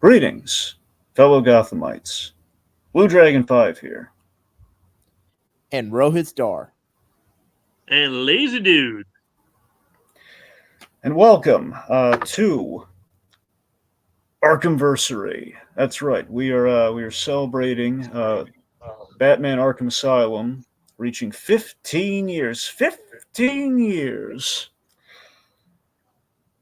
Greetings, fellow Gothamites. Blue Dragon 5 here. And Rohith Dar. And Lazerdude. And welcome to Arkham-Versary. That's right. We are celebrating Batman Arkham Asylum reaching 15 years. 15 years.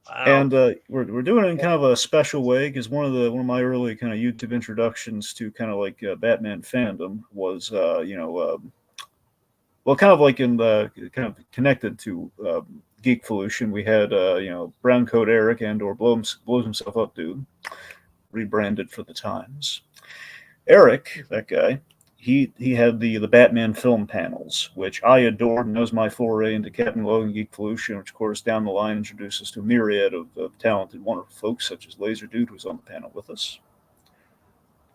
Wow. And we're doing it in kind of a special way because one of my early kind of YouTube introductions to kind of like Batman fandom was well, kind of like in the kind of connected to Geekvolution. We had Brown Coat Eric or blows himself up dude, rebranded for the times. Eric, that guy, he had the Batman film panels, which I adored, and that was my foray into Captain Logan Geekvolution, which of course down the line introduced us to a myriad of talented, wonderful folks such as Lazerdude, who's on the panel with us.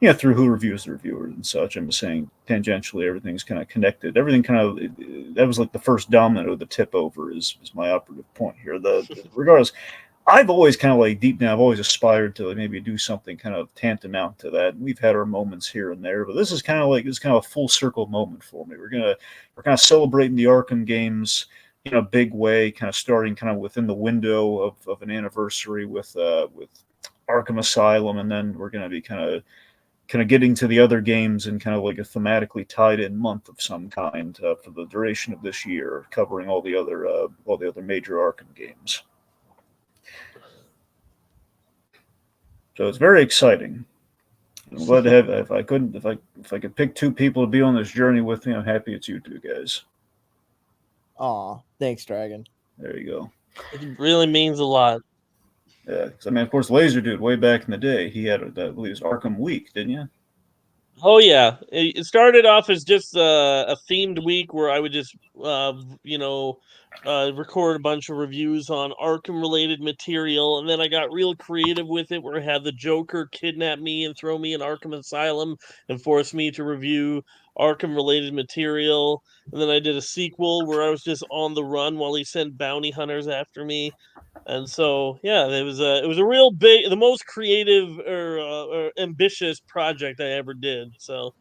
Through Who Reviews the Reviewer and such. I'm just saying tangentially everything's kind of connected. Everything kind of that was like the first domino to tip over is my operative point here. Regardless, I've always kind of like deep down, I've always aspired to maybe do something kind of tantamount to that. We've had our moments here and there, but this is kind of a full circle moment for me. We're kind of celebrating the Arkham games in a big way, kind of starting kind of within the window of an anniversary with Arkham Asylum, and then we're going to be kind of getting to the other games in kind of like a thematically tied in month of some kind for the duration of this year, covering all the other major Arkham games. So it's very exciting. I'm glad to have. If I could pick two people to be on this journey with me, I'm happy it's you two guys. Aw, thanks, Dragon. There you go. It really means a lot. Yeah, because I mean, of course, Lazerdude way back in the day, he had I believe it was Arkham Week, didn't you? Oh yeah, it started off as just a themed week where I would just record a bunch of reviews on Arkham related material, and then I got real creative with it, where I had the Joker kidnap me and throw me in Arkham Asylum and force me to review Arkham related material. And then I did a sequel where I was just on the run while he sent bounty hunters after me. And so, yeah, it was a real big, the most creative or ambitious project I ever did. So,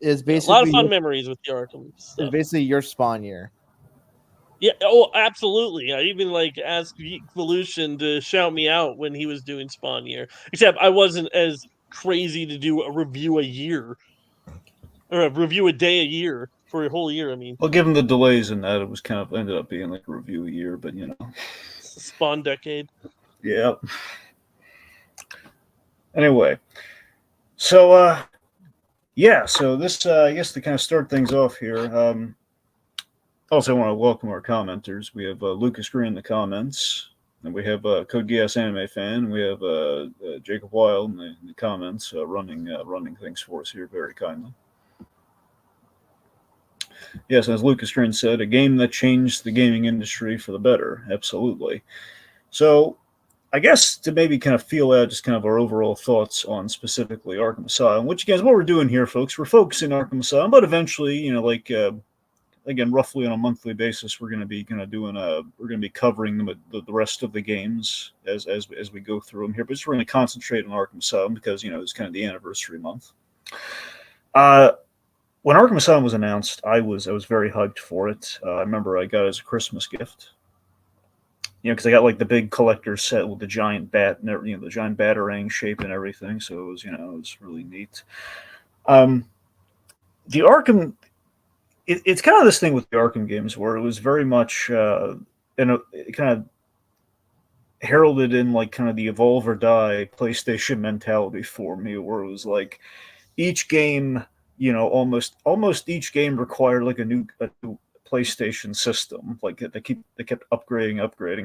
It's yeah, a basically lot of fun memories with the Arkham It's stuff. basically your Spawn year. Yeah, oh, absolutely. I even asked Geekvolution to shout me out when he was doing Spawn year. Except I wasn't as crazy to do a review a year or a review a day a year for a whole year. I mean, well, given the delays in that, it was kind of ended up being like a review a year, but Spawn decade. Yeah. Anyway, so so this I guess to kind of start things off here. Also, I want to welcome our commenters. We have Lucas Green in the comments, and we have Code Geass Anime Fan, and we have Jacob Wild in the comments running things for us here very kindly. Yes, as Lucas Green said, a game that changed the gaming industry for the better. Absolutely. So, I guess to maybe kind of feel out just kind of our overall thoughts on specifically Arkham Asylum, which again is what we're doing here, folks. We're focusing on Arkham Asylum, but eventually, again, roughly on a monthly basis, we're going to be covering the rest of the games as we go through them here. But we're going to concentrate on Arkham Asylum because it's kind of the anniversary month. When Arkham Asylum was announced, I was very hyped for it. I remember I got it as a Christmas gift. Because I got like the big collector's set with the giant bat and the giant batarang shape and everything. So it was really neat. The Arkham, it's kind of this thing with the Arkham games where it was very much kind of heralded in like kind of the evolve or die PlayStation mentality for me, where it was like each game, almost each game required like a new PlayStation system. Like they kept upgrading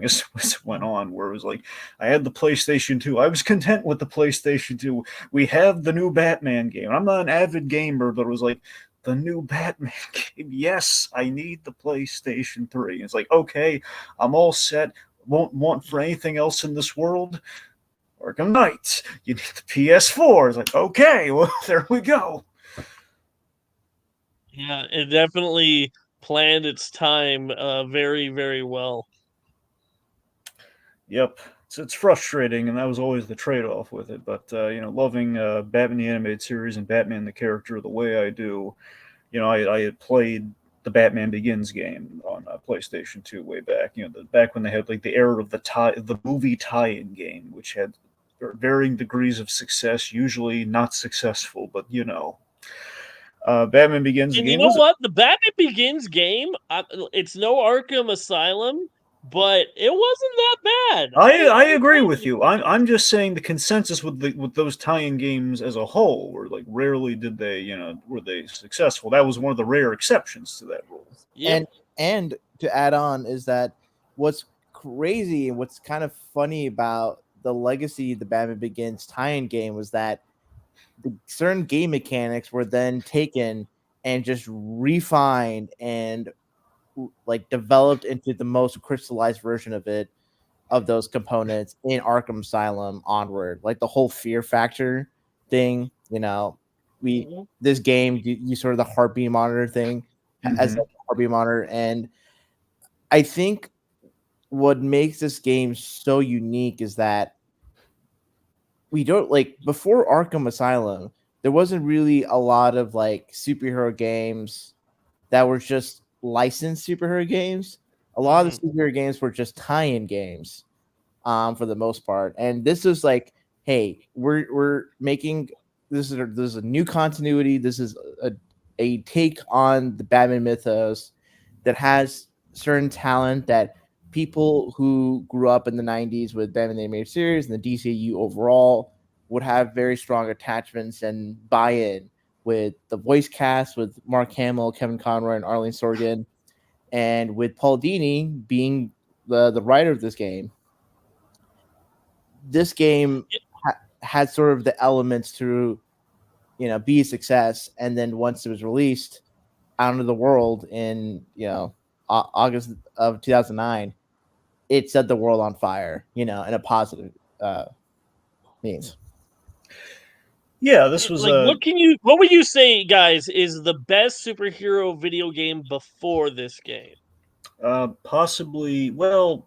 as it went on, where it was like I had the PlayStation 2. I was content with the PlayStation 2. We have the new Batman game. I'm not an avid gamer, but it was like the new Batman game. Yes, I need the PlayStation 3. It's like, okay, I'm all set. Won't want for anything else in this world. Arkham Knight. You need the PS4. It's like, okay, well, there we go. Yeah, it definitely planned its time very, very well. Yep. it's frustrating, and that was always the trade-off with it. But loving Batman the Animated Series and Batman the character the way I do, I had played the Batman Begins game on PlayStation 2 way back. Back when they had like the era of the movie tie-in game, which had varying degrees of success, usually not successful, but Batman Begins. And The you game know was what? The Batman Begins game, it's no Arkham Asylum, but it wasn't that bad. I agree with you. I'm just saying the consensus with those tie-in games as a whole were like rarely did they were they successful. That was one of the rare exceptions to that rule. Yep. And to add on is that what's crazy and what's kind of funny about the legacy of the Batman Begins tie-in game was that the certain game mechanics were then taken and just refined and like developed into the most crystallized version of it, of those components in Arkham Asylum onward. Like the whole fear factor thing, this game you sort of the heartbeat monitor thing as a heartbeat monitor. And I think what makes this game so unique is that we don't like before Arkham Asylum, there wasn't really a lot of like superhero games that were just licensed superhero games. A lot of the superhero games were just tie-in games, for the most part. And this is like, hey, we're making this is a new continuity. This is a take on the Batman mythos that has certain talent that people who grew up in the 90s with Batman the Animated Series and the DCU overall would have very strong attachments and buy-in with the voice cast, with Mark Hamill, Kevin Conroy, and Arlene Sorkin, and with Paul Dini being the writer of this game. This game had sort of the elements to, be a success. And then once it was released out into the world in, August of 2009, it set the world on fire, in a positive means. Yeah, this was like what would you say, guys, is the best superhero video game before this game? possibly, well,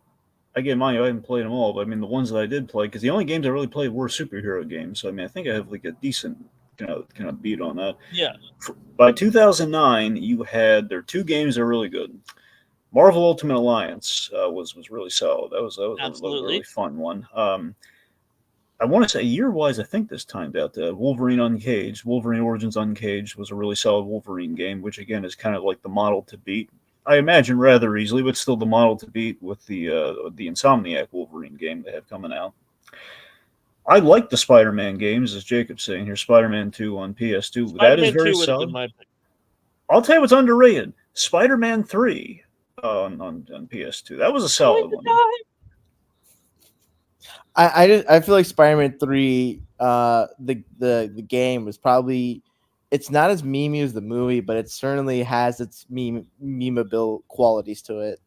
again, mind you, I haven't played them all, but I mean the ones that I did play, because the only games I really played were superhero games. So I mean, I think I have like a decent kind of beat on that. Yeah. By 2009, you had there are two games that are really good. Marvel Ultimate Alliance was really solid. That was a really fun one. I want to say year-wise, I think this timed out. Wolverine Uncaged, Wolverine Origins Uncaged was a really solid Wolverine game, which again is kind of like the model to beat. I imagine rather easily, but still the model to beat with the Insomniac Wolverine game they have coming out. I like the Spider-Man games, as Jacob's saying here. Spider-Man 2 on PS2. That is very solid. I'll tell you what's underrated. Spider-Man 3 on PS2. That was a solid one. I feel like Spider-Man 3, the game was probably, it's not as memey as the movie, but it certainly has its memeable qualities to it.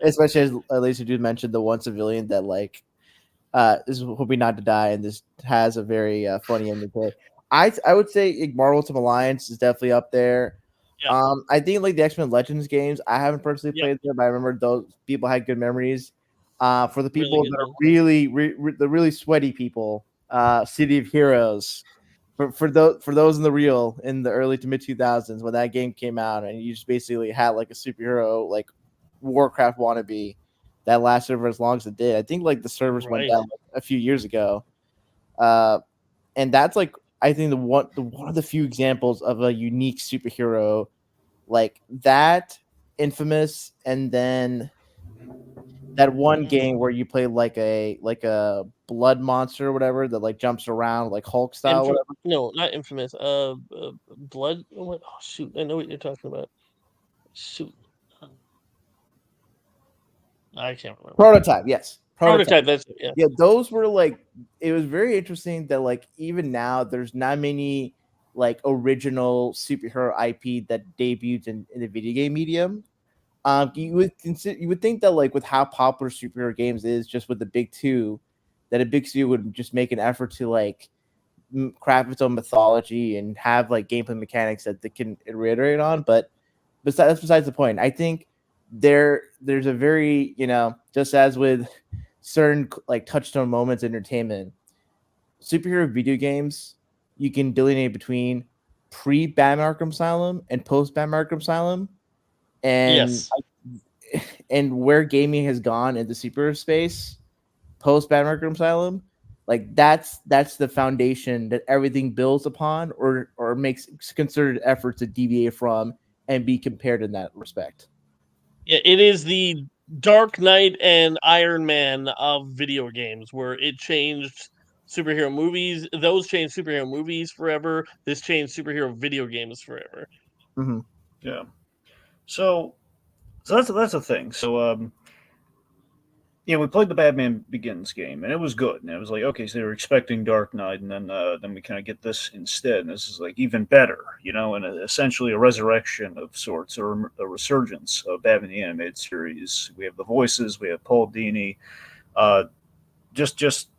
Especially as Lazerdude mentioned, the one civilian that like is hoping not to die, and this has a very funny ending to it. I would say Marvel Ultimate Alliance is definitely up there. Yeah. I think like the X-Men Legends games, I haven't personally played them, but I remember those people had good memories. For the people that are the really sweaty people, City of Heroes. For those in the early to mid 2000s when that game came out, and you just basically had like a superhero like Warcraft wannabe that lasted for as long as it did. I think like the servers went down like, a few years ago, and that's like I think one of the few examples of a unique superhero like that, Infamous, and then that one game where you play like a blood monster or whatever that like jumps around like Hulk style. Whatever. No, not Infamous. Blood. Oh shoot! I know what you're talking about. Shoot. I can't remember. Prototype, yes. Prototype. That's it. Yeah. Yeah, those were like. It was very interesting that like even now there's not many like original superhero IP that debuted in the video game medium. You would think that like with how popular superhero games is just with the big two, that a big studio would just make an effort to like craft its own mythology and have like gameplay mechanics that they can reiterate on. But that's besides the point. I think there's a very just as with certain like touchstone moments in entertainment. Superhero video games, you can delineate between pre-Batman Arkham Asylum and post-Batman Arkham Asylum, and Yes. and where gaming has gone in the superhero space post Batman Arkham Asylum, like that's the foundation that everything builds upon, or makes concerted efforts to deviate from and be compared in that respect. It is the Dark Knight and Iron Man of video games, where it changed superhero movies. Those changed superhero movies forever. This changed superhero video games forever. Mm-hmm. Yeah. So that's a thing. So we played the Batman Begins game, and it was good. And it was like, okay, so they were expecting Dark Knight, and then we kind of get this instead, and this is like even better, and essentially a resurrection of sorts, or a resurgence of Batman the Animated Series. We have the voices, we have Paul Dini, just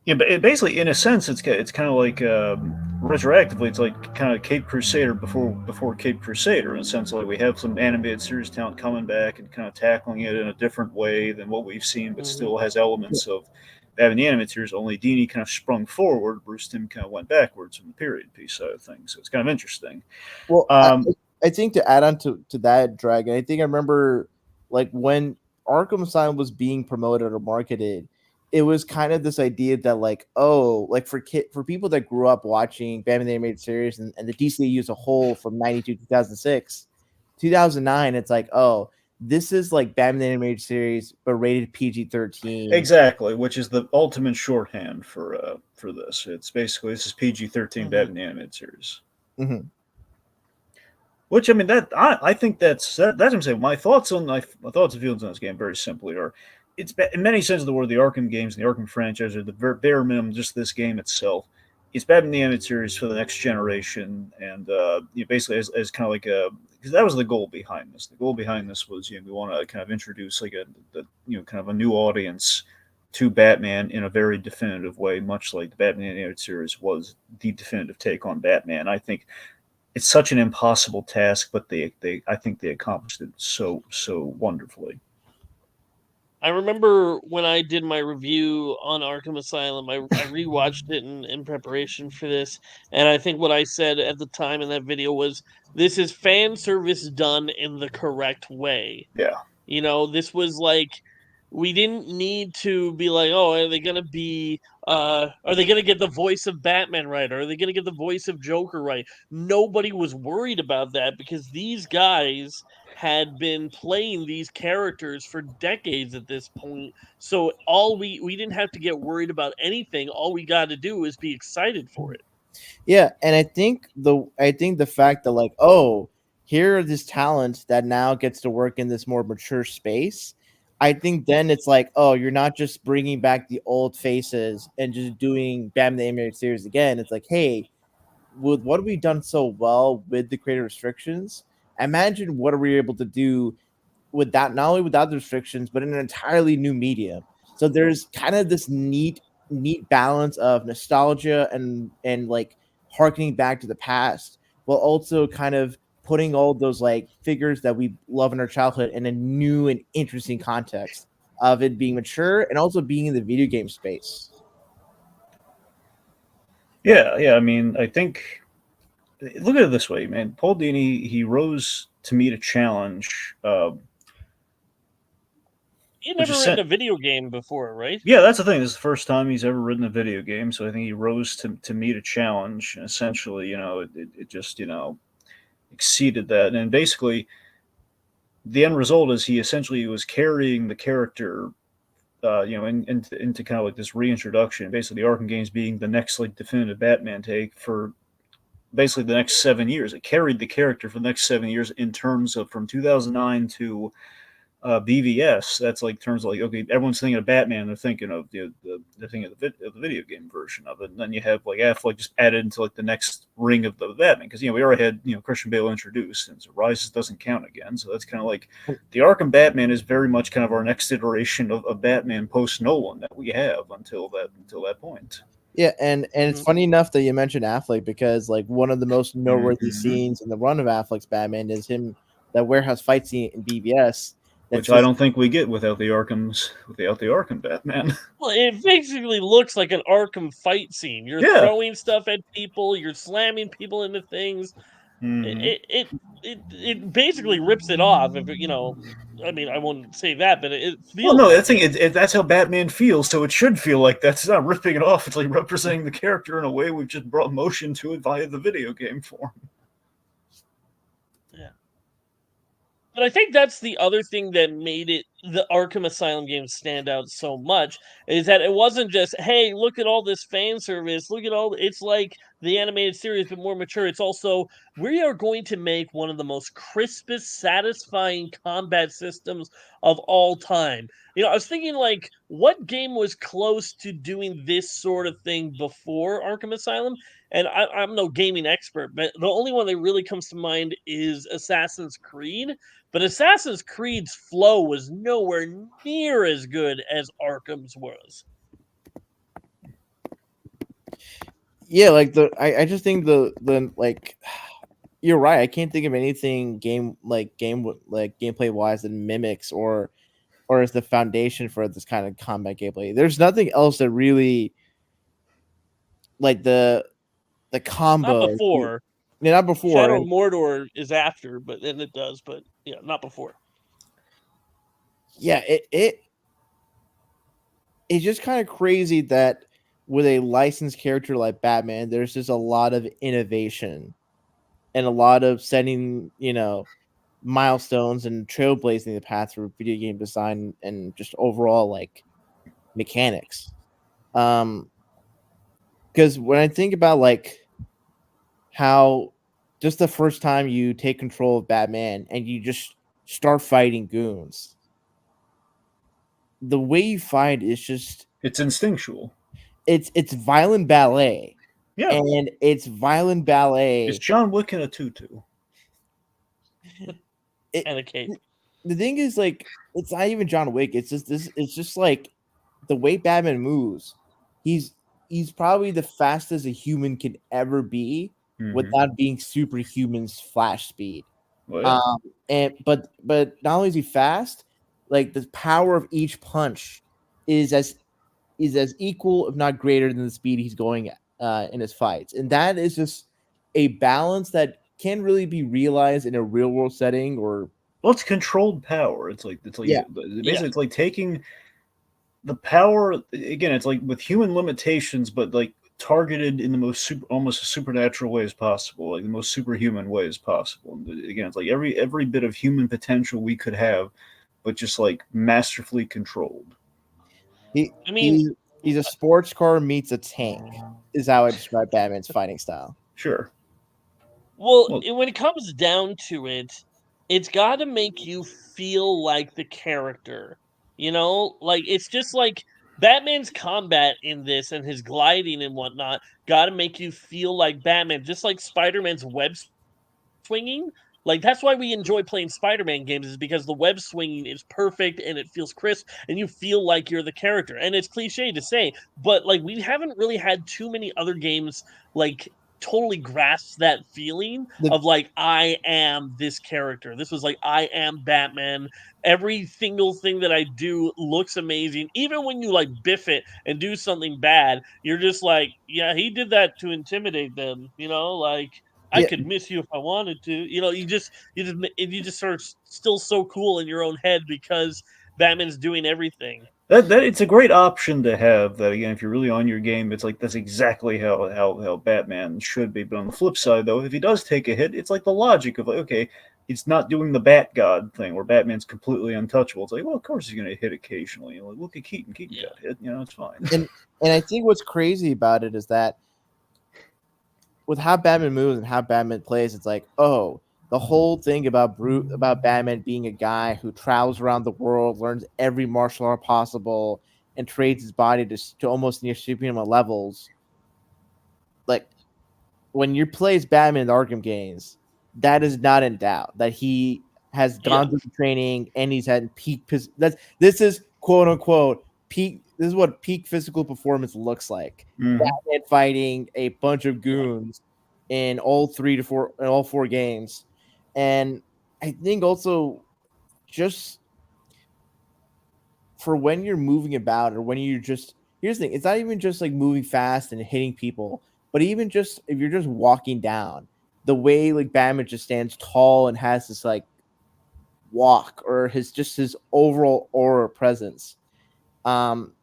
yeah, but basically, in a sense, it's kind of like retroactively. It's like kind of Cape Crusader before Cape Crusader. In a sense, like we have some animated series talent coming back and kind of tackling it in a different way than what we've seen, but still has elements of having the animated series. Only Dini kind of sprung forward, Bruce Timm kind of went backwards from the period piece side of things. So it's kind of interesting. Well, I think to add on to that, Dragon, I think I remember like when Arkham Asylum was being promoted or marketed, it was kind of this idea that like, oh, like for people that grew up watching Batman the Animated Series and the DCU as a whole from 92 to 2006, 2009, it's like, oh, this is like Batman the Animated Series but rated PG-13. Exactly, which is the ultimate shorthand for this. It's basically, this is PG-13 Batman the Animated Series. Mm-hmm. Which, I mean, that I think that's what I'm saying. My thoughts and feelings on this game very simply are, it's in many senses of the word, the Arkham games and the Arkham franchise are the bare minimum, just this game itself. It's Batman the Animated Series for the next generation, and basically as kind of like because that was the goal behind this. The goal behind this was, we want to kind of introduce like kind of a new audience to Batman in a very definitive way, much like the Batman Animated Series was the definitive take on Batman. I think it's such an impossible task, but I think they accomplished it so wonderfully. I remember when I did my review on Arkham Asylum, I rewatched it in preparation for this, and I think what I said at the time in that video was, this is fan service done in the correct way. Yeah. This was like, we didn't need to be like, oh, are they gonna get the voice of Batman right? Or are they gonna get the voice of Joker right? Nobody was worried about that, because these guys had been playing these characters for decades at this point. So we didn't have to get worried about anything. All we got to do is be excited for it. Yeah, and I think the fact that like, oh, here are this talent that now gets to work in this more mature space. I think then it's like, oh, you're not just bringing back the old faces and just doing Batman the Animated Series again. It's like, hey, with what we've done so well with the creative restrictions, imagine what are we able to do with that, not only without the restrictions, but in an entirely new medium. So there's kind of this neat balance of nostalgia and like harkening back to the past, while also kind of putting all those like figures that we love in our childhood in a new and interesting context of it being mature and also being in the video game space. Yeah. I mean, I think, look at it this way, man. Paul Dini, he rose to meet a challenge. He never written a video game before, right? Yeah, that's the thing. This is the first time he's ever written a video game, so I think he rose to meet a challenge. And essentially, it just exceeded that. And basically, the end result is he essentially was carrying the character, into kind of like this reintroduction. Basically, the Arkham games being the next like definitive Batman take for basically the next 7 years. It carried the character for the next 7 years in terms of from 2009 to BVS. That's like terms of like, okay, everyone's thinking of Batman, they're thinking of the thing of the video game version of it. And then you have like Affleck just added into like the next ring of the Batman, because we already had Christian Bale introduced, and so Rises doesn't count again. So that's kind of like the Arkham Batman is very much kind of our next iteration of Batman post Nolan that we have until that point. Yeah, and it's funny enough that you mentioned Affleck, because like one of the most noteworthy scenes in the run of Affleck's Batman is him, that warehouse fight scene in BVS. which I don't think we get without the Arkham Batman. Well, it basically looks like an Arkham fight scene. You're throwing stuff at people, you're slamming people into things. It basically rips it off. If I mean, I won't say that, but it feels. Well, no, that's how Batman feels. So it should feel like that. It's not ripping it off. It's like representing the character in a way we've just brought motion to it via the video game form. Yeah, but I think that's the other thing that made the Arkham Asylum games stand out so much is that it wasn't just, hey, look at all this fan service. Look at all. It's like the animated series, but more mature. It's also, we are going to make one of the most crispest, satisfying combat systems of all time. I was thinking, like, what game was close to doing this sort of thing before Arkham Asylum? And I'm no gaming expert, but the only one that really comes to mind is Assassin's Creed. But Assassin's Creed's flow was nowhere near as good as Arkham's was. Yeah, like I just think the like, you're right. I can't think of anything gameplay wise that mimics or is the foundation for this kind of combat gameplay. There's nothing else that really, like, the combo. Not before. Yeah, not before. Shadow of Mordor is after, but then it does. But yeah, not before. Yeah, it's just kind of crazy that with a licensed character like Batman, there's just a lot of innovation and a lot of setting, milestones and trailblazing the path for video game design and just overall, like, mechanics. Because when I think about, like, how just the first time you take control of Batman and you just start fighting goons, the way you fight is just, it's instinctual. It's violent ballet. Yeah. And it's violent ballet. It's John Wick in a tutu. And a cape. The thing is, like, it's not even John Wick. It's just like the way Batman moves. He's probably the fastest a human can ever be without being superhuman's flash speed. Well, yeah. But not only is he fast, like, the power of each punch is as equal, if not greater, than the speed he's going in his fights. And that is just a balance that can really be realized in a real world setting. Or, well, it's controlled power. It's like yeah. Basically, it's like taking the power again. It's like with human limitations, but like targeted in the most almost supernatural way as possible, like the most superhuman way as possible. And again, it's like every bit of human potential we could have, but just like masterfully controlled. He's a sports car meets a tank, is how I describe Batman's fighting style. Sure. Well, when it comes down to it, it's got to make you feel like the character. Like, it's just like Batman's combat in this and his gliding and whatnot got to make you feel like Batman, just like Spider-Man's web swinging. Like, that's why we enjoy playing Spider-Man games, is because the web swinging is perfect and it feels crisp and you feel like you're the character. And it's cliche to say, but, like, we haven't really had too many other games, like, totally grasp that feeling of, like, I am this character. This was like, I am Batman. Every single thing that I do looks amazing. Even when you, like, biff it and do something bad, you're just like, yeah, he did that to intimidate them, like, I could miss you if I wanted to. You just are still so cool in your own head because Batman's doing everything. That it's a great option to have. That, again, if you're really on your game, it's like that's exactly how Batman should be. But on the flip side, though, if he does take a hit, it's like the logic of, like, okay, he's not doing the Bat God thing where Batman's completely untouchable. It's like, well, of course he's going to hit occasionally. Like, look at Keaton. Keaton got hit. It's fine. And I think what's crazy about it is that with how Batman moves and how Batman plays, it's like, oh, the whole thing about Batman being a guy who travels around the world, learns every martial art possible, and trades his body to almost near superhuman levels. Like, when you play as Batman in the Arkham games, that is not in doubt. That he has gone through the training and he's had peak. This is quote unquote peak. This is what peak physical performance looks like. Batman fighting a bunch of goons in all 4 games. And I think also just for when you're moving about or when you're just here's the thing, it's not even just like moving fast and hitting people, but even just if you're just walking down, the way like Batman just stands tall and has this like walk or his overall aura presence. Um,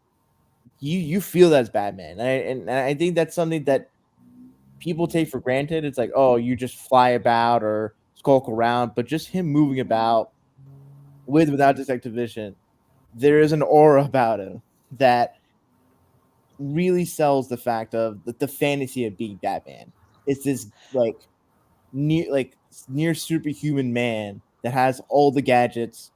you feel that as Batman, and I think that's something that people take for granted. It's like, oh, you just fly about or skulk around, but just him moving about without detective vision, there is an aura about him that really sells the fact of the fantasy of being Batman. It's this near superhuman man that has all the gadgets,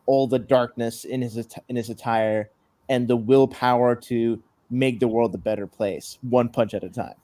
all the darkness in his attire, and the willpower to make the world a better place, one punch at a time.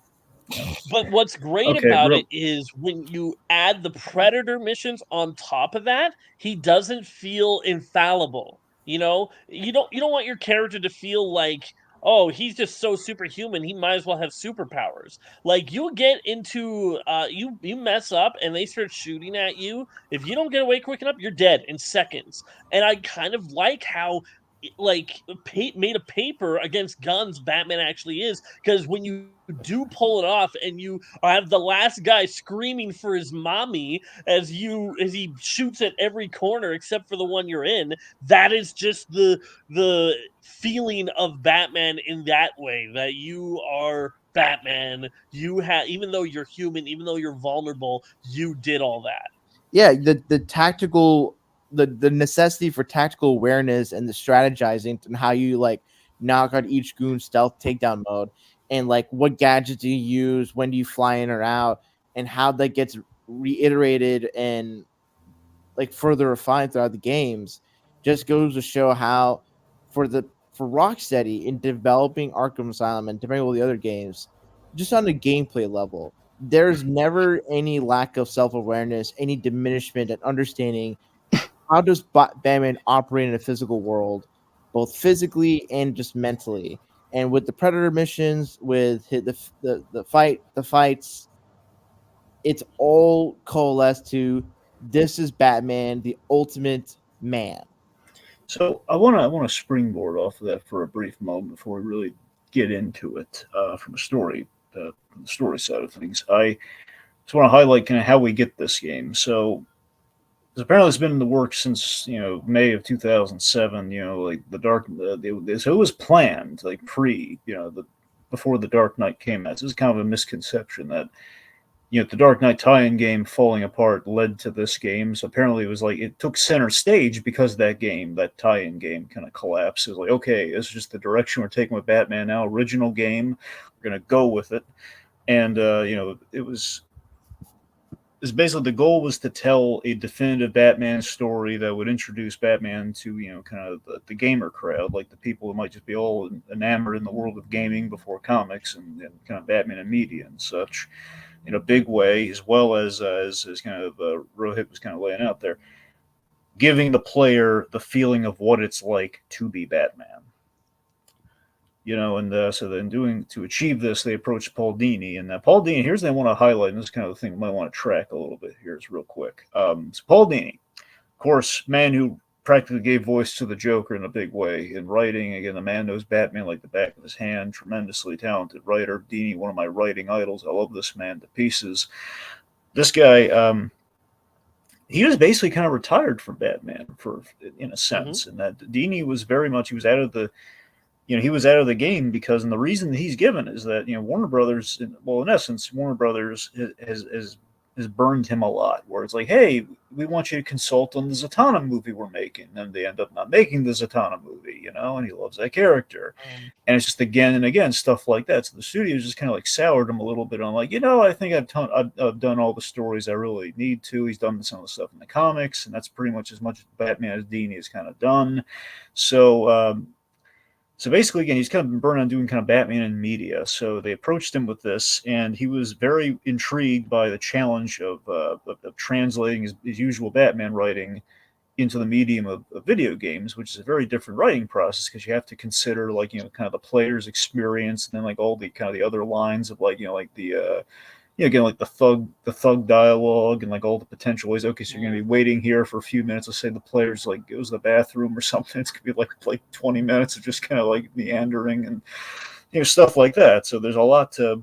But what's great Okay, about real. it is when you add the Predator missions on top of that, he doesn't feel infallible. You don't want your character to feel like, oh, he's just so superhuman, he might as well have superpowers. Like you get into you mess up and they start shooting at you. If you don't get away quick enough, you're dead in seconds. And I kind of like how made a paper against guns Batman actually is, because when you do pull it off and you have the last guy screaming for his mommy as he shoots at every corner except for the one you're in, that is just the feeling of Batman in that way, that you are Batman. You have, even though you're human, even though you're vulnerable, you did all that. Yeah, the tactical the necessity for tactical awareness and the strategizing and how you like knock out each goon stealth takedown mode and like what gadgets do you use, when do you fly in or out, and how that gets reiterated and like further refined throughout the games just goes to show how for the for Rocksteady in developing Arkham Asylum and developing all the other games, just on the gameplay level, there's never any lack of self-awareness, any diminishment and understanding how does Batman operate in a physical world, both physically and just mentally. And with the Predator missions, with the fights, it's all coalesced to this is Batman, the ultimate man. So I want to springboard off of that for a brief moment before we really get into it from the story side of things. I just want to highlight kind of how we get this game. So apparently it's been in the works since May of 2007. Like so it was planned like before the Dark Knight came out. So this is kind of a misconception that the Dark Knight tie-in game falling apart led to this game. So apparently it was like it took center stage because that tie-in game kind of collapsed. It was like, okay, this is just the direction we're taking with Batman now. Original game, we're gonna go with it. And it was basically the goal was to tell a definitive Batman story that would introduce Batman to kind of the gamer crowd, like the people who might just be all enamored in the world of gaming before comics and kind of Batman and media and such, in a big way, as well as kind of Rohith was kind of laying out there, giving the player the feeling of what it's like to be Batman. And so then to achieve this, they approached Paul Dini, and Paul Dini. Here's what I want to highlight, and this is kind of the thing we might want to track a little bit here, is real quick. So Paul Dini, of course, man who practically gave voice to the Joker in a big way in writing. Again, the man knows Batman like the back of his hand. Tremendously talented writer. Dini, one of my writing idols. I love this man to pieces. This guy, he was basically kind of retired from Batman in a sense, and that Dini was very much he was out of the game because, and the reason that he's given is that Warner Brothers, well, in essence, Warner Brothers has burned him a lot. Where it's like, hey, we want you to consult on the Zatanna movie we're making, and they end up not making the Zatanna movie, and he loves that character, and it's just again and again stuff like that. So the studio just kind of like soured him a little bit on like, I think I've done all the stories I really need to. He's done some of the stuff in the comics, and that's pretty much as much Batman as Dini has kind of done. So basically, again, he's kind of been burned on doing kind of Batman in media. So they approached him with this, and he was very intrigued by the challenge of translating his usual Batman writing into the medium of video games, which is a very different writing process because you have to consider like kind of the player's experience, and then like all the kind of the other lines of like like the again, like the thug dialogue and like all the potential ways. Okay, so you're gonna be waiting here for a few minutes. Let's say the player's like goes to the bathroom or something. It's gonna be like 20 minutes of just kind of like meandering and stuff like that. So there's a lot to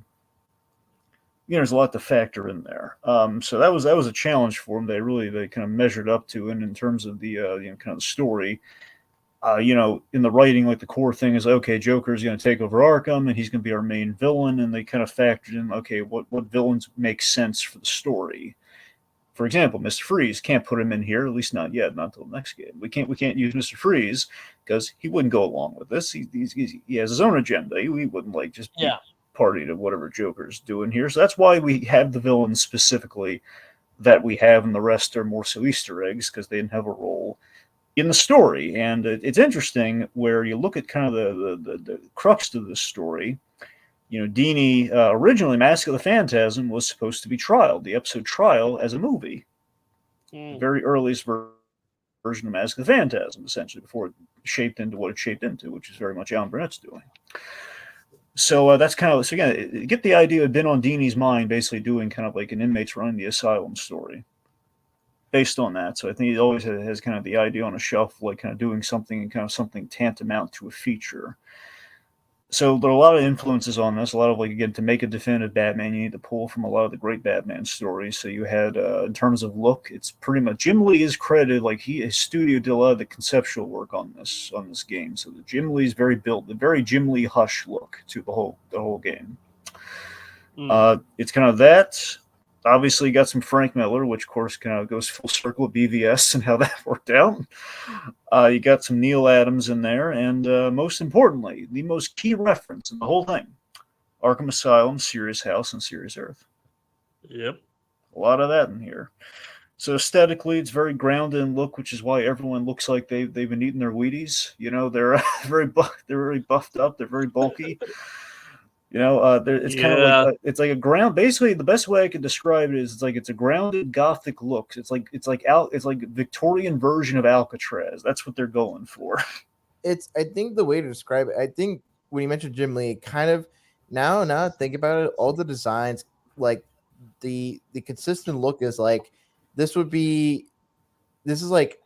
factor in there. So that was a challenge for them. They kind of measured up to, and in terms of the kind of the story. In the writing, like the core thing is okay, Joker's going to take over Arkham and he's going to be our main villain. And they kind of factored in, okay, what villains make sense for the story. For example, Mr. Freeze, can't put him in here, at least not yet, not until the next game. We can't use Mr. Freeze because he wouldn't go along with this. He has his own agenda. He wouldn't like just be party to whatever Joker's doing here. So that's why we have the villains specifically that we have, and the rest are more so Easter eggs because they didn't have a role in the story. And it's interesting where you look at kind of the crux to this story. Dini, originally Mask of the Phantasm was supposed to be Trial, the episode Trial, as a movie. The very earliest version of Mask of the Phantasm, essentially, before it shaped into what it shaped into, which is very much Alan Burnett's doing. So that's kind of, so again, get the idea, it had been on Dini's mind, basically doing kind of like an inmates running the asylum story. Based on that. So I think he always has kind of the idea on a shelf, like kind of doing something and kind of something tantamount to a feature. So there are a lot of influences on this. A lot of, like, again, to make a definitive Batman, you need to pull from a lot of the great Batman stories. So you had, in terms of look, it's pretty much Jim Lee is credited, like his studio did a lot of the conceptual work on this game. So the Jim Lee's very Jim Lee Hush look to the whole game. It's kind of that. Obviously, you got some Frank Miller, which, of course, kind of goes full circle with BVS and how that worked out. You got some Neil Adams in there, and most importantly, the most key reference in the whole thing, Arkham Asylum, Serious House, and Serious Earth. Yep. A lot of that in here. So aesthetically, it's very grounded in look, which is why everyone looks like they've been eating their Wheaties. They're very buffed up. They're very bulky. It's kind of like it's like a ground. Basically, the best way I could describe it is it's a grounded Gothic look. It's like a Victorian version of Alcatraz. That's what they're going for. I think the way to describe it, I think when you mentioned Jim Lee, kind of now I think about it, all the designs, like the consistent look is like this is like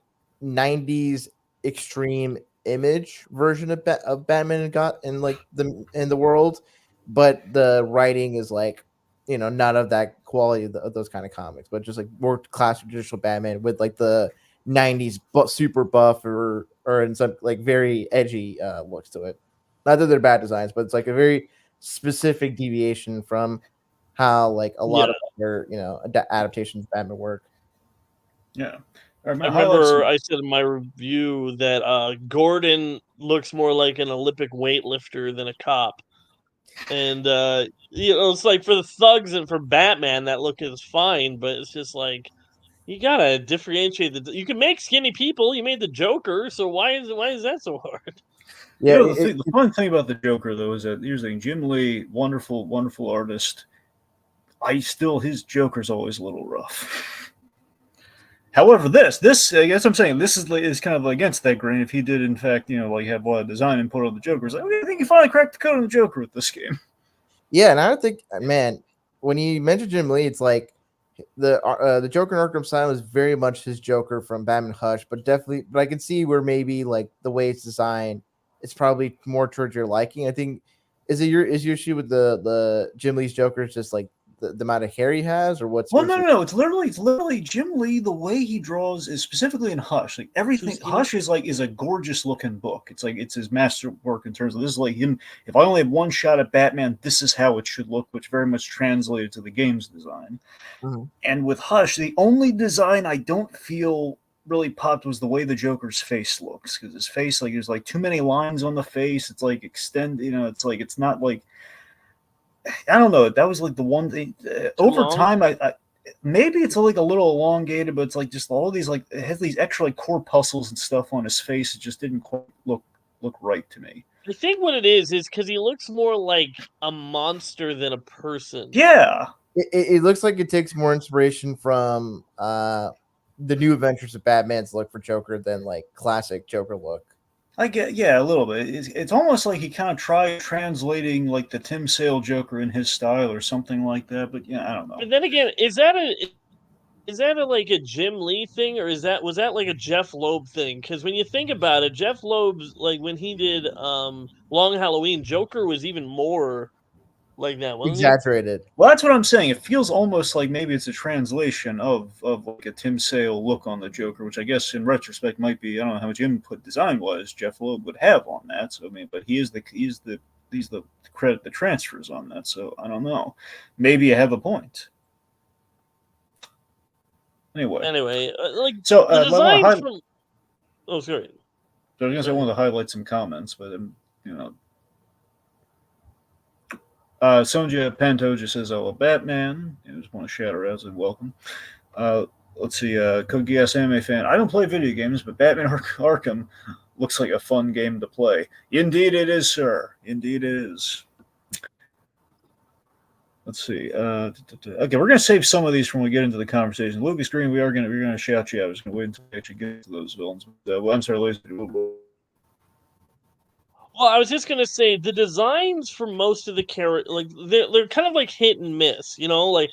90s extreme image version of Batman got in the world. But the writing is like, not of that quality of those kind of comics, but just like more classic traditional Batman with like the 90s super buff or in some like very edgy looks to it. Not that they're bad designs, but it's like a very specific deviation from how like a lot of other adaptations of Batman work. Yeah. I remember I said in my review that Gordon looks more like an Olympic weightlifter than a cop. And it's like for the thugs and for Batman, that look is fine, but it's just like you gotta differentiate you can make skinny people. You made the Joker, so why is that so hard? Yeah, the fun thing about the Joker though is that here's the thing: Jim Lee, wonderful artist. His Joker's always a little rough. However, this I guess I'm saying this is kind of against that grain. If he did, in fact, have a lot of design and put on the Joker, I think you finally cracked the code on the Joker with this game. Yeah, and I don't think, man, when you mentioned Jim Lee, it's like the Joker in Arkham Asylum is very much his Joker from Batman Hush, but I can see where maybe like the way it's designed, it's probably more towards your liking. I think is your issue with the Jim Lee's Joker is just like the amount of hair he has, or what's? Well, no. It's literally Jim Lee. The way he draws is specifically in Hush. Like everything, Hush is a gorgeous looking book. It's like it's his masterwork in terms of this is like him. If I only have one shot at Batman, this is how it should look, which very much translated to the game's design. Mm-hmm. And with Hush, the only design I don't feel really popped was the way the Joker's face looks, because his face, like, there's like too many lines on the face. It's like it's like it's not like. I don't know. That was like the one thing. Over time, I maybe it's like a little elongated, but it's like just all these like it has these extra like corpuscles and stuff on his face. It just didn't quite look right to me. I think what it is because he looks more like a monster than a person. Yeah, it looks like it takes more inspiration from the New Adventures of Batman's look for Joker than like classic Joker look. I get, yeah, a little bit. It's almost like he kind of tried translating like the Tim Sale Joker in his style or something like that. But yeah, I don't know. But then again, is that like a Jim Lee thing, or was that like a Jeff Loeb thing? Because when you think about it, Jeff Loeb's like when he did Long Halloween, Joker was even more like that, wasn't he? Exaggerated. Well, that's what I'm saying. It feels almost like maybe it's a translation of like a Tim Sale look on the Joker, which I guess in retrospect might be, I don't know how much input design wise Jeff Loeb would have on that. So I mean, but he's the credit the transfers on that. So I don't know. Maybe you have a point. Anyway, like so the design from. Oh, sorry. So I was gonna say I wanted to highlight some comments, but Sonja Panto just says, "Oh, Batman." I just want to shout her out and welcome. Let's see, Code Geass Anime Fan. I don't play video games, but Batman Arkham looks like a fun game to play. Indeed, it is, sir. Indeed, it is. Let's see. Okay, we're gonna save some of these when we get into the conversation. Lucas Green, we're gonna shout you out. I was gonna wait until we actually get to those villains. Well, I'm sorry, Lazerdude. Well, I was just gonna say the designs for most of the characters, like they're kind of like hit and miss, you know. Like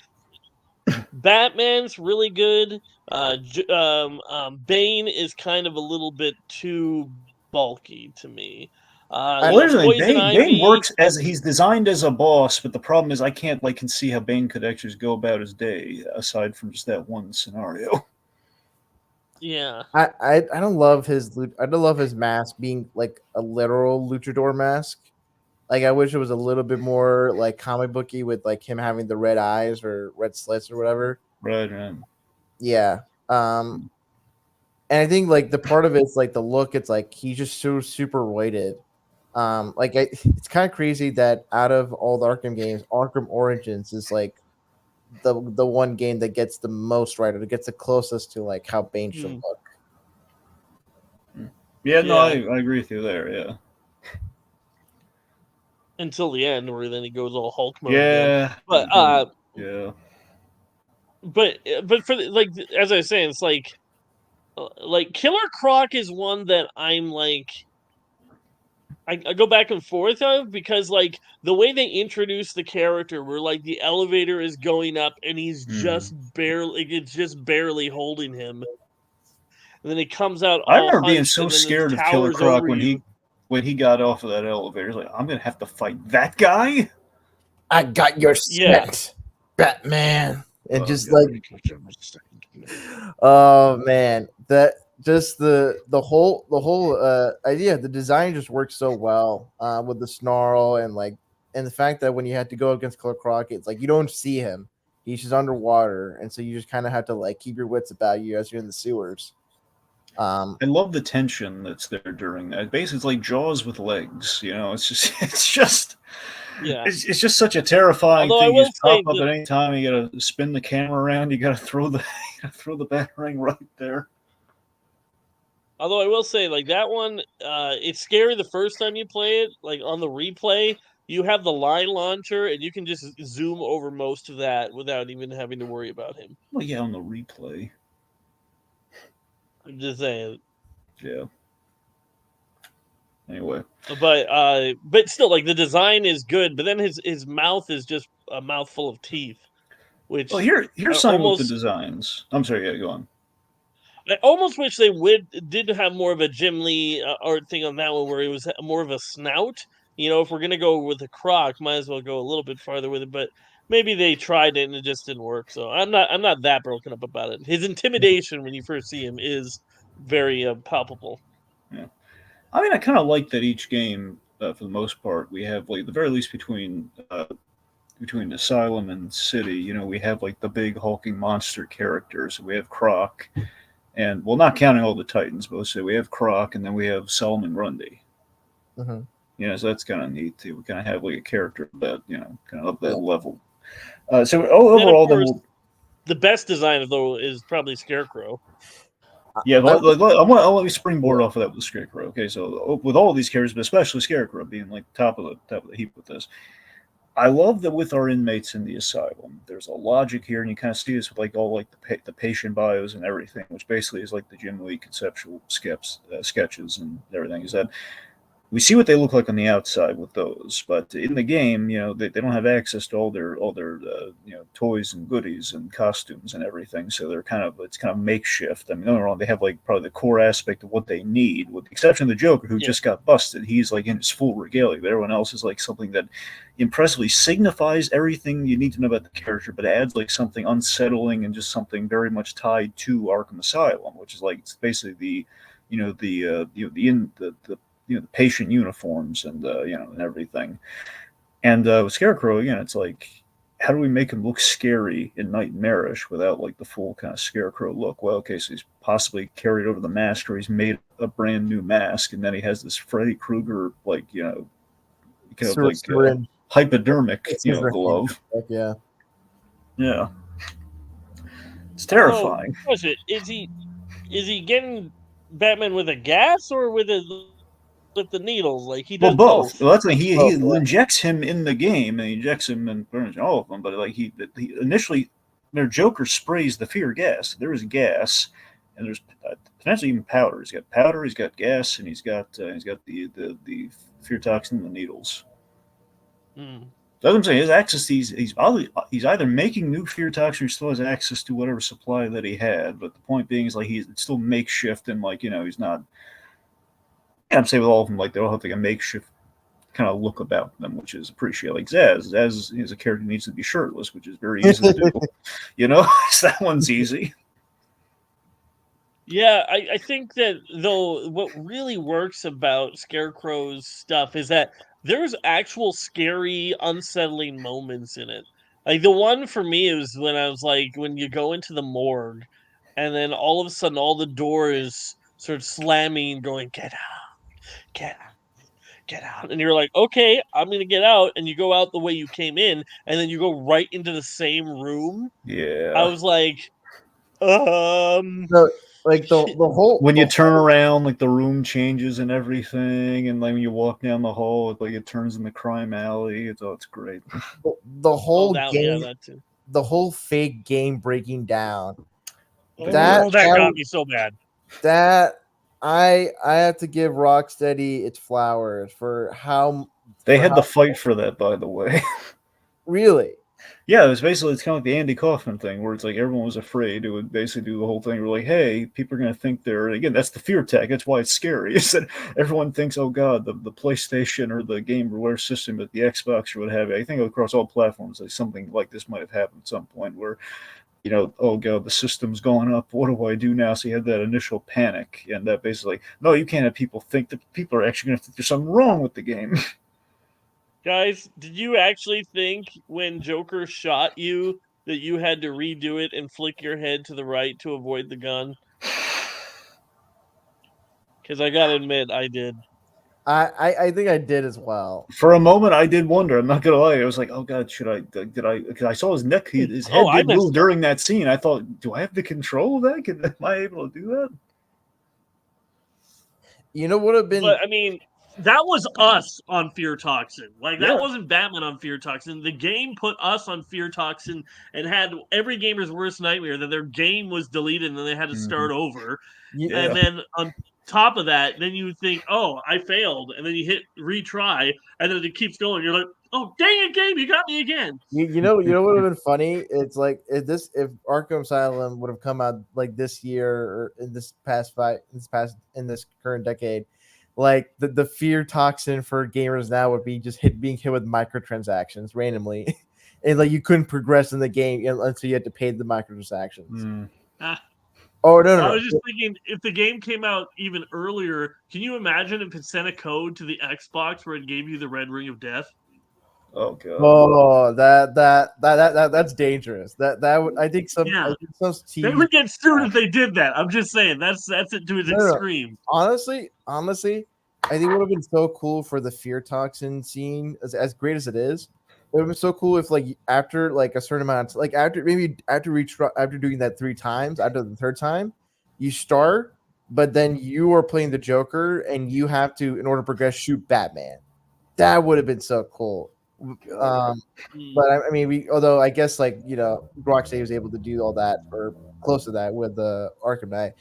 Batman's really good. Bane is kind of a little bit too bulky to me. Well, there's the thing. Bane works as he's designed as a boss, but the problem is I can't can see how Bane could actually go about his day aside from just that one scenario. Yeah, I don't love his mask being like a literal luchador mask. Like I wish it was a little bit more like comic booky with like him having the red eyes or red slits or whatever. Right. Yeah. And I think like the part of it's like the look. It's like he's just so super weighted. It's kind of crazy that out of all the Arkham games, Arkham Origins is like the one game that gets the most right, or that gets the closest to like how Bane should look. Yeah, no, I agree with you there. Yeah. Until the end, where then he goes all Hulk mode. Yeah. But yeah. But for like as I was saying, it's like Killer Croc is one that I'm like. I go back and forth of because like the way they introduce the character where like the elevator is going up and he's just barely holding him. And then he comes out I remember being so scared of Killer Croc when he got off of that elevator. He's like, I'm gonna have to fight that guy. I got your scent, Batman. And just like oh man, that just the whole idea, the design just works so well with the snarl and the fact that when you had to go against Killer Croc, it's like you don't see him, he's just underwater, and so you just kind of have to like keep your wits about you as you're in the sewers. I love the tension that's there during that. Basically, it's like Jaws with legs. You know, it's just it's just such a terrifying thing. You pop up at any time. You got to spin the camera around. You got to throw the batarang right there. Although I will say, like that one, it's scary the first time you play it. Like on the replay, you have the line launcher, and you can just zoom over most of that without even having to worry about him. Well, yeah, on the replay. I'm just saying. Yeah. Anyway. But still, like the design is good, but then his mouth is just a mouthful of teeth. Which here's something with the designs. I'm sorry, yeah, go on. I almost wish they did have more of a Jim Lee art thing on that one, where it was more of a snout. You know, if we're gonna go with a Croc, might as well go a little bit farther with it. But maybe they tried it and it just didn't work. So I'm not that broken up about it. His intimidation when you first see him is very palpable. Yeah, I mean, I kind of like that each game, for the most part, we have like the very least between Asylum and City. You know, we have like the big hulking monster characters. We have Croc. And well, not counting all the Titans, but let's say we have Croc, and then we have Solomon Grundy. Mm-hmm. You know, so that's kind of neat too. We kind of have like a character that kind of up that level. So overall, the best design though is probably Scarecrow. Yeah, I'll let me springboard off of that with Scarecrow. Okay, so with all of these characters, but especially Scarecrow being like top of the heap with this. I love that with our inmates in the asylum, there's a logic here, and you kind of see this with like all like the patient bios and everything, which basically is like the Jim Lee conceptual sketches and everything. Is that we see what they look like on the outside with those, but in the game, they don't have access to all their toys and goodies and costumes and everything. So it's kind of makeshift. I mean, don't get me wrong, they have like probably the core aspect of what they need, with the exception of the Joker, who just got busted. He's like in his full regalia. But everyone else is like something that impressively signifies everything you need to know about the character, but adds like something unsettling and just something very much tied to Arkham Asylum, which is like it's basically the patient uniforms and and everything. And with Scarecrow, again, it's like, how do we make him look scary and nightmarish without like the full kind of Scarecrow look? Well, okay, so he's possibly carried over the mask, or he's made a brand new mask, and then he has this Freddy Krueger hypodermic glove. Yeah. Yeah, it's terrifying. So, is he getting Batman with a gas or with the needles? Like he does both. Well, that's like he injects him in the game, and he injects him in pretty much all of them. But like he initially, their Joker sprays the fear gas. There is gas, and there's potentially even powder. He's got powder, he's got gas, and he's got the fear toxin and the needles. That's what I'm saying. His access, he's either making new fear toxin or still has access to whatever supply that he had. But the point being is like it's still makeshift, and like he's not. I'm saying with all of them, like they all have like a makeshift kind of look about them, which is appreciated. Like Zaz is a character who needs to be shirtless, which is very easy to do. So that one's easy. Yeah, I think that though what really works about Scarecrow's stuff is that there's actual scary, unsettling moments in it. Like the one for me is when you go into the morgue, and then all of a sudden all the doors start slamming, going, "Get out, get out, get out," and you're like, "Okay, I'm gonna get out," and you go out the way you came in, and then you go right into the same room. Yeah, I was like, Like the whole when you turn around, like the room changes and everything, and like when you walk down the hall, it turns into crime alley. It's great. The whole game, that too. The whole fake game breaking down. That got me so bad. That I have to give Rocksteady its flowers for how they had to fight for that, by the way. Really? Yeah, it's kind of like the Andy Kaufman thing, where it's like everyone was afraid. It would basically do the whole thing. We're like, hey, people are going to think that's the fear tag. That's why it's scary. Is that everyone thinks, oh God, the PlayStation or the Game Boy Ware system, but the Xbox or what have you. I think across all platforms, like something like this might have happened at some point where, oh God, the system's going up. What do I do now? So you had that initial panic, and that basically, no, you can't have people think that people are actually going to think there's something wrong with the game. Guys, did you actually think when Joker shot you that you had to redo it and flick your head to the right to avoid the gun? Because I gotta admit, I did. I think I did as well. For a moment, I did wonder. I'm not gonna lie. I was like, "Oh God, should I? Did I?" Because I saw his neck, his head did move during that scene. I thought, "Do I have the control of that? Am I able to do that?" Would have been. But I mean, that was us on Fear Toxin. Like that wasn't Batman on Fear Toxin. The game put us on Fear Toxin and had every gamer's worst nightmare that their game was deleted and then they had to start over. Yeah. And then on top of that, then you think, "Oh, I failed," and then you hit retry, and then it keeps going. You're like, "Oh, dang it, game, you got me again." You know what would have been funny? It's like if Arkham Asylum would have come out like this year or in this current decade. Like the fear toxin for gamers now would be just being hit with microtransactions randomly, and like you couldn't progress in the game until you had to pay the microtransactions. Oh no! I was just thinking, if the game came out even earlier, can you imagine if it sent a code to the Xbox where it gave you the red ring of death? Oh God! Oh, that's dangerous. That would, I think some. Yeah. I think some they would get sued if they did that. I'm just saying that's it to its extreme. Honestly, I think it would have been so cool for the fear toxin scene, as great as it is. It would have been so cool if, like, after like a certain amount, like after doing that 3 times, after the 3rd time, you start, but then you are playing the Joker, and you have to, in order to progress, shoot Batman. That would have been so cool. But I mean, although I guess Rocksteady was able to do all that or close to that with the Arkham Knight.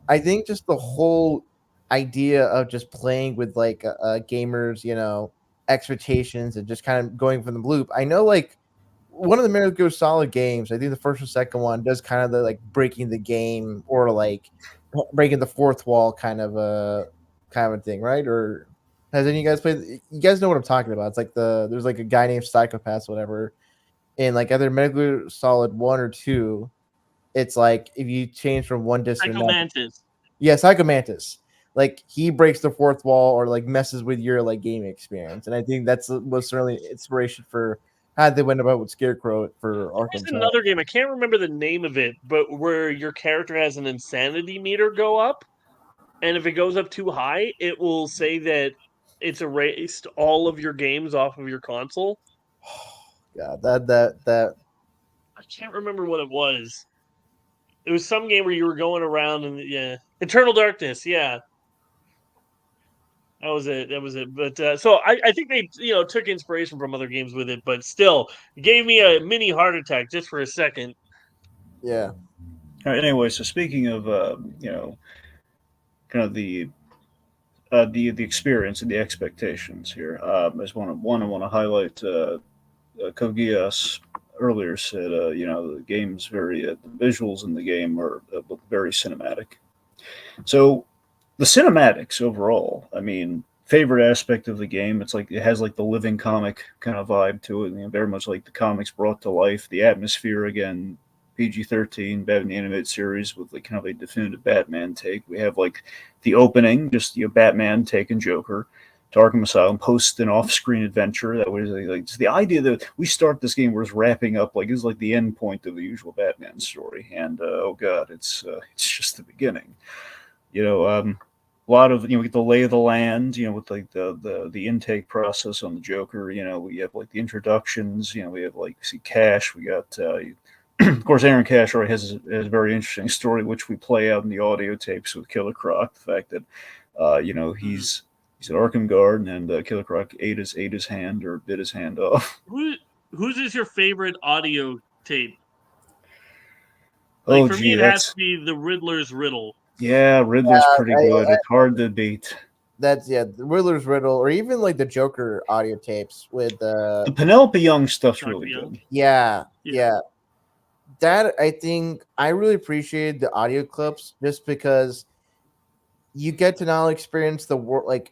I think just the whole idea of just playing with gamers, expectations and just kind of going from the loop. I know one of the Metal Gear Solid games, I think the first or second one does kind of the breaking the game or breaking the fourth wall kind of a thing, right? Or has any of you guys played? You guys know what I'm talking about. It's there's a guy named Psychopath, whatever, in either Metal Gear Solid 1 or 2. It's if you change from one disc to another. Psychomantis. Yeah, Psychomantis. He breaks the fourth wall or messes with your gaming experience, and I think that's was certainly inspiration for how they went about with Scarecrow for Arkham. There's another game, I can't remember the name of it, but where your character has an insanity meter go up, and if it goes up too high, it will say that it's erased all of your games off of your console. Yeah, that I can't remember what it was. It was some game where you were going around and Eternal Darkness, yeah. That was it. But so I think they took inspiration from other games with it, but still it gave me a mini heart attack just for a second. Yeah. All right, anyway, so speaking of kind of the experience and the expectations here, I just want to highlight Kogias earlier said the game's the visuals in the game are look very cinematic. So the cinematics overall, I mean, favorite aspect of the game, it's it has the living comic kind of vibe to it, very much like the comics brought to life. The atmosphere, again, PG-13, Batman the Animated Series with kind of a definitive Batman take. We have the opening, just Batman taking Joker to Arkham Asylum, post an off-screen adventure. That was just the idea that we start this game where it's wrapping up is the end point of the usual Batman story, and oh god, it's just the beginning. A lot of we get the lay of the land, with the intake process on the Joker. We have the introductions. We have see Cash. We got of course Aaron Cash already has a very interesting story which we play out in the audio tapes with Killer Croc. The fact that he's an Arkham guard and Killer Croc ate his hand or bit his hand off. Whose is your favorite audio tape? For me, it has to be the Riddler's Riddle. Yeah, Riddler's pretty good. It's hard to beat. That's the Riddler's Riddle, or even the Joker audio tapes with the Penelope Young stuff's really good. Yeah. That I think I really appreciated the audio clips just because you get to now experience the world.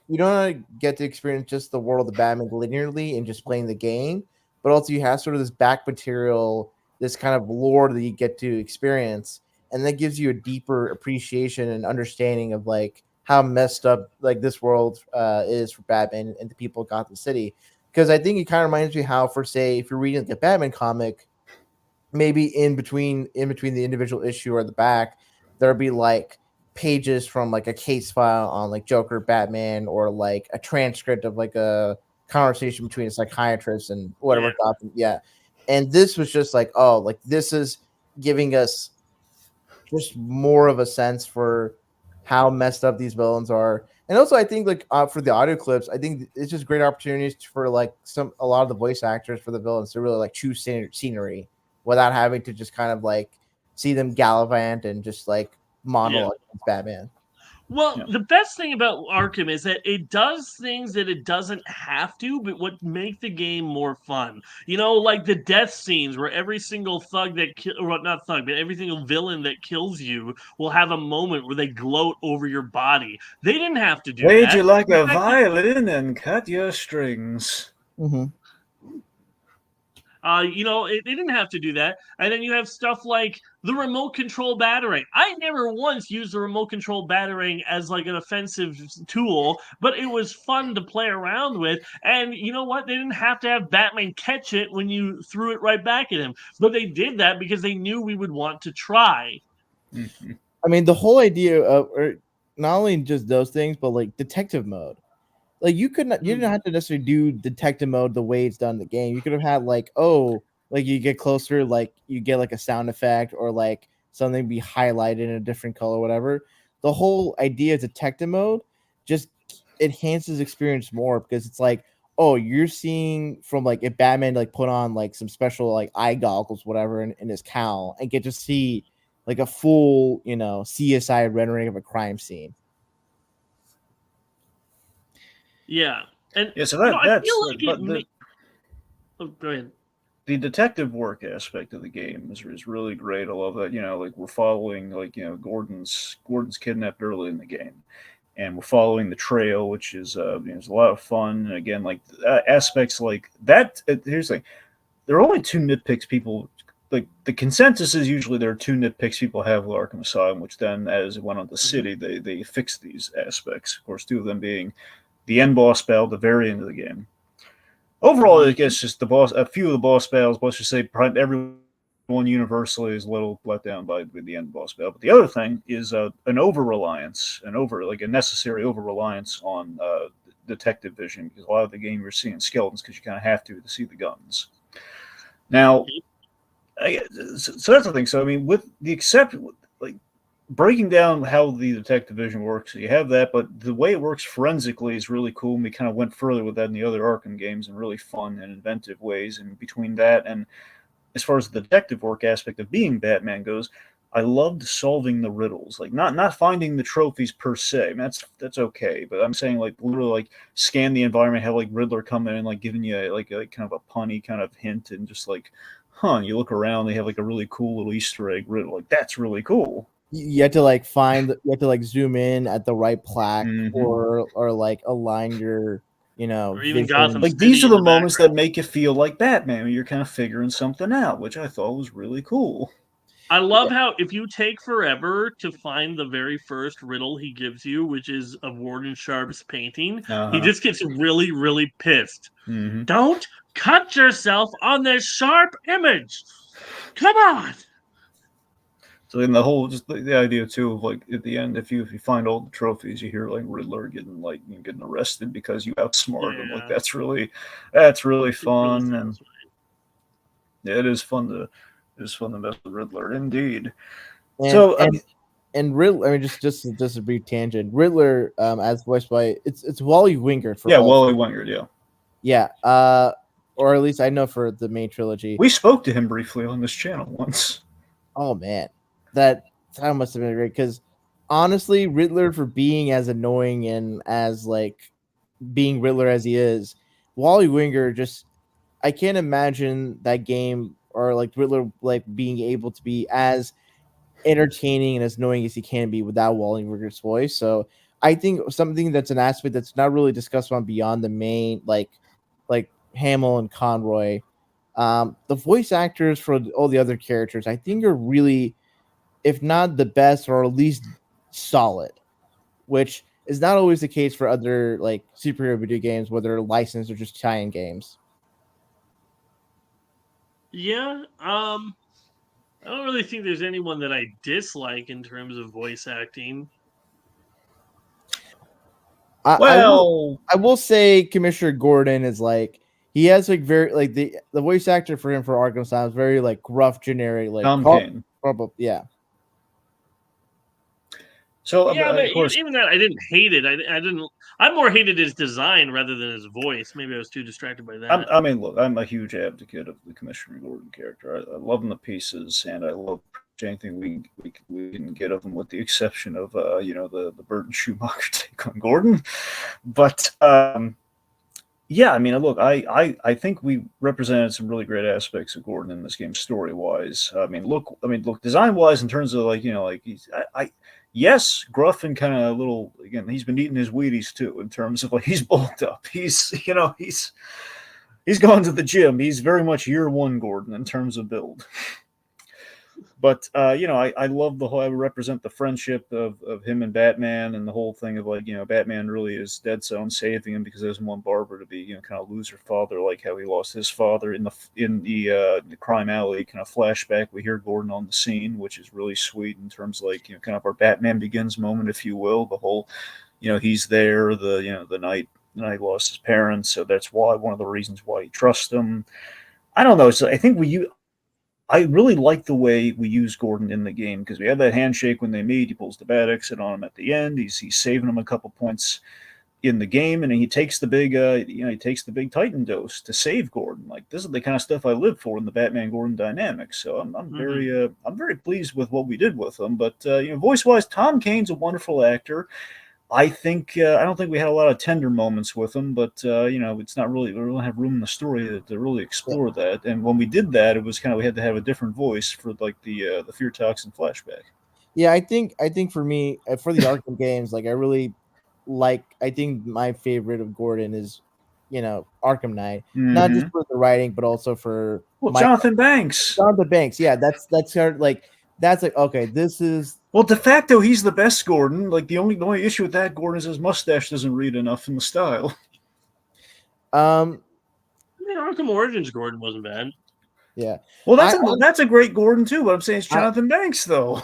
You don't get to experience just the world of the Batman linearly and just playing the game, but also you have sort of this back material, this kind of lore that you get to experience. And that gives you a deeper appreciation and understanding of how messed up this world is for Batman and the people of Gotham City. Because I think it kind of reminds me how, for say, if you're reading a Batman comic, maybe in between the individual issue or the back, there'll be pages from a case file on Joker, Batman, or a transcript of a conversation between a psychiatrist and whatever Gotham. Yeah, and this was just this is giving us just more of a sense for how messed up these villains are. And also I think for the audio clips, I think it's just great opportunities for a lot of the voice actors for the villains to really choose scenery without having to just kind of see them gallivant and just monologue against Batman. Well, the best thing about Arkham is that it does things that it doesn't have to, but what make the game more fun. The death scenes where every single thug or not thug, but every single villain that kills you will have a moment where they gloat over your body. They didn't have to do that. Would you like a violin and cut your strings? Mm-hmm. They didn't have to do that. And then you have stuff like the remote control batarang. I never once used the remote control batarang as an offensive tool, but it was fun to play around with. And you know what? They didn't have to have Batman catch it when you threw it right back at him. But they did that because they knew we would want to try. Mm-hmm. I mean, the whole idea of not only just those things, but detective mode. You didn't have to necessarily do detective mode the way it's done in the game. You could have had you get closer, you get a sound effect or something be highlighted in a different color, whatever. The whole idea of detective mode just enhances experience more because it's oh, you're seeing from like if Batman like put on like some special like eye goggles, whatever, in his cowl, and get to see like a full, CSI rendering of a crime scene. Yeah, and Yeah, so I that's feel like but the oh, go ahead. the detective work aspect of the game is really great. I love that. Like we're following Gordon's kidnapped early in the game, and we're following the trail, which is it's a lot of fun. And again, like aspects like that. Here's the thing: there are only two nitpicks people. Like the consensus is usually there are two nitpicks people have with Arkham Asylum, which then, as it went on to City, they fixed these aspects. Of course, two of them being the end boss battle at the very end of the game. Overall, I guess just a few of the boss battles. Let's just say everyone universally is a little let down by the end boss battle. But the other thing is an over reliance, like a necessary over reliance on detective vision, because a lot of the game you're seeing skeletons because you kind of have to see the guns. Now, so that's the thing. So I mean, with the exception, like breaking down how the detective vision works, you have that, but the way it works forensically is really cool. And we kind of went further with that in the other Arkham games in really fun and inventive ways. And between that and as far as the detective work aspect of being Batman goes, I loved solving the riddles, like not finding the trophies per se. I mean, that's okay, but I'm saying like literally like scan the environment, have like Riddler come in and like giving you like kind of a punny kind of hint, and just like, you look around, they have like a really cool little Easter egg riddle. Like that's really cool. You have to like you have to like zoom in at the right plaque, or like align your, Or even vision. Gotham Like City these are in the the moments background. that make you feel like Batman, when you're kind of figuring something out, which I thought was really cool. I love how if you take forever to find the very first riddle he gives you, which is of Warden Sharp's painting, he just gets really, really pissed. Mm-hmm. Don't cut yourself on this sharp image. Come on. So in the whole, just the idea too of like at the end, if you find all the trophies, you hear like Riddler getting arrested because you outsmarted him. Like Yeah. that's really It's fun, really and satisfying. yeah, it is fun to mess with Riddler indeed. And So and Riddler. I mean, just a brief tangent. Riddler, as voiced by it's Wally Wingert for yeah, all. Wally Wingert, yeah. Yeah. Or at least I know for the main trilogy. We spoke to him briefly on this channel once. Oh man, that must have been great, because honestly, Riddler, for being as annoying and as like being Riddler as he is, Wally Winger just, I can't imagine that game or like Riddler like being able to be as entertaining and as annoying as he can be without Wally Winger's voice. So I think something that's an aspect that's not really discussed on beyond the main like Hamill and Conroy. The voice actors for all the other characters, I think, are really, if not the best, or at least solid, which is not always the case for other like superhero video games, whether they're licensed or just tie-in games. Yeah. I don't really think there's anyone that I dislike in terms of voice acting. I will say Commissioner Gordon is like, he has like very like the voice actor for him for Arkham Asylum is very like gruff, generic, like Tom Kane. yeah. So Yeah, but of course, even that, I didn't hate it. I didn't. I more hated his design rather than his voice. Maybe I was too distracted by that. I mean, look, I'm a huge advocate of the Commissioner Gordon character. I love him to pieces, and I love anything we can get of him, with the exception of the Burton Schumacher take on Gordon. But yeah, I mean, look, I think we represented some really great aspects of Gordon in this game, story wise. I mean, look, design wise, in terms of like he's yes, gruff and kind of a little. Again, he's been eating his Wheaties too, in terms of like he's bulked up. He's gone to the gym. He's very much year one Gordon in terms of build. But I love the whole. I represent the friendship of him and Batman, and the whole thing of like Batman really is dead set on saving him because he doesn't want Barbara to be kind of lose her father, like how he lost his father in the crime alley kind of flashback. We hear Gordon on the scene, which is really sweet in terms of like kind of our Batman Begins moment, if you will. The whole he's there the night he lost his parents, so that's why one of the reasons why he trusts him. I don't know. So I think I really like the way we use Gordon in the game, because we have that handshake when they meet. He pulls the bat exit on him at the end. He's saving him a couple points. in the game, and he takes the big he takes the big Titan dose to save Gordon. Like, this is the kind of stuff I live for in the Batman Gordon dynamic. So I'm very pleased with what we did with him. But voice wise, Tom Kane's a wonderful actor. I don't think we had a lot of tender moments with him, but it's not really, we don't have room in the story to really explore that. And when we did that, it was kind of, we had to have a different voice for like the fear toxin flashback. Yeah, I think for me, for the Arkham games, like I think my favorite of Gordon is, Arkham Knight, not just for the writing, but also for Jonathan Banks. Jonathan Banks, yeah, that's that's like, okay, this is, well, de facto he's the best Gordon. Like, the only issue with that Gordon is his mustache doesn't read enough in the style. Arkham Origins Gordon wasn't bad. Yeah, well, that's a great Gordon too. But I'm saying it's Jonathan Banks though.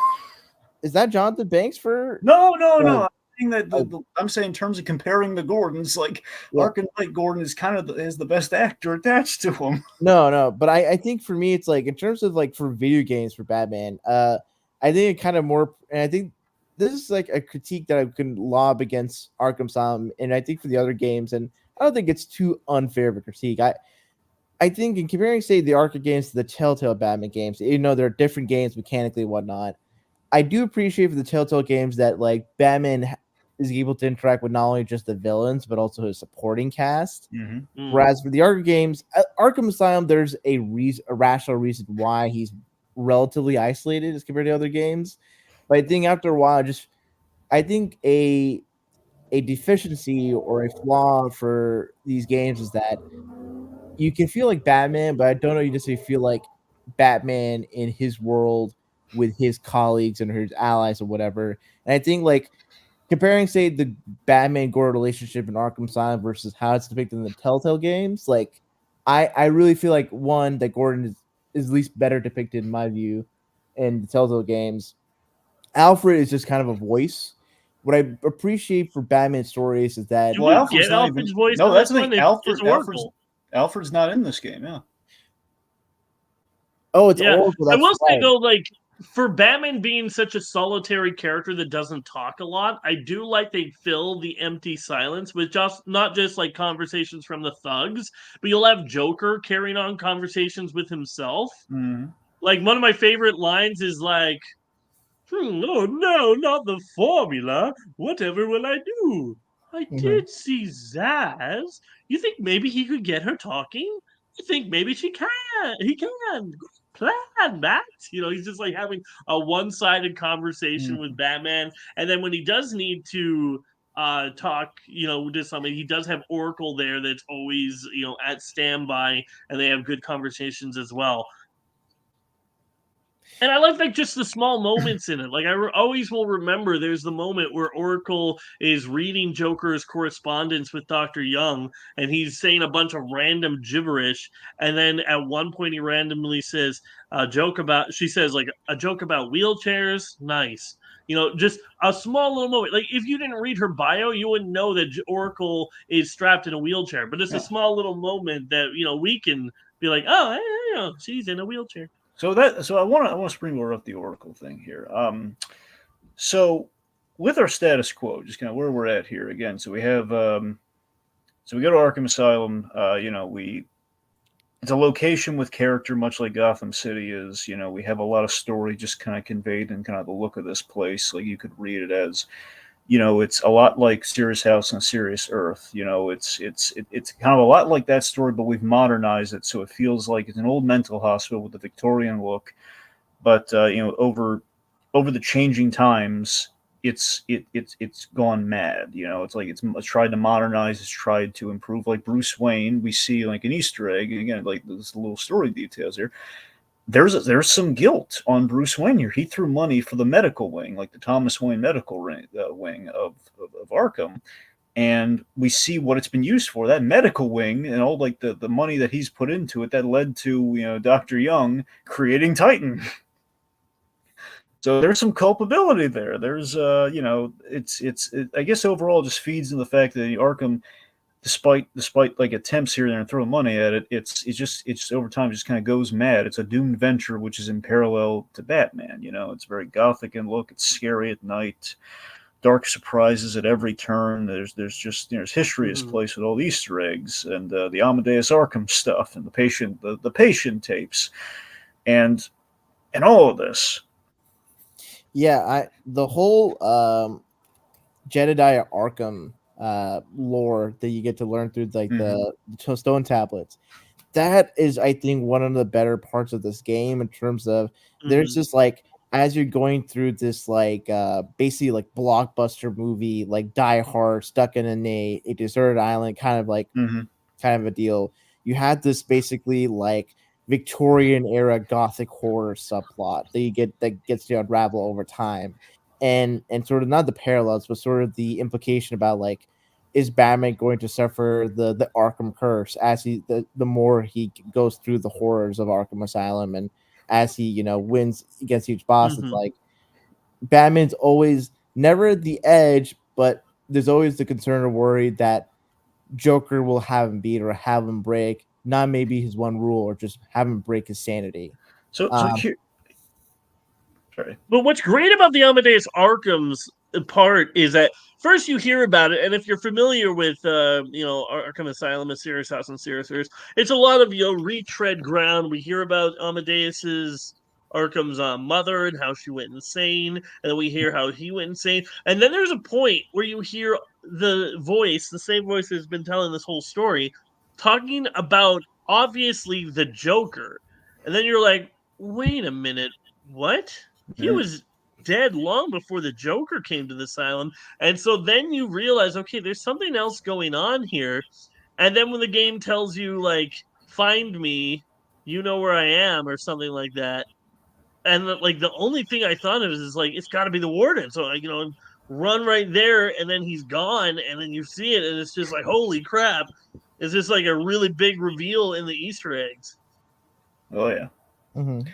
Is that Jonathan Banks for? No. I'm saying in terms of comparing the Gordons, like Arkham Knight Gordon is kind of is the best actor attached to him. No, but I think for me it's like in terms of like for video games for Batman, I think it kind of more, and I think this is like a critique that I can lob against Arkham Asylum, and I think for the other games, and I don't think it's too unfair of a critique. I think in comparing, say, the Arkham games to the Telltale Batman games, they're different games mechanically and whatnot. I do appreciate for the Telltale games that like Batman is able to interact with not only just the villains but also his supporting cast. Mm-hmm. Whereas for the Arkham games, Arkham Asylum, there's a rational reason why he's relatively isolated as compared to other games. But I think after a while, I think a deficiency or a flaw for these games is that you can feel like Batman, but I don't know, you just feel like Batman in his world with his colleagues and his allies or whatever. And I think like comparing, say, the Batman Gordon relationship in Arkham Asylum versus how it's depicted in the Telltale games, like I really feel like one, that Gordon is at least better depicted in my view in the Telltale games. Alfred is just kind of a voice. What I appreciate for Batman stories is that Alfred's voice. No, that's the thing. Alfred's not in this game. Yeah. Oh, it's Oracle. I will say though, like, for Batman being such a solitary character that doesn't talk a lot, I do like they fill the empty silence with not just like conversations from the thugs, but you'll have Joker carrying on conversations with himself. Mm-hmm. Like, one of my favorite lines is like, "Oh no, not the formula. Whatever will I do? I did see Zaz. You think maybe he could get her talking? You think maybe he can? Plan that." He's just like having a one-sided conversation with Batman, and then when he does need to talk, to somebody, he does have Oracle there that's always, at standby, and they have good conversations as well. And I like just the small moments in it. Like, I always will remember there's the moment where Oracle is reading Joker's correspondence with Dr. Young, and he's saying a bunch of random gibberish. And then at one point he randomly says a joke about wheelchairs. Nice. Just a small little moment. Like, if you didn't read her bio, you wouldn't know that Oracle is strapped in a wheelchair. But it's a small little moment that, we can be like, oh, she's in a wheelchair. So I want to springboard up the Oracle thing here. So with our status quo, just kind of where we're at here again. So we have so we go to Arkham Asylum. It's a location with character, much like Gotham City is. We have a lot of story just kind of conveyed in kind of the look of this place. Like, you could read it as, it's a lot like Serious House and Serious Earth. It's kind of a lot like that story, but we've modernized it so it feels like it's an old mental hospital with a Victorian look. But over the changing times, it's gone mad. It's like it's tried to modernize, it's tried to improve. Like Bruce Wayne, we see like an Easter egg, and again, like there's little story details here. There's some guilt on Bruce Wayne here. He threw money for the medical wing, like the Thomas Wayne medical wing of Arkham, and we see what it's been used for. That medical wing and all like the money that he's put into it that led to Dr. Young creating Titan. So there's some culpability there. There's it's I guess overall it just feeds in the fact that Arkham, despite like attempts here and there and throwing money at it, it's just over time just kind of goes mad. It's a doomed venture, which is in parallel to Batman. It's very gothic in look. It's scary at night. dark surprises at every turn. There's just there's history is Mhm. placed with all the Easter eggs and the Amadeus Arkham stuff and the patient tapes and all of this. Yeah, the whole Jedediah Arkham lore that you get to learn through like the stone tablets. That is, I think, one of the better parts of this game in terms of there's Mhm. just like as you're going through this like basically like blockbuster movie like Die Hard stuck in a deserted island kind of like kind of a deal. You had this basically like Victorian era gothic horror subplot that you get that gets to unravel over time. And sort of not the parallels, but sort of the implication about like is Batman going to suffer the Arkham curse as the more he goes through the horrors of Arkham Asylum and as he wins against each boss. It's Mhm. like Batman's always never at the edge, but there's always the concern or worry that Joker will have him beat or have him break, not maybe his one rule or just have him break his sanity. So Um, here, sorry. But what's great about the Amadeus Arkham's part is that first you hear about it, and if you're familiar with Arkham Asylum, a Serious House and Serious, it's a lot of retread ground. We hear about Amadeus's Arkham's mother and how she went insane, and then we hear how he went insane, and then there's a point where you hear the voice, the same voice that's been telling this whole story, talking about obviously the Joker, and then you're like, wait a minute, what? He was dead long before the Joker came to the asylum. And so then you realize, okay, there's something else going on here. And then when the game tells you, like, find me, you know where I am, or something like that. And like the only thing I thought of is like, it's got to be the warden. So, like, run right there, and then he's gone, and then you see it, and it's just like, holy crap. It's just like a really big reveal in the Easter eggs. Oh yeah. mhm.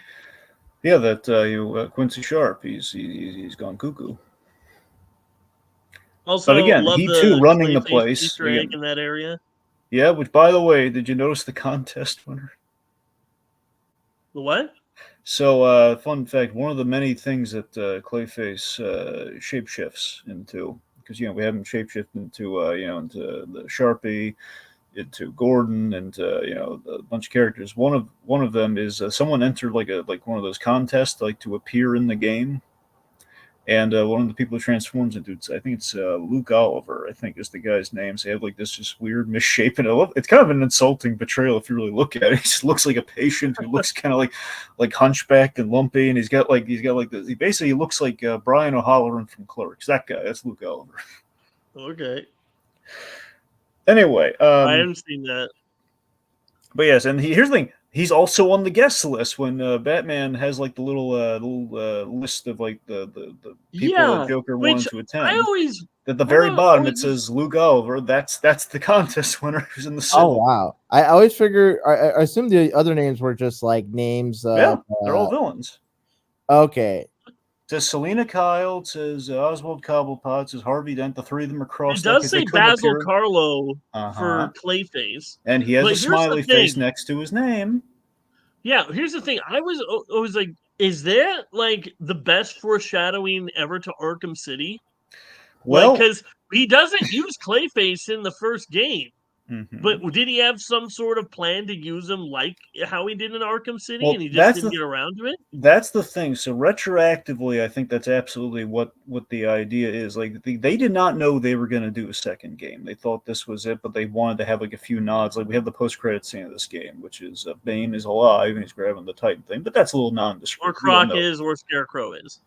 Yeah, that Quincy Sharp, he's gone cuckoo. Also, But again, love he too the running the Clayface place Easter egg again. in that area. Yeah, which by the way, did you notice the contest winner? The what? So, fun fact: one of the many things that Clayface shapeshifts into, because we have him shapeshift into into the Sharpie, into Gordon, and a bunch of characters. One of them is someone entered like one of those contests like to appear in the game. And one of the people who transforms into I think it's Luke Oliver. I think is the guy's name. So they have like this just weird misshapen. It's kind of an insulting betrayal if you really look at it. He just looks like a patient who looks kind of like hunchback and lumpy, and he's got like this. He basically looks like Brian O'Halloran from Clerks. That guy. That's Luke Oliver. Okay. Anyway, I haven't seen that. but yes, and here's the thing. He's also on the guest list when Batman has like the little list of like the people that Yeah, Joker which wanted to I attend. always At the I very bottom, it always says Luke Oliver. That's the contest winner who's in the Oh city. wow! I always figure I assume the other names were just like names Yeah, of. they're all villains. Okay. It says Selena Kyle. It says Oswald Cobblepot. It says Harvey Dent. The three of them are it crossed out does because they say couldn't Basil appear. Carlo Uh-huh. for Clayface. And he has But a here's the smiley face thing. next to his name. Yeah, here's the thing. I was like, is that like the best foreshadowing ever to Arkham City? Like, Well, because he doesn't use Clayface in the first game. But mhm. did he have some sort of plan to use him like how he did in Arkham City, and Well, he just didn't get around to it? that's the thing. So retroactively, I think that's absolutely what the idea is. Like they did not know they were going to do a second game. They thought this was it, but they wanted to have like a few nods. Like we have the post credit scene of this game, which is Bane is alive and he's grabbing the Titan thing, but that's a little Or nondescript. We don't Croc know. is, or Scarecrow is.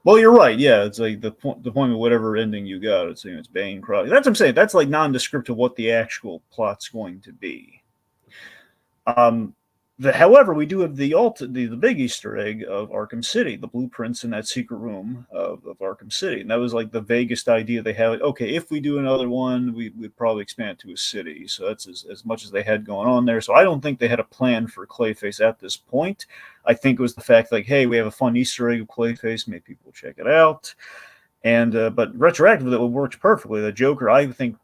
Well, you're right. Yeah, it's like the point of whatever ending you got. It's Bane, Croc. That's what I'm saying. That's like nondescript to what the actual plot's going to be. However, we do have the big Easter egg of Arkham City, the blueprints in that secret room of Arkham City, and that was like the vaguest idea they had. Like, okay, if we do another one, we'd probably expand it to a city. So that's as much as they had going on there. So I don't think they had a plan for Clayface at this point. I think it was the fact like, hey, we have a fun Easter egg of Clayface, maybe people will check it out. And but retroactively, it works perfectly. The Joker, I think,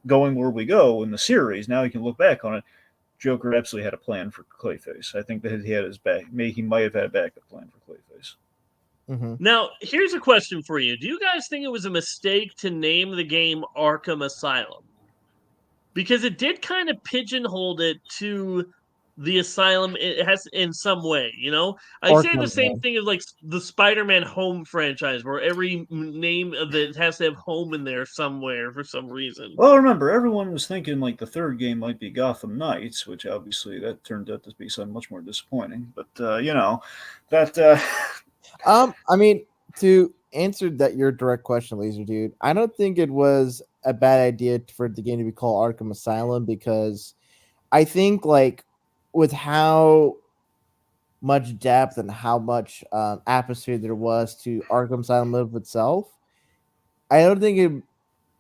going where we go in the series, now you can look back on it. Joker absolutely had a plan for Clayface. I think that he had his back. Maybe he might have had a backup plan for Clayface. Mm-hmm. Now, here's a question for you. Do you guys think it was a mistake to name the game Arkham Asylum? Because it did kind of pigeonhole it to the asylum it has in some way, you know? I say the Arkham, same thing as like the Spider-Man Home franchise, where every name of it has to have home in there somewhere for some reason. Well, remember, everyone was thinking like the third game might be Gotham Knights, which obviously that turned out to be something much more disappointing. But you know, that I mean, to answer that your direct question, Lazerdude, I don't think it was a bad idea for the game to be called Arkham Asylum, because I think like with how much depth and how much atmosphere there was to Arkham Asylum of itself, I don't think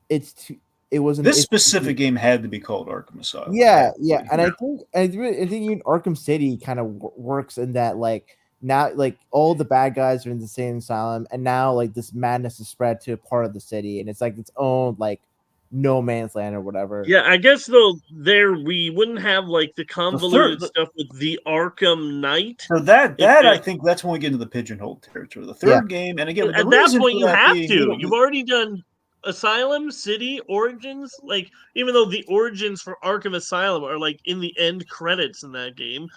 it's too. It wasn't. this It's specific game had to be called Arkham Asylum. Yeah, Had to yeah, be. and I think even Arkham City kind of works in that, like, now, like, all the bad guys are in the same asylum, and now like this madness is spread to a part of the city, and it's like its own like no man's land or whatever. Yeah, I guess though there we wouldn't have like the convoluted the- stuff with the Arkham Knight. For that, If I it, think that's when we get into the pigeonhole territory. The Yeah. third game, and again, the at that reason point for you that have being, to. You've already done Asylum, City, Origins. Like, even though the origins for Arkham Asylum are like in the end credits in that game.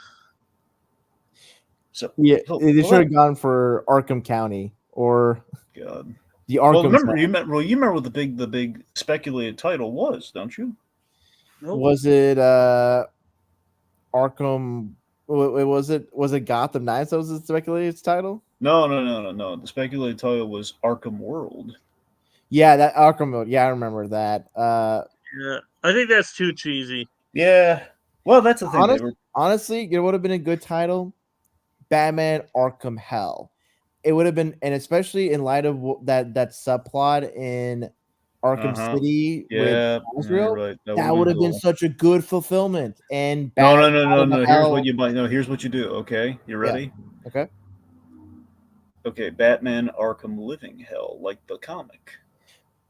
Yeah, so they should have gone for Arkham County or God. the Well, Arkham. remember, you remember what the big speculated title was, don't you? Nope. Was it Arkham? Was it Gotham Knights? That was the speculated title. No. The speculated title was Arkham World. Yeah, that Arkham mode. Yeah, I remember that. Yeah, I think that's too cheesy. Yeah. Well, that's the thing. Honestly, it would have been a good title. Batman Arkham Hell. It would have been, and especially in light of that subplot in Arkham City with Azrael, right. that would have been such a good fulfillment. And No. Arkham Hell, Here's what you do. Okay, you ready? Yeah. Okay. Okay, Batman Arkham Living Hell, like the comic.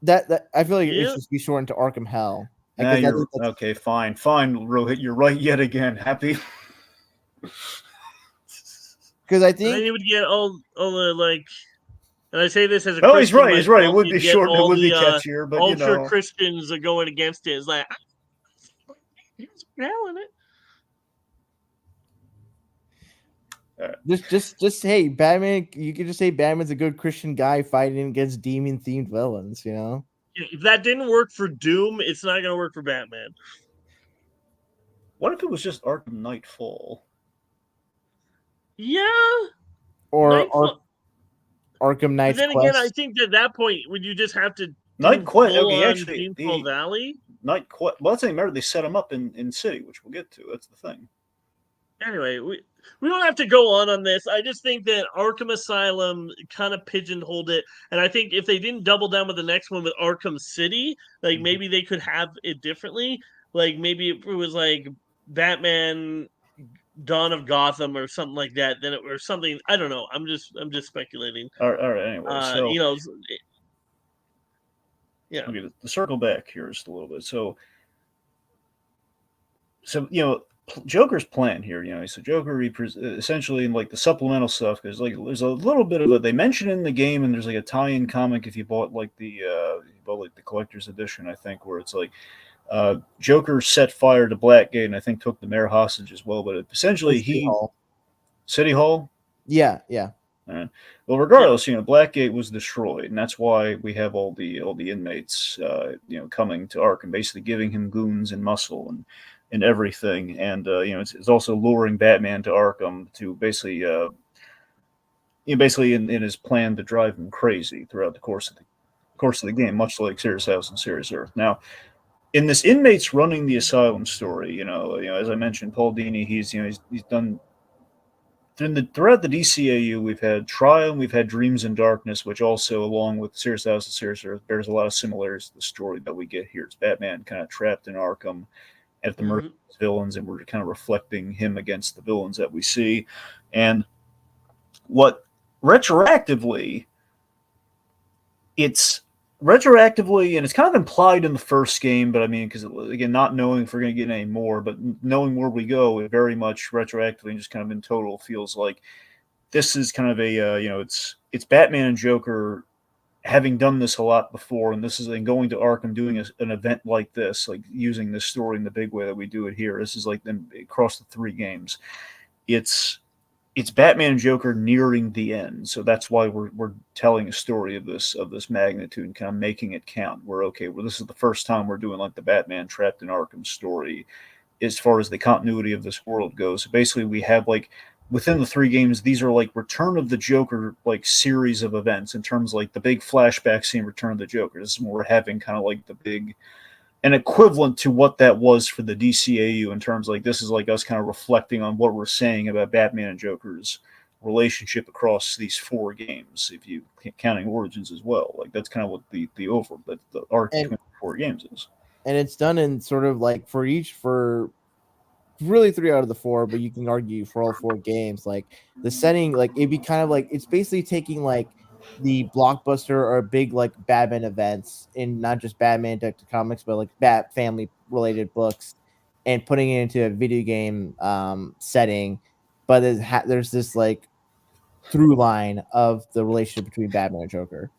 That I feel like it should be shortened to Arkham Hell. Okay, fine, Rohith. You're right yet again. Happy. Because I think and then you would get all the like, and I say this as a oh, Christian he's right. It myself, would be you'd get short. It all would be the, catchier, but you ultra know, Christians are going against it. It's like, here's hell in it. Just hey, Batman. You could just say Batman's a good Christian guy fighting against demon-themed villains. You know. If that didn't work for Doom, it's not going to work for Batman. What if it was just Arkham Nightfall? Yeah. Or Arkham Knight's But then Quest. again, I think at that point, would you just have to Night Quest? Okay, actually, Dreamfall Valley. Night Quest. Well, that's the thing. Remember, they set him up in City, which we'll get to. That's the thing. Anyway, we don't have to go on this. I just think that Arkham Asylum kind of pigeonholed it, and I think if they didn't double down with the next one with Arkham City, like maybe they could have it differently. Like maybe it was like Batman Dawn of Gotham or something like that. Then or something. I don't know. I'm just speculating. All right. Anyway, so you know, yeah. Okay, to circle back here just a little bit. So you know, Joker's plan here, you know, so Joker essentially in like the supplemental stuff, because like there's a little bit of it they mention in the game, and there's like a tie-in comic if you bought like the collector's edition, I think, where it's like Joker set fire to Blackgate and I think took the mayor hostage as well. But essentially City Hall. Yeah. Well, regardless, you know, Blackgate was destroyed, and that's why we have all the inmates, you know, coming to Arkham, basically giving him goons and muscle and everything, and you know, it's also luring Batman to Arkham to basically, in his plan to drive him crazy throughout the course of the game, much like Serious House and Serious Earth. Now, in this inmates running the asylum story, you know, as I mentioned, Paul Dini, he's done. Throughout the DCAU, we've had Trial and we've had Dreams in Darkness, which also, along with Serious House and Serious Earth, bears a lot of similarities to the story that we get here. It's Batman kind of trapped in Arkham at the mercy of his villains, and we're kind of reflecting him against the villains that we see. And what retroactively, and it's kind of implied in the first game, but I mean, because again, not knowing if we're going to get any more, but knowing where we go, it very much retroactively and just kind of in total feels like this is kind of a, you know, it's Batman and Joker having done this a lot before, and this is and going to Arkham, doing an event like this, like using this story in the big way that we do it here. This is like them across the 3 games. It's Batman and Joker nearing the end, so that's why we're telling a story of this magnitude and kind of making it count. We're okay. Well, this is the first time we're doing like the Batman trapped in Arkham story, as far as the continuity of this world goes. So basically, we have like within the 3 games, these are like Return of the Joker like series of events in terms of like the big flashback scene, Return of the Joker. This is when we're having kind of like the big an equivalent to what that was for the DCAU in terms of like this is like us kind of reflecting on what we're saying about Batman and Joker's relationship across these 4 games, if you counting Origins as well. Like that's kind of what the arc between 4 games is. And it's done in sort of like for really 3 out of the 4, but you can argue for all 4 games. Like the setting, like it'd be kind of like it's basically taking like the blockbuster or big like Batman events in not just Batman Detective Comics, but like Bat family related books, and putting it into a video game setting. But there's this like through line of the relationship between Batman and Joker.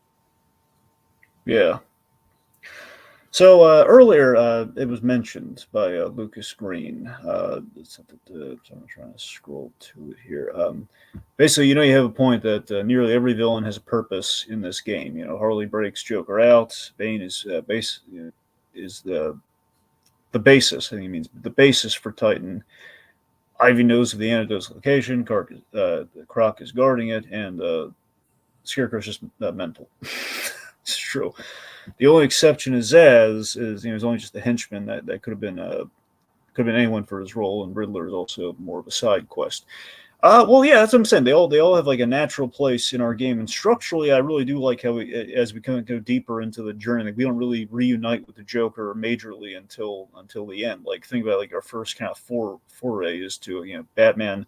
Yeah. So earlier, it was mentioned by Lucas Green. I'm trying to scroll to it here. Basically, you have a point that nearly every villain has a purpose in this game. Harley breaks Joker out. Bane is is the basis. I think he means the basis for Titan. Ivy knows of the antidote's location. Croc is guarding it, and Scarecrow's just mental. It's true. The only exception is Zaz is only just a henchman that could have been anyone for his role, and Riddler is also more of a side quest. Well, yeah, that's what I'm saying. They all have like a natural place in our game, and structurally, I really do like how as we kind of go deeper into the journey, like we don't really reunite with the Joker majorly until the end. Like think about like our first kind of foray is to Batman.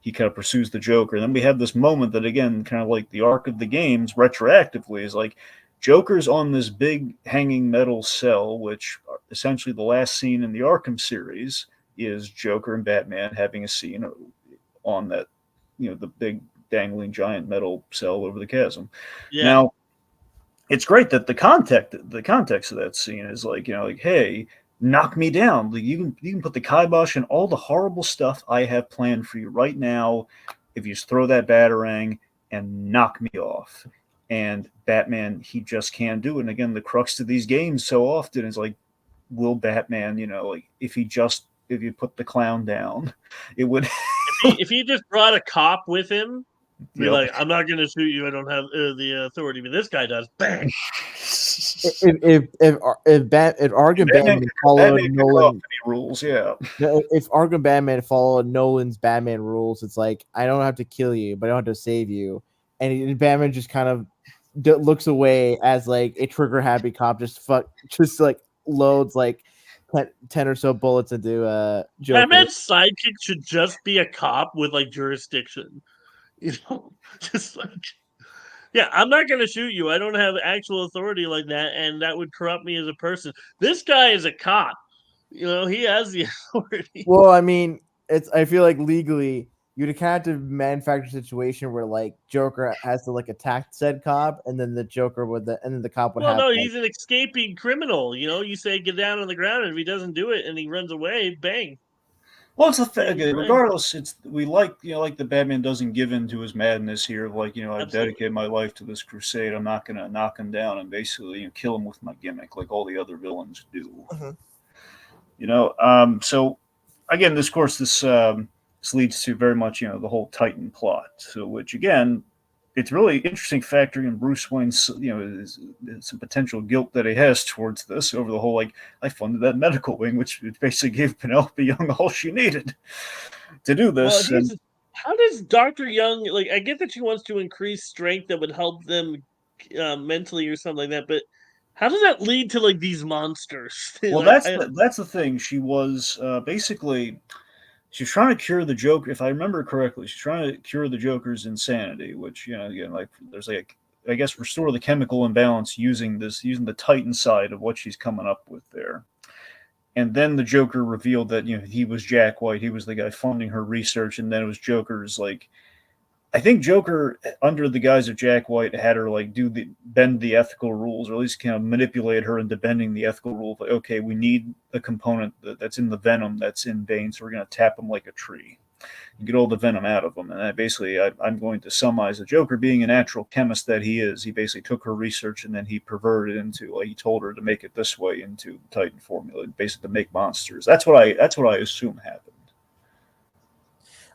He kind of pursues the Joker, and then we have this moment that again, kind of like the arc of the games retroactively is like. Joker's on this big hanging metal cell, which essentially the last scene in the Arkham series is Joker and Batman having a scene on that, the big dangling giant metal cell over the chasm. Yeah. Now, it's great that the context of that scene is like, hey, knock me down. Like, you can put the kibosh and all the horrible stuff I have planned for you right now if you just throw that batarang and knock me off. And Batman, he just can't do it. And again, the crux to these games so often is like, will Batman, like if you put the clown down, it would. if he just brought a cop with him, be like, I'm not going to shoot you. I don't have the authority, but this guy does. Bang. If Arkham Batman followed Nolan rules, yeah. If Arkham Batman followed Nolan's Batman rules, it's like I don't have to kill you, but I don't have to save you. And Batman just kind of looks away as like a trigger happy cop just like loads like 10 or so bullets into Joker. Batman's sidekick should just be a cop with like jurisdiction, just like I'm not gonna shoot you. I don't have actual authority like that, and that would corrupt me as a person. This guy is a cop. He has the authority. Well, I mean, I feel like legally. You'd kind of have to manufacture a situation where like Joker has to like attack said cop, and then the Joker and then the cop would have. Well, no, he's an escaping criminal. You say get down on the ground, and if he doesn't do it and he runs away, bang. Well, it's the thing. Regardless, we like the Batman doesn't give in to his madness here. Of like I dedicate my life to this crusade. I'm not gonna knock him down and basically kill him with my gimmick like all the other villains do. Mm-hmm. So again, this leads to very much, the whole Titan plot. So, which again, it's really interesting factoring in Bruce Wayne's, some potential guilt that he has towards this over the whole, like, I funded that medical wing, which basically gave Penelope Young all she needed to do this. Well, how does Dr. Young, like, I get that she wants to increase strength that would help them mentally or something like that, but how does that lead to, like, these monsters? Well, that's the thing. She was basically... She's trying to cure the Joker. If I remember correctly, she's trying to cure the Joker's insanity, which, again, like there's like, I guess, restore the chemical imbalance using the Titan side of what she's coming up with there. And then the Joker revealed that, he was Jack White. He was the guy funding her research. And then it was Joker's like I think Joker, under the guise of Jack White, had her like bend the ethical rules, or at least kind of manipulate her into bending the ethical rules. Like, okay, we need a component that's in the venom that's in Bane, so we're going to tap him like a tree and get all the venom out of him. And I'm going to summarize the Joker being a natural chemist that he is. He basically took her research and then he perverted into, like, he told her to make it this way into the Titan formula, basically to make monsters. That's what I assume happened.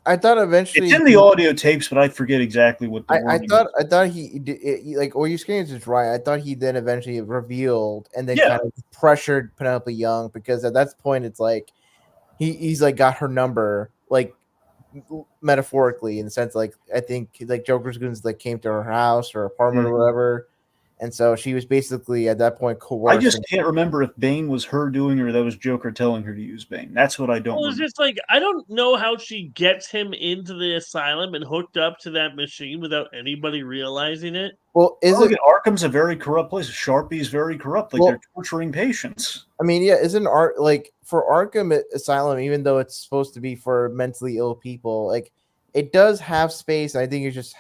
I thought eventually it's in the audio tapes, but I forget exactly what the I thought he like, what you're saying is right. I thought he then eventually revealed and then kind of pressured Penelope Young, because at that point it's like he's like got her number, like metaphorically, in the sense like I think like Joker's goons like came to her house or apartment or whatever. And so she was basically at that point coerced. I just can't remember if Bane was her doing or that was Joker telling her to use Bane. That's what I don't remember. It's just like, I don't know how she gets him into the asylum and hooked up to that machine without anybody realizing it. Well, Arkham's a very corrupt place. Sharpie's very corrupt. Like, they're torturing patients. I mean, yeah, isn't art like for Arkham Asylum, even though it's supposed to be for mentally ill people, like it does have space. I think it just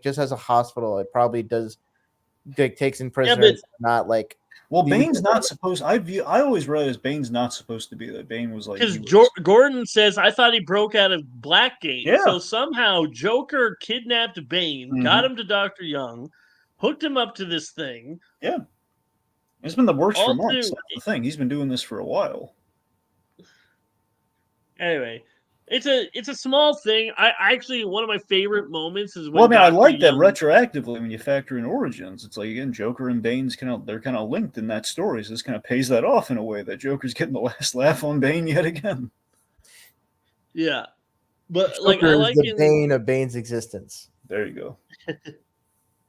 just as a hospital, it probably does. Like, takes in prisoners, not like. Well, Bane's not supposed. I always read it as Bane's not supposed to be that. Bane was like, because Gordon says, I thought he broke out of Blackgate. Yeah. So somehow Joker kidnapped Bane, got him to Dr. Young, hooked him up to this thing. Yeah, it's been the worst for months. That's the thing. He's been doing this for a while. Anyway. It's a small thing. I actually, one of my favorite moments is when. Well, I mean, I like that retroactively when you factor in origins. It's like, again, Joker and Bane's they're kind of linked in that story. So this kind of pays that off in a way that Joker's getting the last laugh on Bane yet again. Yeah, but Joker like, I like the bane of Bane's existence. There you go.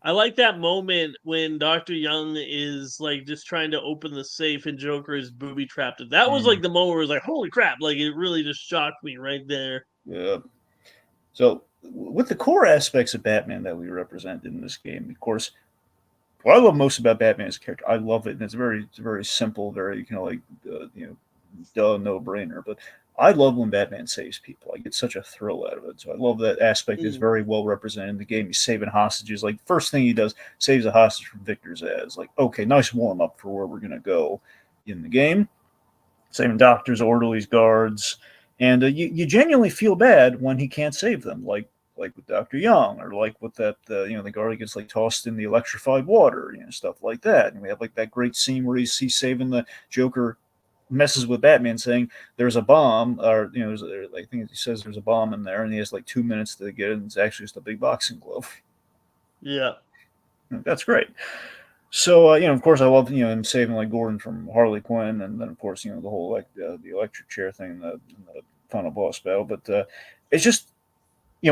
I like that moment when Dr. Young is like just trying to open the safe and Joker is booby trapped. That was like the moment where it was like, holy crap, like it really just shocked me right there. Yeah. So with the core aspects of Batman that we represent in this game, of course, what I love most about Batman as a character, I love it, and it's very simple, very no brainer. But I love when Batman saves people. I get such a thrill out of it. So I love that aspect is very well represented in the game. He's saving hostages. Like, first thing he does, saves a hostage from Victor's Zsasz. Like, okay, nice warm up for where we're gonna go in the game. Saving doctors, orderlies, guards, and you genuinely feel bad when he can't save them. Like with Dr. Young, or like with that the guard gets like tossed in the electrified water, stuff like that. And we have like that great scene where he's saving the Joker. Messes with Batman, saying there's a bomb, or I think he says there's a bomb in there, and he has like 2 minutes to get it, and it's actually just a big boxing glove. Yeah, that's great. So of course, I love him saving like Gordon from Harley Quinn, and then of course the whole the electric chair thing in the final boss battle. But it's just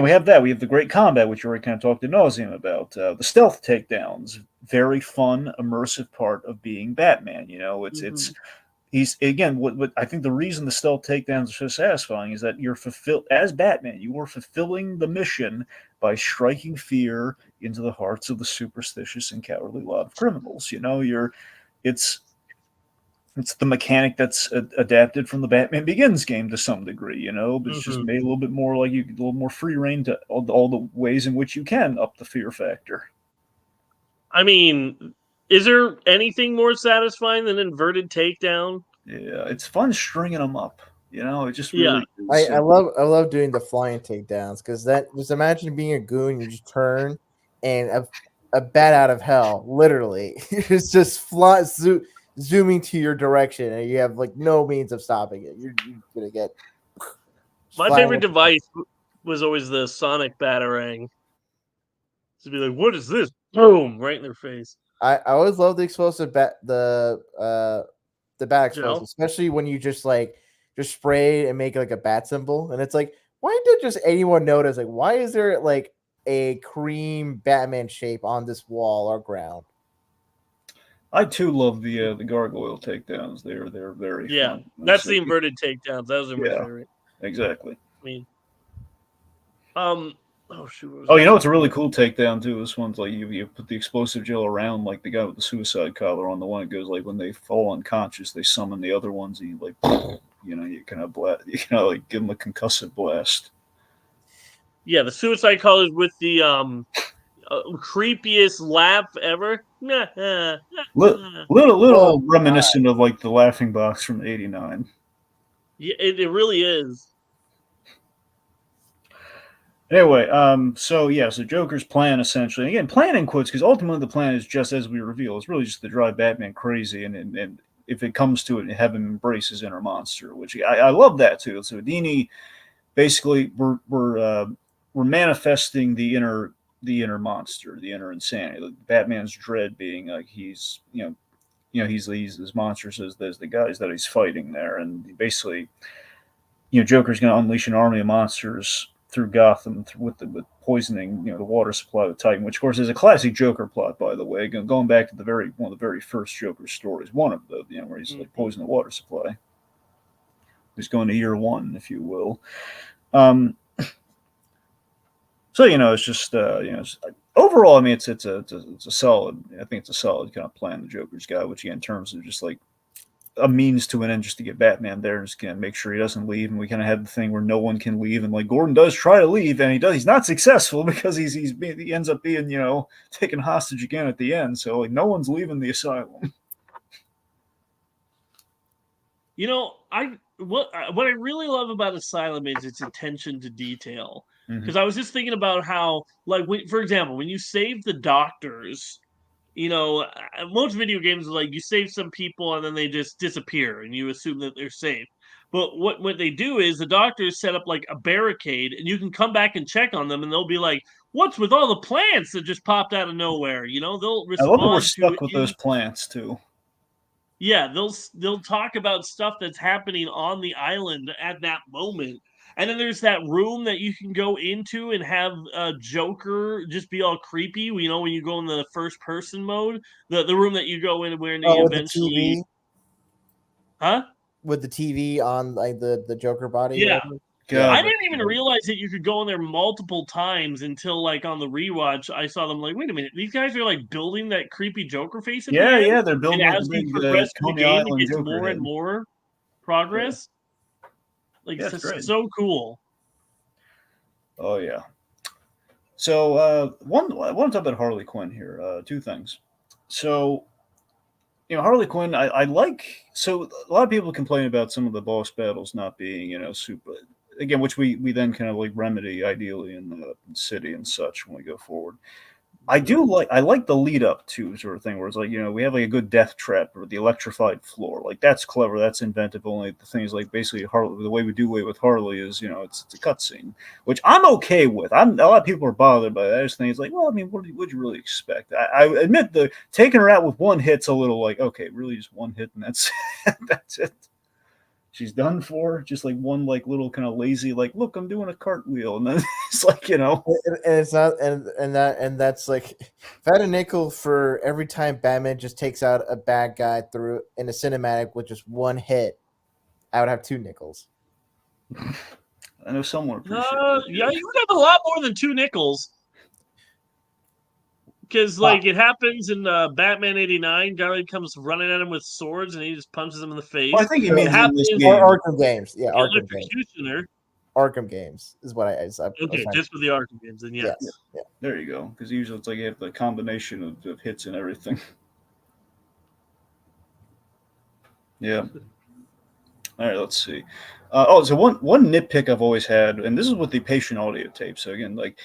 we have that. We have the great combat, which you already kind of talked ad nauseum about. The stealth takedowns, very fun, immersive part of being Batman. It's he's, again, what I think the reason the stealth takedowns are so satisfying is that you're as Batman, you are fulfilling the mission by striking fear into the hearts of the superstitious and cowardly lot of criminals. It's the mechanic that's adapted from the Batman Begins game to some degree, but it's just made a little bit more like a little more free reign to all the ways in which you can up the fear factor. I mean, is there anything more satisfying than inverted takedown? Yeah, it's fun stringing them up. It just really is. I love doing the flying takedowns, because just imagine being a goon, you just turn and a bat out of hell, literally, it's just zooming to your direction, and you have like no means of stopping it. You're gonna get. My favorite device was always the sonic batarang. To be like, what is this? Boom! Right in their face. I always love the explosive bat, the bat explosive, especially when you just spray and make like a bat symbol, and it's like, why did just anyone notice? Like, why is there like a cream Batman shape on this wall or ground? I too love the gargoyle takedowns. They're very fun. That's the inverted takedowns. Those are my favorite. Exactly. I mean, oh shoot! It's a really cool takedown too. This one's like you put the explosive gel around like the guy with the suicide collar on the one. It goes like when they fall unconscious, they summon the other ones. And you like, you kind of like give them a concussive blast. Yeah, the Suicide Colors with the creepiest laugh ever. Little reminiscent of like the Laughing Box from '89. Yeah, it really is. Anyway, so Joker's plan essentially, again, plan in quotes, because ultimately the plan is just as we reveal, it's really just to drive Batman crazy, and if it comes to it, have him embrace his inner monster, which I love that too. So Dini, basically, we're manifesting the inner monster, the inner insanity. Like Batman's dread being like he's he's as monstrous as the guys that he's fighting there, and basically, Joker's going to unleash an army of monsters through Gotham with poisoning, the water supply of Titan, which of course is a classic Joker plot, by the way. Going back to one of the very first Joker stories, one of the where he's like poisoning the water supply. He's going to year one, if you will. So it's just overall, I mean, it's a solid. I think it's a solid kind of plan the Joker's got, which again, in terms of just like a means to an end, just to get Batman there and just kind of make sure he doesn't leave. And we kind of have the thing where no one can leave, and like Gordon does try to leave, and he's not successful because he ends up being taken hostage again at the end. So like no one's leaving the asylum. What I really love about Asylum is its attention to detail. Because I was just thinking about how, like, for example, when you save the doctors, most video games are like you save some people and then they just disappear and you assume that they're safe. But what they do is the doctors set up like a barricade, and you can come back and check on them, and they'll be like, "What's with all the plants that just popped out of nowhere?" They'll respond. I love that we're stuck with those plants too. Yeah, they'll talk about stuff that's happening on the island at that moment. And then there's that room that you can go into and have Joker just be all creepy. When you go in the first person mode, the room that you go in where they eventually, with the TV on like the Joker body. Yeah. I didn't even realize that you could go in there multiple times until like on the rewatch I saw them like, wait a minute, these guys are like building that creepy Joker face at the end? They're building. And as you progress through the game, it gets more and more progress. Like it's so cool. Oh yeah. So I want to talk about Harley Quinn here. Two things. So Harley Quinn, I like. So a lot of people complain about some of the boss battles not being super. Again, which we then kind of like remedy ideally in the city and such when we go forward. I like the lead up to sort of thing where it's like, we have like a good death trap or the electrified floor. Like that's clever. That's inventive. Only the thing is like basically Harley, the way we do away with Harley is, it's a cutscene, which I'm okay with. A lot of people are bothered by that. I just think it's like, well, I mean, what would you really expect? I admit the taking her out with one hit's a little like, okay, really just one hit and that's it. She's done for, just like one like little kind of lazy like, look, I'm doing a cartwheel, and then it's like and it's not and that's like, if I had a nickel for every time Batman just takes out a bad guy through in a cinematic with just one hit, I would have 2 nickels. I know someone appreciates yeah, you would have a lot more than 2 nickels. Because like it happens in Batman '89, guy comes running at him with swords and he just punches him in the face. Well, I think he means in this game. Arkham games, yeah, Arkham games. Arkham games is what I okay, just for the Arkham games, then yes. Yeah. There you go. Because usually it's like you have the combination of hits and everything. Yeah. All right, let's see. So one nitpick I've always had, and this is with the patient audio tape. So again, like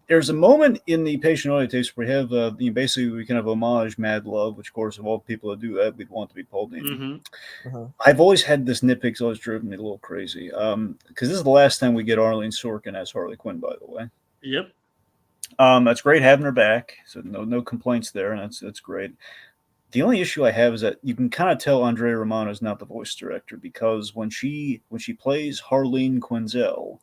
there's a moment in the patient audio tapes where we have basically we kind of homage Mad Love, which of course of all people that do that, we'd want to be Paul Dini. I've always had this nitpick, it's always driven me a little crazy. Because this is the last time we get Arlene Sorkin as Harley Quinn, by the way. Yep. That's great having her back. So no complaints there, and that's great. The only issue I have is that you can kind of tell Andrea Romano is not the voice director, because when she plays Harleen Quinzel,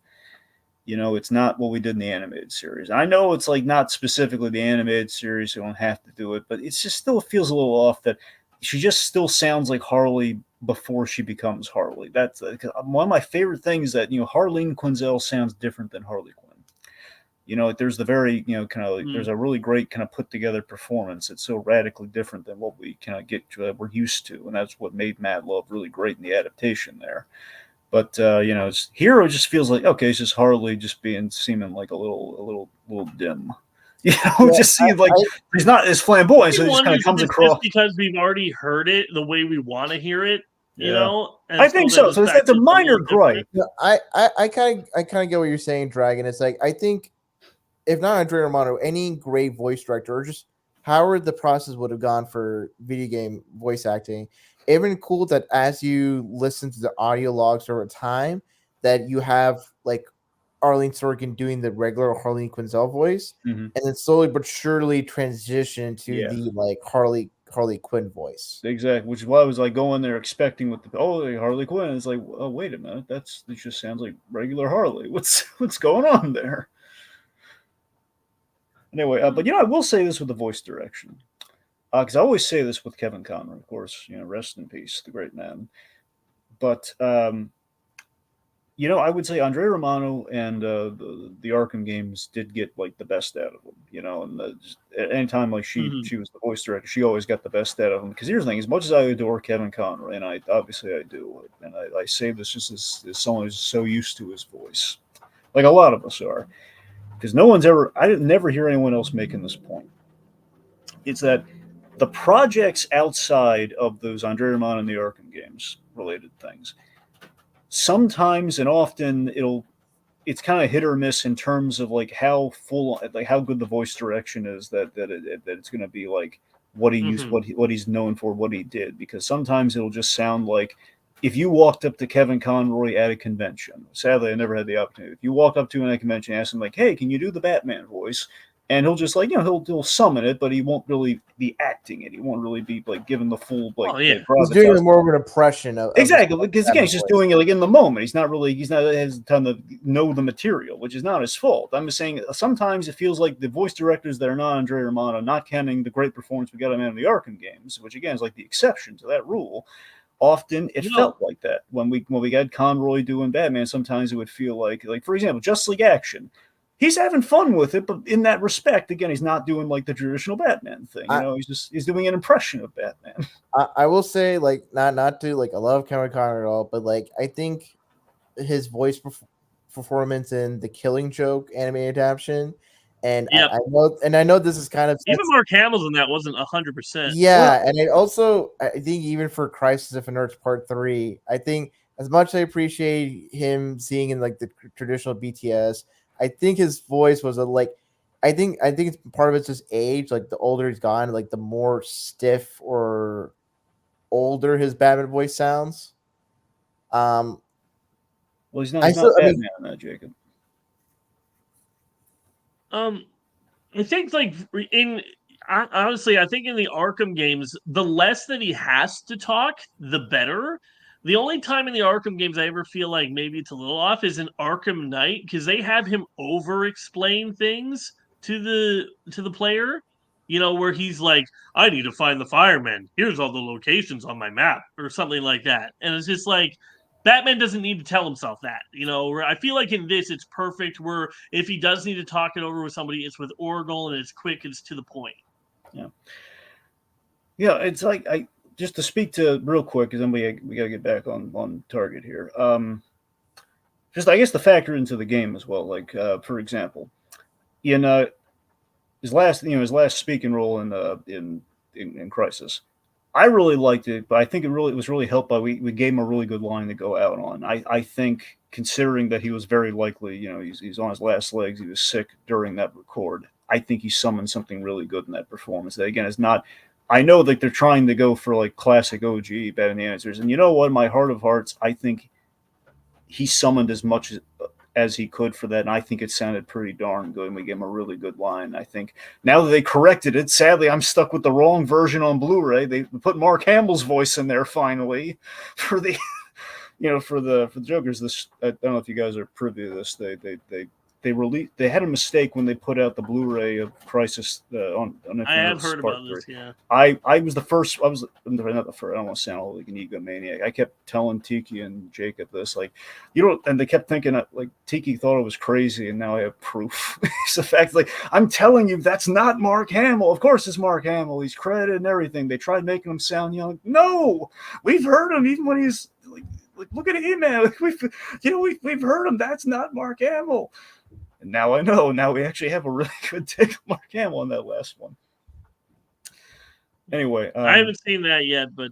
it's not what we did in the animated series. I know it's like not specifically the animated series, so you don't have to do it, but it just still feels a little off that she just still sounds like Harley before she becomes Harley. That's one of my favorite things, that Harleen Quinzel sounds different than Harley Quinn. There's the very kind of like there's a really great kind of put together performance. It's so radically different than what we kind of we're used to, and that's what made Mad Love really great in the adaptation there. But here it just feels like okay, it's just Harley just seeming like a little dim. Just seems like he's not as flamboyant, so he just kind of comes across. Just because we've already heard it the way we want to hear it, I think so. So that's a minor gripe. I kind of get what you're saying, Dragon. It's like I think if not Andrea Romano, any great voice director or just however the process would have gone for video game voice acting, it'd been cool that as you listen to the audio logs over time, that you have like Arlene Sorkin doing the regular Harley Quinzel voice, and then slowly but surely transition to the like Harley Quinn voice. Exactly, which is why I was like going there expecting with the Harley Quinn. It's like, oh wait a minute, it just sounds like regular Harley. What's going on there? Anyway, but I will say this with the voice direction, because I always say this with Kevin Conroy, of course. Rest in peace, the great man. But I would say Andrea Romano and the Arkham games did get like the best out of them. And anytime like she was the voice director, she always got the best out of them. Because here's the thing: as much as I adore Kevin Conroy, and I do, and I say this just as someone who's so used to his voice, like a lot of us are. Because I didn't never hear anyone else making this point. It's that the projects outside of those Andrea Romano and the Arkham games related things, sometimes and often it's kind of hit or miss in terms of like how good the voice direction is that it's going to be like what he used, what he's known for, what he did. Because sometimes it'll just sound like, if you walked up to Kevin Conroy at a convention, sadly I never had the opportunity. If you walk up to him at a convention and ask him like, "Hey, can you do the Batman voice?" And he'll just like, he'll summon it, but he won't really be acting it. He won't really be like given the full like. He's doing more of an impression of exactly, because again, he's just doing it like in the moment. He's not has time to know the material, which is not his fault. I'm just saying sometimes it feels like the voice directors that are not Andrea Romano, not counting the great performance we got out of the Arkham games, which again is like the exception to that rule. Often it felt like that when we got Conroy doing Batman. Sometimes it would feel like for example, Justice League Action. He's having fun with it, but in that respect, again, he's not doing like the traditional Batman thing. He's doing an impression of Batman. I will say, like, not to like I love Kevin Conroy at all, but like I think his voice performance in the Killing Joke anime adaptation. And I know this is kind of even Mark Hamill's in that wasn't 100%. Yeah, and it also I think even for Crisis of Infinite Earths Part 3, I think as much as I appreciate him seeing in like the traditional BTS, I think his voice was I think it's part of it's just age. Like the older he's gone, like the more stiff or older his Batman voice sounds. Well, he's not Batman, Jacob. I think honestly, I think in the Arkham games, the less that he has to talk, the better. The only time in the Arkham games I ever feel like maybe it's a little off is in Arkham Knight, because they have him over-explain things to the player. Where he's like, "I need to find the firemen. Here's all the locations on my map," or something like that. And it's just like, Batman doesn't need to tell himself that, I feel like in this, it's perfect where if he does need to talk it over with somebody, it's with Oracle and it's quick, it's to the point. Yeah. Yeah. It's like, just to speak to real quick, because then we got to get back on target here. Just, I guess, the factor into the game as well. Like, for example, in his last speaking role in Crisis, I really liked it, but I think it was really helped by we gave him a really good line to go out on. I think, considering that he was very likely, he's on his last legs, he was sick during that record. I think he summoned something really good in that performance. That again is not. I know that they're trying to go for like classic OG Batman the Answers, and you know what? In my heart of hearts, I think he summoned as much as he could for that, and I think it sounded pretty darn good, and we gave him a really good line. I think now that they corrected it, sadly, I'm stuck with the wrong version on Blu-ray. They put Mark Hamill's voice in there finally for the, for the Jokers. This, I don't know if you guys are privy to this. They had a mistake when they put out the Blu-ray of Crisis on I have heard about this. Yeah, I was the first. I was not the first. I don't want to sound like an egomaniac. I kept telling Tiki and Jacob this, like, and they kept thinking that, like, Tiki thought it was crazy, and now I have proof. It's the fact, like, I'm telling you, that's not Mark Hamill. Of course, it's Mark Hamill. He's credited and everything. They tried making him sound young. No, we've heard him even when he's like look at him, man. We've heard him. That's not Mark Hamill. And now I know. Now we actually have a really good take on Mark Hamill on that last one. Anyway, I haven't seen that yet, but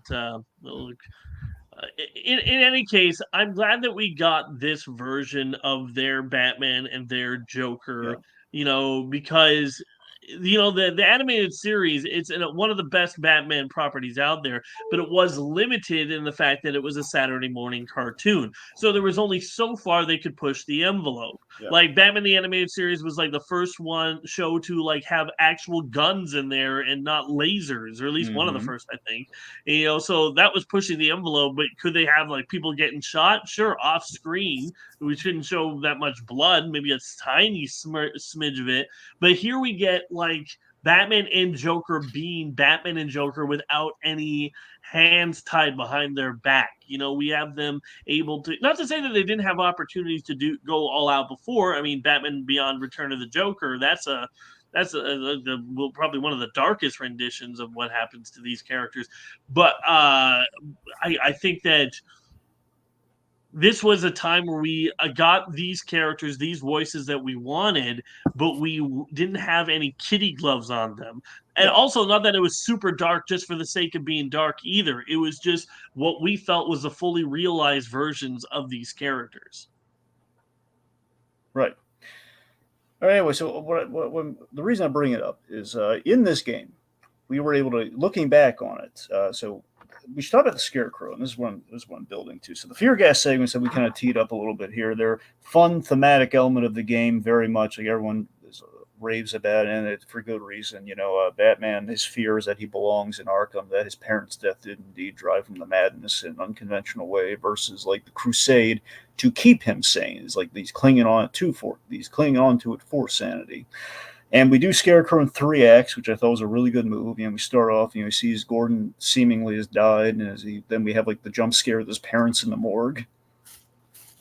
in any case, I'm glad that we got this version of their Batman and their Joker. Because the animated series, it's one of the best Batman properties out there, but it was limited in the fact that it was a Saturday morning cartoon, so there was only so far they could push the envelope. Like Batman the Animated Series was like the first one show to like have actual guns in there and not lasers, or at least one of the first, I think. So that was pushing the envelope. But could they have like people getting shot? Sure, off screen. We shouldn't show that much blood, maybe a tiny smidge of it. But here we get like Batman and Joker being Batman and Joker without any hands tied behind their back. We have them able to, not to say that they didn't have opportunities to go all out before. I mean, Batman Beyond Return of the Joker, that's probably one of the darkest renditions of what happens to these characters. But I think that this was a time where we got these characters, these voices that we wanted, but we didn't have any kitty gloves on them. And also, not that it was super dark just for the sake of being dark either. It was just what we felt was the fully realized versions of these characters. Right. All right, anyway, so what the reason I bring it up is in this game, we were able to, looking back on it, so we should talk about the Scarecrow, and this is one I'm building to. So the Fear Gas segments that we kind of teed up a little bit here, they're fun thematic element of the game, very much like everyone raves about it, and it's for good reason. Batman, his fear is that he belongs in Arkham, that his parents' death did indeed drive him to madness in an unconventional way, versus like the crusade to keep him sane. It's like he's clinging on to it for sanity. And we do Scarecrow in 3 acts, which I thought was a really good move. We start off, he sees Gordon seemingly has died, and then we have like the jump scare with his parents in the morgue.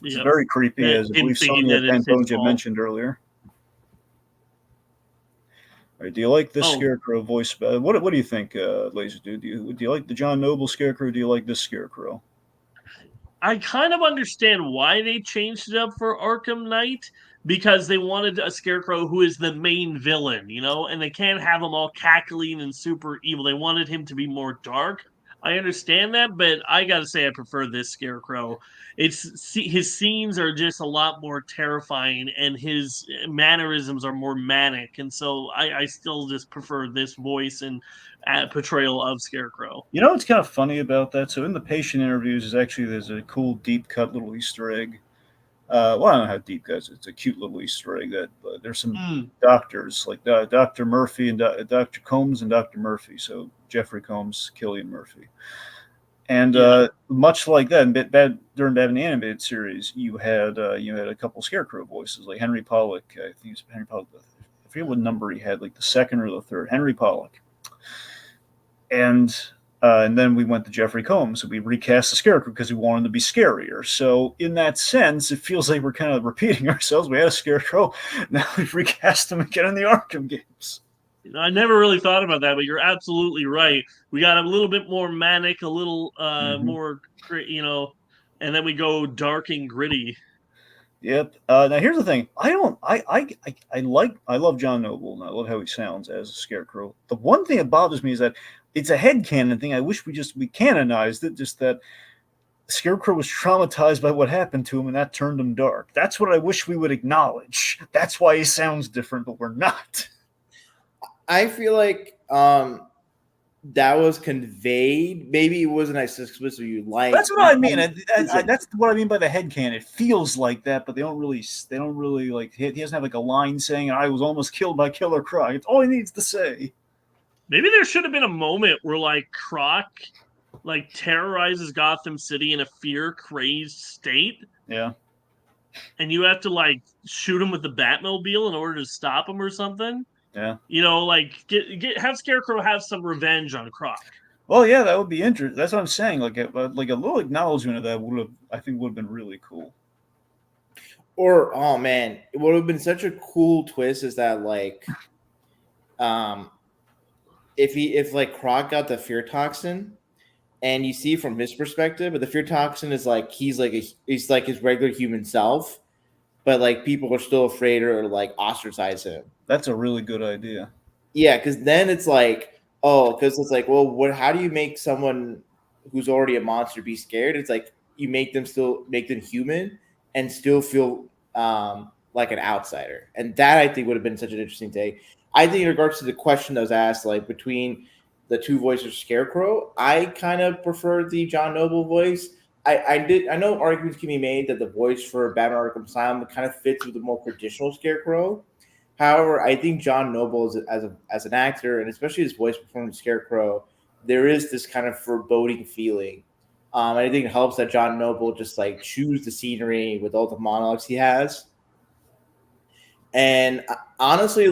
It's very creepy, as I believe Sonia Pantoja mentioned earlier. All right, do you like this Scarecrow voice? What do you think, Lazerdude? Do you like the John Noble Scarecrow? Or do you like this Scarecrow? I kind of understand why they changed it up for Arkham Knight, because they wanted a Scarecrow who is the main villain, and they can't have him all cackling and super evil. They wanted him to be more dark. I understand that, but I gotta say I prefer this Scarecrow. His scenes are just a lot more terrifying, and his mannerisms are more manic, and so I still just prefer this voice and portrayal of Scarecrow. What's kind of funny about that? So in the patient interviews, there's a cool deep cut little Easter egg. I don't know how deep, guys. It's a cute little Easter egg that there's some doctors like Dr. Murphy and Dr. Combs and Dr. Murphy. So Jeffrey Combs, Killian Murphy. And much like that, during Batman Animated Series, you had a couple Scarecrow voices, like Henry Pollock. I think it was Henry Pollock. I forget what number he had, like the second or the third. Henry Pollock. And then we went to Jeffrey Combs, and we recast the Scarecrow because we wanted him to be scarier. So in that sense, it feels like we're kind of repeating ourselves. We had a Scarecrow, now we've recast him again in the Arkham games. I never really thought about that, but you're absolutely right. We got a little bit more manic, a little more, and then we go dark and gritty. Yep. Now here's the thing. I love John Noble, and I love how he sounds as a Scarecrow. The one thing that bothers me is that it's a headcanon thing. I wish we canonized it, just that Scarecrow was traumatized by what happened to him, and that turned him dark. That's what I wish we would acknowledge. That's why he sounds different, but we're not. I feel like that was conveyed. Maybe it wasn't as explicit you like. That's what I mean. That's what I mean by the headcanon. It feels like that, but they don't really like. He doesn't have like a line saying, "I was almost killed by Killer Croc." It's all he needs to say. Maybe there should have been a moment where like Croc like terrorizes Gotham City in a fear-crazed state. Yeah. And you have to like shoot him with the Batmobile in order to stop him or something. Yeah. Like have Scarecrow have some revenge on Croc. Well, yeah, that would be interesting. That's what I'm saying. Like a little acknowledgement of that would have been really cool. Or oh man, it would have been such a cool twist is that like, if Croc got the fear toxin, and you see from his perspective, but the fear toxin is like he's like his regular human self, but like people are still afraid or like ostracize him. That's a really good idea. Yeah, because then it's like, because it's like, well, how do you make someone who's already a monster be scared? It's like you make them human and still feel like an outsider, and that I think would have been such an interesting take. I think in regards to the question that was asked, like between the two voices of Scarecrow, I kind of prefer the John Noble voice. I know arguments can be made that the voice for Batman Arkham Asylum kind of fits with the more traditional Scarecrow. However, I think John Noble as an actor, and especially his voice performance Scarecrow, there is this kind of foreboding feeling. And I think it helps that John Noble just like chews the scenery with all the monologues he has. And honestly,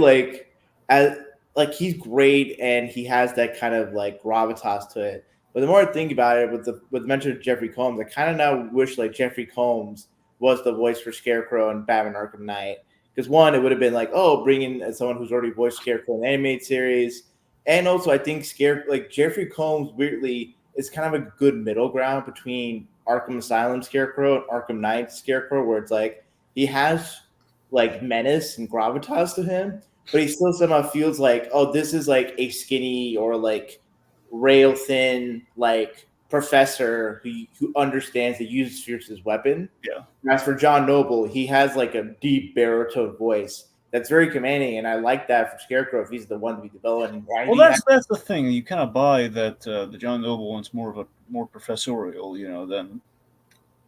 he's great and he has that kind of like gravitas to it. But the more I think about it, with the mention of Jeffrey Combs, I kind of now wish like Jeffrey Combs was the voice for Scarecrow in Batman Arkham Knight. Because one, it would have been like, bring in someone who's already voiced Scarecrow in the animated series, and also I think Jeffrey Combs weirdly is kind of a good middle ground between Arkham Asylum Scarecrow and Arkham Knight Scarecrow, where it's like he has like menace and gravitas to him, but he still somehow feels like, this is like a skinny or like rail thin like professor who understands the uses fears as weapon. Yeah. As for John Noble, he has like a deep baritone voice that's very commanding, and I like that for Scarecrow if he's the one to be developing. Well, that's the thing. You kind of buy that the John Noble one's more professorial, than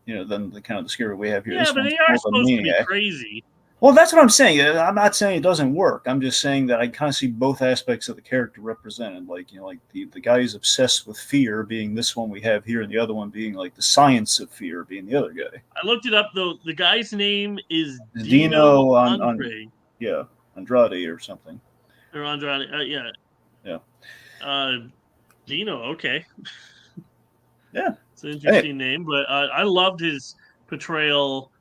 the kind of the Scarecrow we have here. Yeah, this but one's they are more supposed to be crazy. Well, that's what I'm saying. I'm not saying it doesn't work. I'm just saying that I kind of see both aspects of the character represented. Like, like the guy who's obsessed with fear being this one we have here, and the other one being like the science of fear being the other guy. I looked it up, though. The guy's name is Dino Andre. Andrade or something. Or Andrade, yeah. Yeah. Dino, okay. Yeah. It's an interesting name, but I loved his portrayal.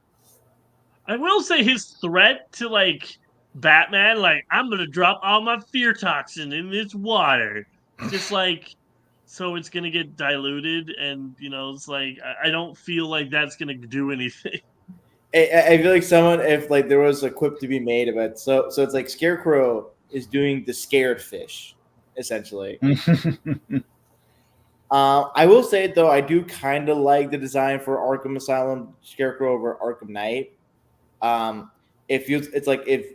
I will say his threat to, like, Batman, like, I'm going to drop all my fear toxin in this water. Just, like, so it's going to get diluted, and, it's like, I don't feel like that's going to do anything. I feel like if, like, there was a quip to be made about so it's like Scarecrow is doing the scared fish, essentially. I will say, though, I do kind of like the design for Arkham Asylum Scarecrow over Arkham Knight. It's like if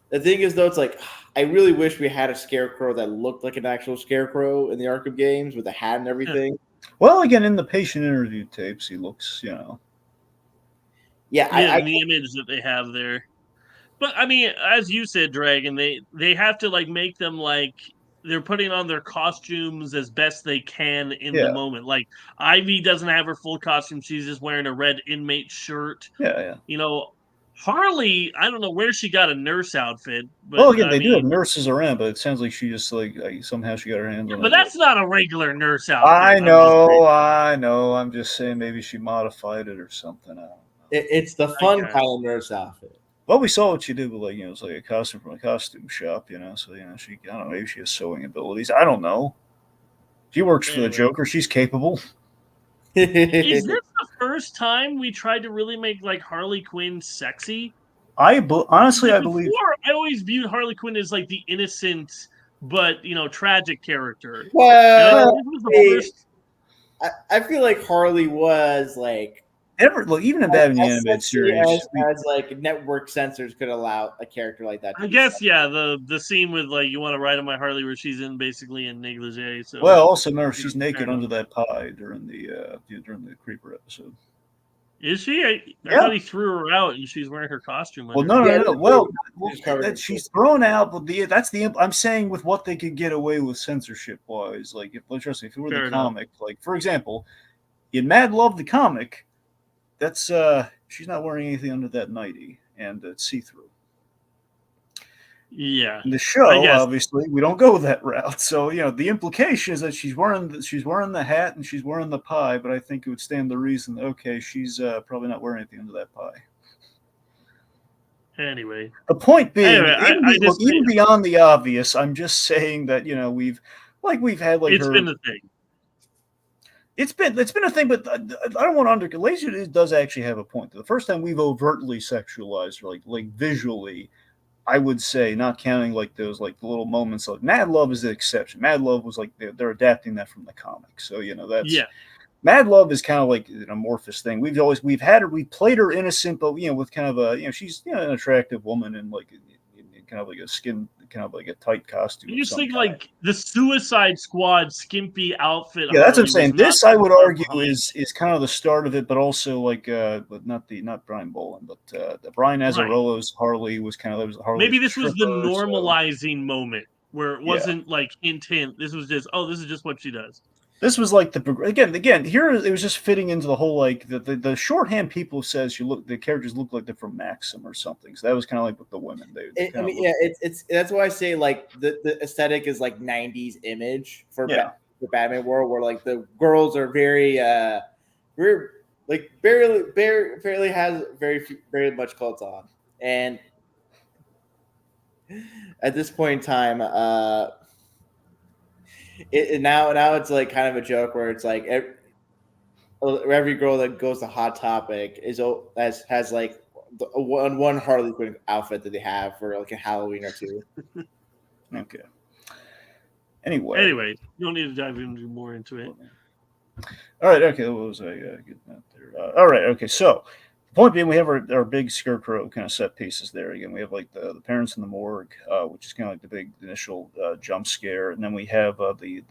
the thing is, though, it's like I really wish we had a Scarecrow that looked like an actual Scarecrow in the Arkham games with a hat and everything. Well, again, in the patient interview tapes, he looks, Yeah, the image that they have there. But I mean, as you said, Dragon, they have to like make them like they're putting on their costumes as best they can in the moment. Like Ivy doesn't have her full costume; she's just wearing a red inmate shirt. Yeah. Harley, I don't know where she got a nurse outfit. But, well, again, they do have nurses around, but it sounds like she just like somehow she got her hands on it. But that's not a regular nurse outfit. I know. I'm just saying maybe she modified it or something. I don't know. It's the fun kind of nurse outfit. Well, we saw what she did with it's like a costume from a costume shop, So she, I don't know, maybe she has sewing abilities. I don't know. She works for the Joker. She's capable. Is this the first time we tried to really make like Harley Quinn sexy? Honestly, I believe. I always viewed Harley Quinn as like the innocent but tragic character. Well, I feel like Harley was like. Even in Batman the Animated Series, as like network censors could allow a character like that. I guess, the scene with like you want to ride on my Harley where she's basically in negligee. So also remember she's naked under that pie during the Creeper episode. Is she? I thought he threw her out and she's wearing her costume. Well, no. Well, she's thrown out, but I'm saying with what they could get away with censorship wise, like if it were the comic, like for example, in Mad Love the comic. That's she's not wearing anything under that nightie, and it's see-through. Yeah. In the show, obviously, we don't go that route. So the implication is that she's wearing the hat and she's wearing the pie, but I think it would stand the reason that she's probably not wearing anything under that pie. Anyway, the point being, even beyond the obvious, I'm just saying that we've had like it's been the thing. It's been a thing, but I don't want to Lazerdude does actually have a point. The first time we've overtly sexualized, like visually, I would say, not counting like those like the little moments. Like Mad Love is the exception. Mad Love was like they're adapting that from the comics, so that's Mad Love is kind of like an amorphous thing. We've had her, we played her innocent, but with kind of a she's an attractive woman and like in kind of like a skin, kind of like a tight costume. You just think like the Suicide Squad skimpy outfit. Yeah, that's what I'm saying. This I would argue behind. is kind of the start of it, but also like but not Brian Boland, but the Brian Azzarello's Harley was kind of Harley. Maybe this was the normalizing moment where it wasn't like hint. This was just this is just what she does. This was like again here it was just fitting into the whole like the shorthand people says the characters look like they're from Maxim or something. So that was kind of like with the women. It's that's why I say like the aesthetic is like 90s image for the Batman world, where like the girls are very like barely has very much clothes on, and at this point in time, now it's like kind of a joke where it's like every girl that goes to Hot Topic has like one Harley Quinn outfit that they have for like a Halloween or two. Okay. Anyway, you don't need to dive more into it. All right. Okay. What was I getting at there? All right. Okay. So the point being, we have our big Scarecrow kind of set pieces there. Again, we have like the parents in the morgue, which is kind of like the big initial jump scare, and then we have the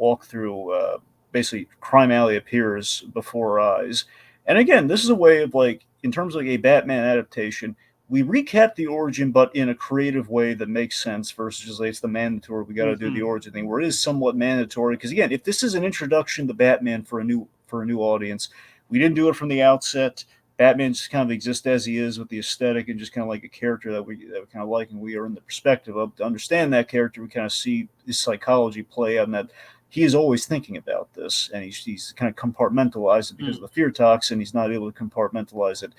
walkthrough. Basically, Crime Alley appears before our eyes, and again, this is a way of like in terms of like a Batman adaptation. We recap the origin, but in a creative way that makes sense versus just like it's the mandatory. We got to do the origin thing, where it is somewhat mandatory. Because again, if this is an introduction to Batman for a new audience, we didn't do it from the outset. Batman just kind of exists as he is with the aesthetic and just kind of like a character that we kind of like, and we are in the perspective of to understand that character. We kind of see his psychology play out, and that he is always thinking about this, and he's kind of compartmentalized it because of the fear toxin. He's not able to compartmentalize it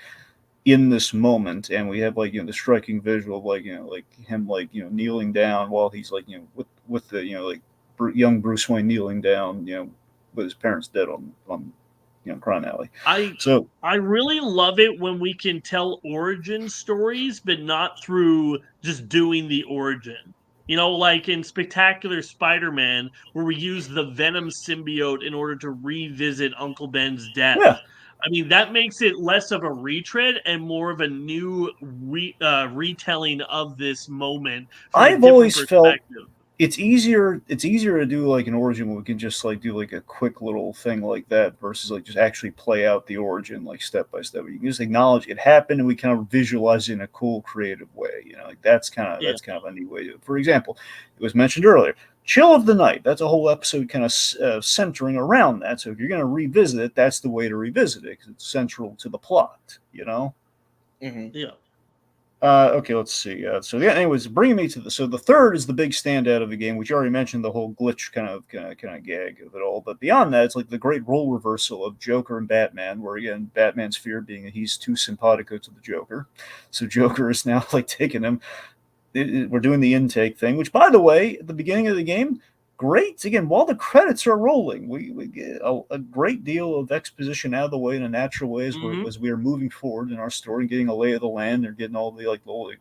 in this moment, and we have like the striking visual of like him like kneeling down while he's like with the young Bruce Wayne kneeling down with his parents dead on Crime Alley. I really love it when we can tell origin stories, but not through just doing the origin. Like in Spectacular Spider-Man, where we use the Venom symbiote in order to revisit Uncle Ben's death. Yeah. I mean, that makes it less of a retread and more of a new retelling of this moment. I've always felt it's easier to do like an origin where we can just like do like a quick little thing like that versus like just actually play out the origin like step by step. You can just acknowledge it happened and we kind of visualize it in a cool, creative way. Like that's kind of a neat way to do it. For example, it was mentioned earlier, Chill of the Night. That's a whole episode kind of centering around that. So if you're going to revisit it, that's the way to revisit it because it's central to the plot. Mm-hmm. Yeah. Okay, let's see. Anyways, bringing me to the third is the big standout of the game, which you already mentioned, the whole glitch kind of gag of it all. But beyond that, it's like the great role reversal of Joker and Batman, where again, Batman's fear being that he's too simpatico to the Joker, so Joker is now like taking him. We're doing the intake thing, which, by the way, at the beginning of the game, great. Again, while the credits are rolling, we get a great deal of exposition out of the way in a natural way as we are moving forward in our story and getting a lay of the land. They're getting all the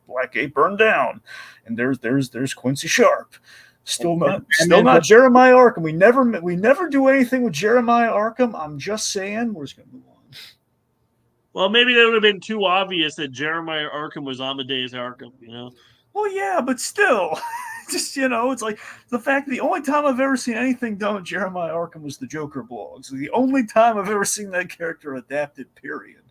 Blackgate burned down, and there's Quincy Sharp. Still not Jeremiah Arkham. We never do anything with Jeremiah Arkham. I'm just saying, we're just gonna move on. Well, maybe that would have been too obvious that Jeremiah Arkham was Amadeus Arkham. Well, yeah, but still. Just, it's like the fact that the only time I've ever seen anything done with Jeremiah Arkham was the Joker blogs. The only time I've ever seen that character adapted, period.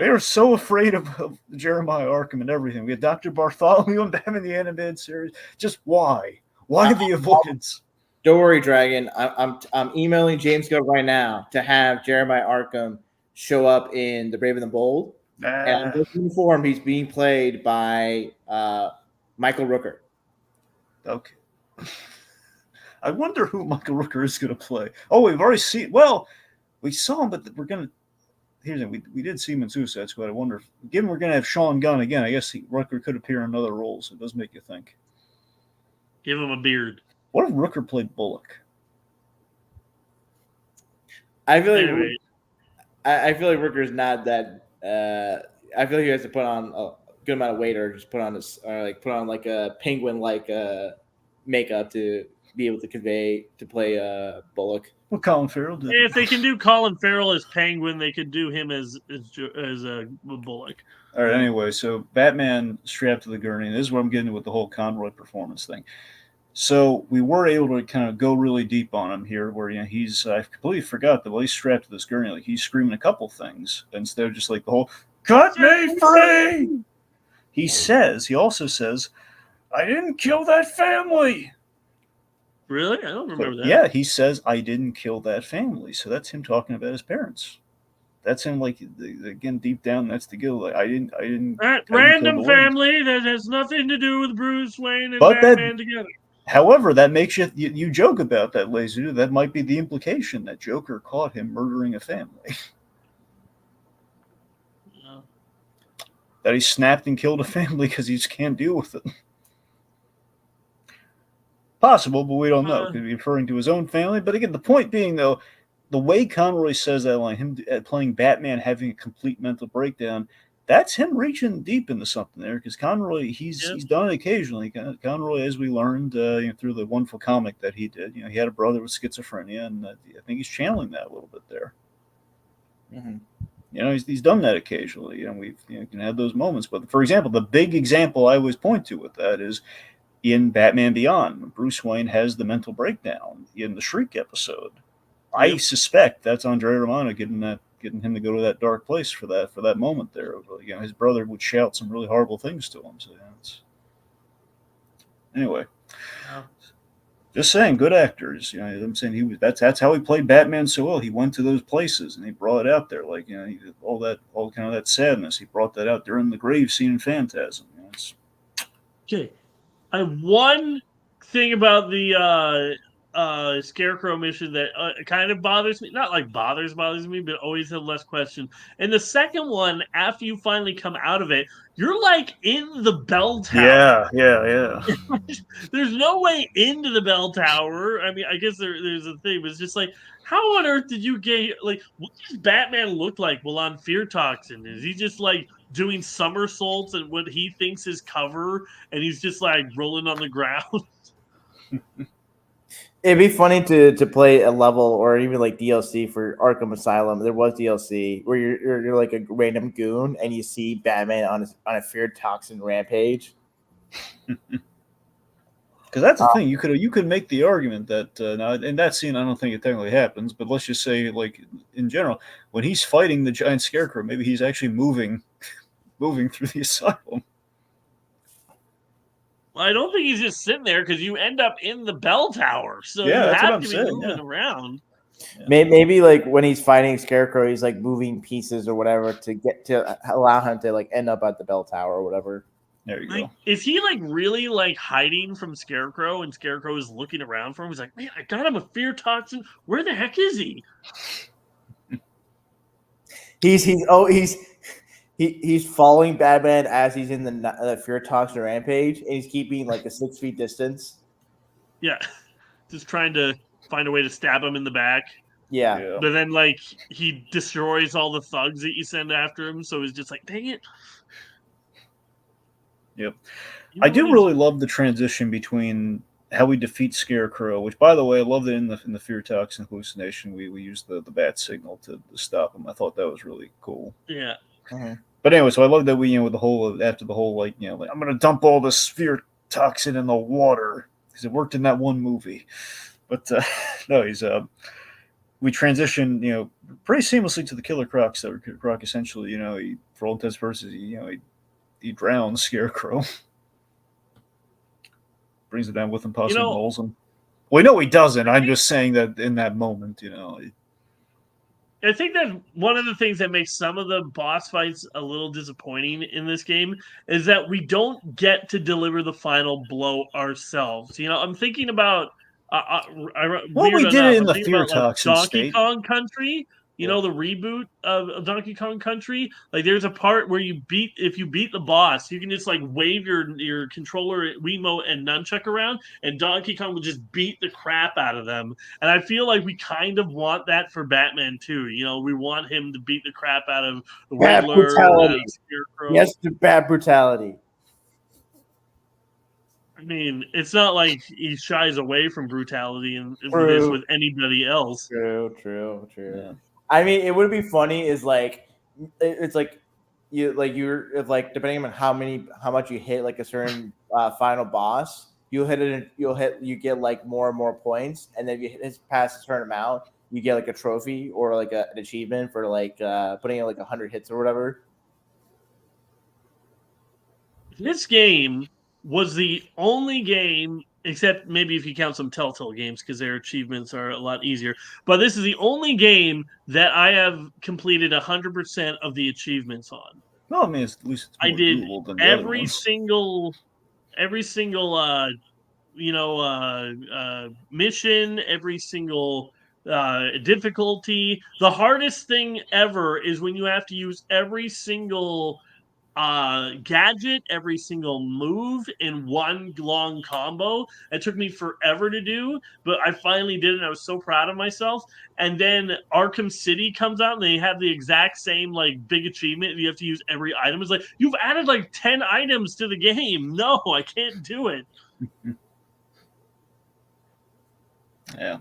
They are so afraid of Jeremiah Arkham and everything. We had Dr. Bartholomew and Batman the Animated Series. Just why? Why the avoidance? Don't worry, Dragon. I'm emailing James Gunn right now to have Jeremiah Arkham show up in The Brave and the Bold. And I'm just informed he's being played by Michael Rooker. Okay. I wonder who Michael Rooker is going to play. Oh, we've already seen. Well, we saw him, but we're going to. Here's it. We did see him in Suicide Squad. I wonder if, given we're going to have Sean Gunn again, I guess Rooker could appear in another role. So it does make you think. Give him a beard. What if Rooker played Bullock? I feel like Anyway. I feel like Rooker's not that. I feel like he has to put on a good amount of weight, or just put on like a penguin like makeup to be able to play Bullock. Well, Colin Farrell did. If they can do Colin Farrell as Penguin, they could do him as a Bullock. All right. Anyway, so Batman strapped to the gurney, and this is what I'm getting with the whole Conroy performance thing. So we were able to kind of go really deep on him here, where he's I completely forgot that while he's strapped to this gurney, like he's screaming a couple things instead of just like the whole "cut me free." He also says, "I didn't kill that family." Really? I don't remember that. Yeah, he says, "I didn't kill that family." So that's him talking about his parents. That's him, like, again, deep down, that's the guilt. Like, I didn't. That random family that has nothing to do with Bruce Wayne and Batman together. However, that makes you joke about that, Lazerdude. That might be the implication that Joker caught him murdering a family. Yeah. That he snapped and killed a family because he just can't deal with it. Possible, but we don't know. Could be referring to his own family. But again, the point being, though, the way Conroy says that line, him playing Batman having a complete mental breakdown, that's him reaching deep into something there. Because Conroy, he's done it occasionally. Conroy, as we learned through the wonderful comic that he did, he had a brother with schizophrenia, and I think he's channeling that a little bit there. Mm-hmm. He's done that occasionally, and we've can have those moments. But for example, the big example I always point to with that is in Batman Beyond, when Bruce Wayne has the mental breakdown in the Shriek episode. I suspect that's Andre Romano getting him to go to that dark place for that moment there. His brother would shout some really horrible things to him. So anyway, just saying, good actors. I'm saying that's how he played Batman so well. He went to those places and he brought it out there, like all kind of that sadness. He brought that out during the grave scene in Phantasm. Okay, I have one thing about the Scarecrow mission that kind of bothers me. Not like bothers me, but always have less question. And the second one, after you finally come out of it, you're like in the bell tower. Yeah. There's no way into the bell tower. I mean, I guess there's a thing, but it's just like, how on earth did you get, like, what does Batman look like while on fear toxin? Is he just like doing somersaults and what he thinks is cover, and he's just like rolling on the ground? It'd be funny to play a level or even like DLC for Arkham Asylum. There was DLC where you're like a random goon and you see Batman on a fear toxin rampage. Because that's the thing, you could make the argument that now in that scene, I don't think it technically happens, but let's just say, like in general, when he's fighting the giant Scarecrow, maybe he's actually moving through the asylum. Well, I don't think he's just sitting there because you end up in the bell tower, so Yeah, you that's what have I'm to be saying, moving around. Yeah. Maybe like when he's fighting Scarecrow, he's like moving pieces or whatever to allow him to like end up at the bell tower or whatever. There you go. Is he like really like hiding from Scarecrow and Scarecrow is looking around for him? He's like, man, I got him a fear toxin. Where the heck is he? He's following Batman as he's in the fear toxin rampage, and he's keeping like a 6 feet distance. Yeah, just trying to find a way to stab him in the back. Yeah. But then like he destroys all the thugs that you send after him, so he's just like, dang it. Yep. I do really love the transition between how we defeat Scarecrow, which, by the way, I love that in the fear toxin hallucination, we used the bat signal to stop him. I thought that was really cool. Yeah. Mm-hmm. But anyway, so I love that we, with the whole, after the whole, like, I'm going to dump all this fear toxin in the water, because it worked in that one movie. But no, we transition, pretty seamlessly to the Killer Croc. So Croc essentially, he, for all intents and purposes, he drowns Scarecrow. Brings it down with him, possibly mauls him. Well, no, he doesn't. I'm just saying that in that moment, I think that one of the things that makes some of the boss fights a little disappointing in this game is that we don't get to deliver the final blow ourselves. I'm thinking about we did it in the fear toxin Donkey state. Kong Country. You know, the reboot of Donkey Kong Country? Like, there's a part where if you beat the boss, you can just, like, wave your controller, Wiimote, and nunchuck around, and Donkey Kong will just beat the crap out of them. And I feel like we kind of want that for Batman, too. You know, we want him to beat the crap out of the Bat Riddler, brutality. Scarecrow. Yes, to bad brutality. I mean, it's not like he shies away from brutality in True. this with anybody else. True. Yeah. I mean, it would be funny is like it's like you're like depending on how much you hit like a certain final boss, you get like more and more points, and then if you hit past a certain amount, you get like a trophy or like an achievement for like putting in like 100 hits or whatever. This game was the only game, except maybe if you count some Telltale games because their achievements are a lot easier. But this is the only game that I have completed 100% of the achievements on. Well, I mean, at least it's more doable than the other ones. every single mission, every single difficulty. The hardest thing ever is when you have to use every single gadget, every single move in one long combo. It took me forever to do, but I finally did it, and I was so proud of myself. And then Arkham City comes out, and they have the exact same like big achievement. You have to use every item. It's like, you've added like 10 items to the game. No, I can't do it. Yeah.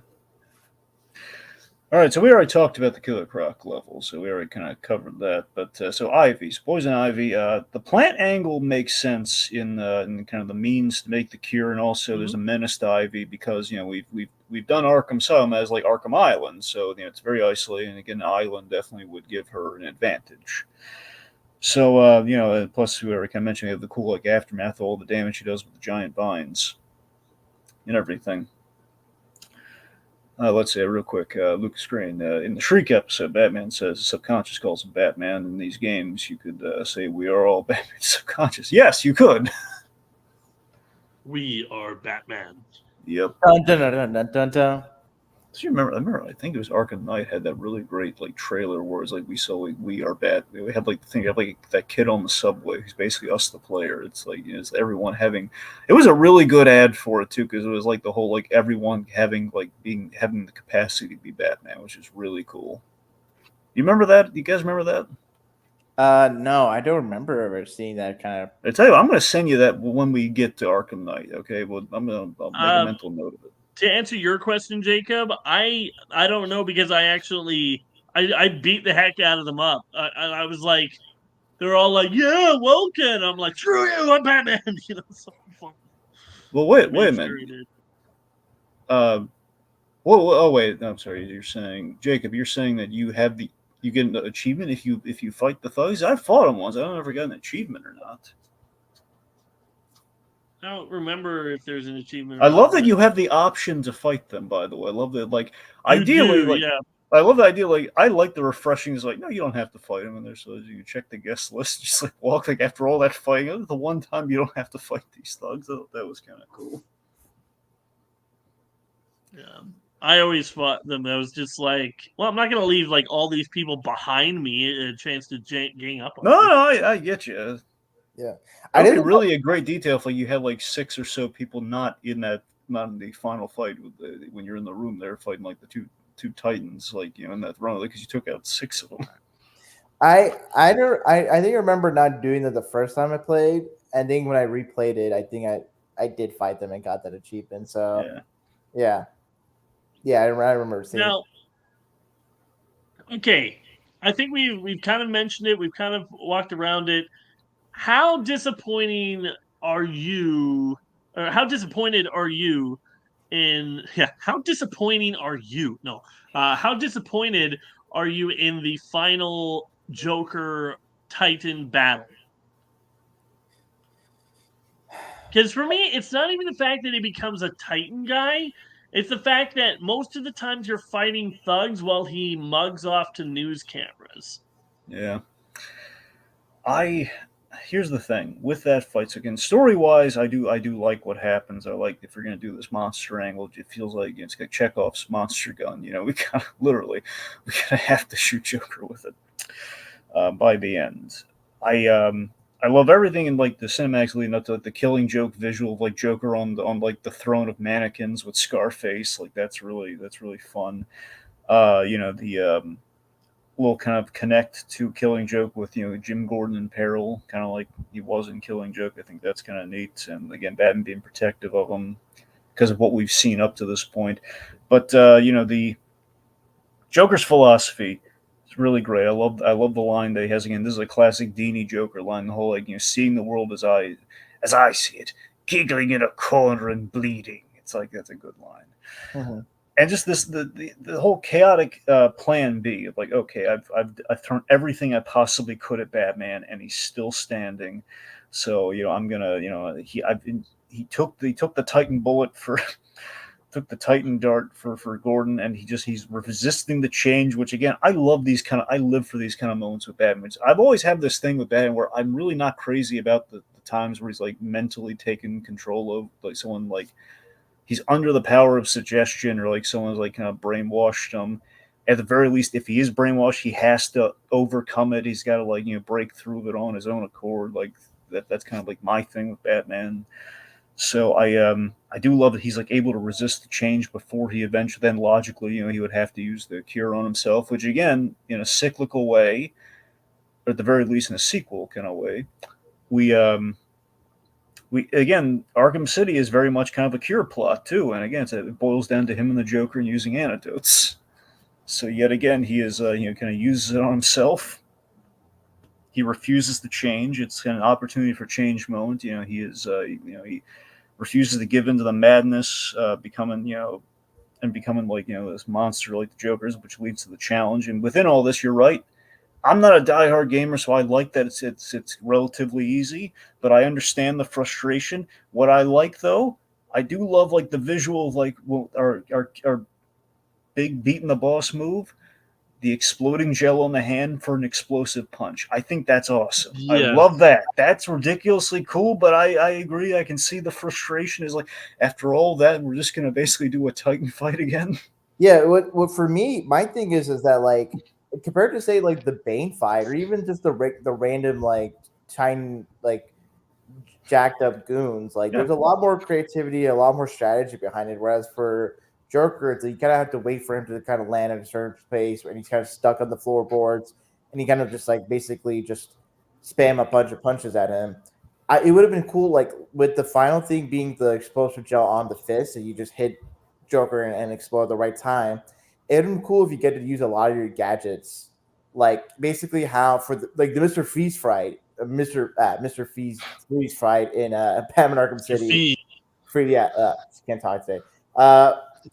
All right, so we already talked about the Killer Croc level, so we already kind of covered that. But so Ivy's Poison Ivy, the plant angle makes sense in kind of the means to make the cure, and also there's a menace to Ivy because we've done Arkham Asylum as like Arkham Island, so it's very isolated, and again, the island definitely would give her an advantage. So plus we already kind of mentioned we have the cool like aftermath, all the damage she does with the giant vines and everything. Let's say real quick, Lucas Green. In the Shriek episode, Batman says the subconscious calls him Batman. In these games, you could say we are all Batman's subconscious. Yes, you could. We are Batman. Yep. Dun, dun, dun, dun, dun, dun. So you remember, I think it was Arkham Knight had that really great like trailer where it's like we saw like we are Bat. We had like the thing of like that kid on the subway who's basically us the player. It's like it's everyone having. It was a really good ad for it too because it was like the whole like everyone having the capacity to be Batman, which is really cool. You remember that? You guys remember that? No, I don't remember ever seeing that kind of. I tell you, I'm going to send you that when we get to Arkham Knight. Okay, well, I'll make a mental note of it. To answer your question, Jacob, I don't know because I beat the heck out of them up. I was like, they're all like, yeah, welcome. I'm like, screw you, I'm Batman. So fun. Well, wait a minute. Wait. I'm sorry. You're saying, Jacob, you're saying that you get an achievement if you fight the thugs. I fought them once. I don't know if I got an achievement or not. I don't remember if there's an achievement. I love that you have the option to fight them. By the way, I love that. Like ideally, yeah. I love the idea. Like I like the refreshing. Is like no, you don't have to fight them. And there's so you check the guest list, just like walk like after all that fighting. The one time you don't have to fight these thugs. I thought that was kind of cool. Yeah. I always fought them. I was just like, well, I'm not going to leave like all these people behind me a chance to gang up on me. No, I get you. Yeah, I didn't really a great detail if like you had like 6 or so people not in the final fight when you're in the room there fighting like the two titans like in that run because you took out 6 of them. I think I remember not doing that the first time I played. I think when I replayed it, I think I did fight them and got that achievement. So yeah, I remember seeing. Now, okay, I think we've kind of mentioned it. We've kind of walked around it. How disappointing are you? Or how disappointed are you in? Yeah, how disappointing are you? No, how disappointed are you in the final Joker Titan battle? Because for me, it's not even the fact that he becomes a Titan guy. It's the fact that most of the times you're fighting thugs while he mugs off to news cameras. Yeah. here's the thing with that fight. So again, story wise, I do like what happens. I like if we're gonna do this monster angle, it feels like it's like Chekhov's monster gun. We kind of literally we kind of have to shoot Joker with it by the end. I love everything in like the cinematics leading up to like, the Killing Joke visual of like Joker on like the throne of mannequins with Scarface. Like that's really fun. The will kind of connect to Killing Joke with Jim Gordon in peril, kind of like he was in Killing Joke. I think that's kind of neat, and again, Batman being protective of him because of what we've seen up to this point. But the Joker's philosophy is really great. I love the line that he has again. This is a classic Dini Joker line. The whole like seeing the world as I see it, giggling in a corner and bleeding. It's like that's a good line. Mm-hmm. And just the whole chaotic plan B of like, okay, I've thrown everything I possibly could at Batman, and he's still standing. So I'm gonna he took the Titan bullet for took the Titan dart for Gordon, and he's resisting the change. Which again, I live for these kind of moments with Batman. I've always had this thing with Batman where I'm really not crazy about the times where he's like mentally taken control of like someone like. He's under the power of suggestion, or like someone's like kind of brainwashed him. At the very least, if he is brainwashed, he has to overcome it. He's got to like break through it on his own accord. Like that's kind of like my thing with Batman. So I do love that he's like able to resist the change before he eventually then logically he would have to use the cure on himself, which again in a cyclical way, or at the very least in a sequel kind of way, we again, Arkham City is very much kind of a cure plot too, and again, it boils down to him and the Joker and using antidotes. So yet again, he is kind of uses it on himself. He refuses to change. It's kind of an opportunity for change moment. He is he refuses to give into the madness, becoming like this monster like the Joker's, which leads to the challenge. And within all this, you're right. I'm not a diehard gamer, so I like that it's relatively easy, but I understand the frustration. What I like though, I do love like the visual of like our big beating the boss move, the exploding gel on the hand for an explosive punch. I think that's awesome. I Yes. love that. That's ridiculously cool, but I agree. I can see the frustration is like after all that, we're just gonna basically do a Titan fight again. Yeah, what for me, my thing is that like compared to say like the Bane fight or even just the random like tiny like jacked up goons, like Yeah. there's a lot more creativity, a lot more strategy behind it. Whereas for Joker, it's, you kind of have to wait for him to kind of land at a certain space, and he's kind of stuck on the floorboards, and he kind of just like basically just spam a bunch of punches at him. It would have been cool, like with the final thing being the explosive gel on the fist, and you just hit Joker and explode at the right time. It would have been cool if you get to use a lot of your gadgets, like basically how for the Mr. Freeze fight, Mr. Freeze fight in Batman Arkham City. Can't talk today.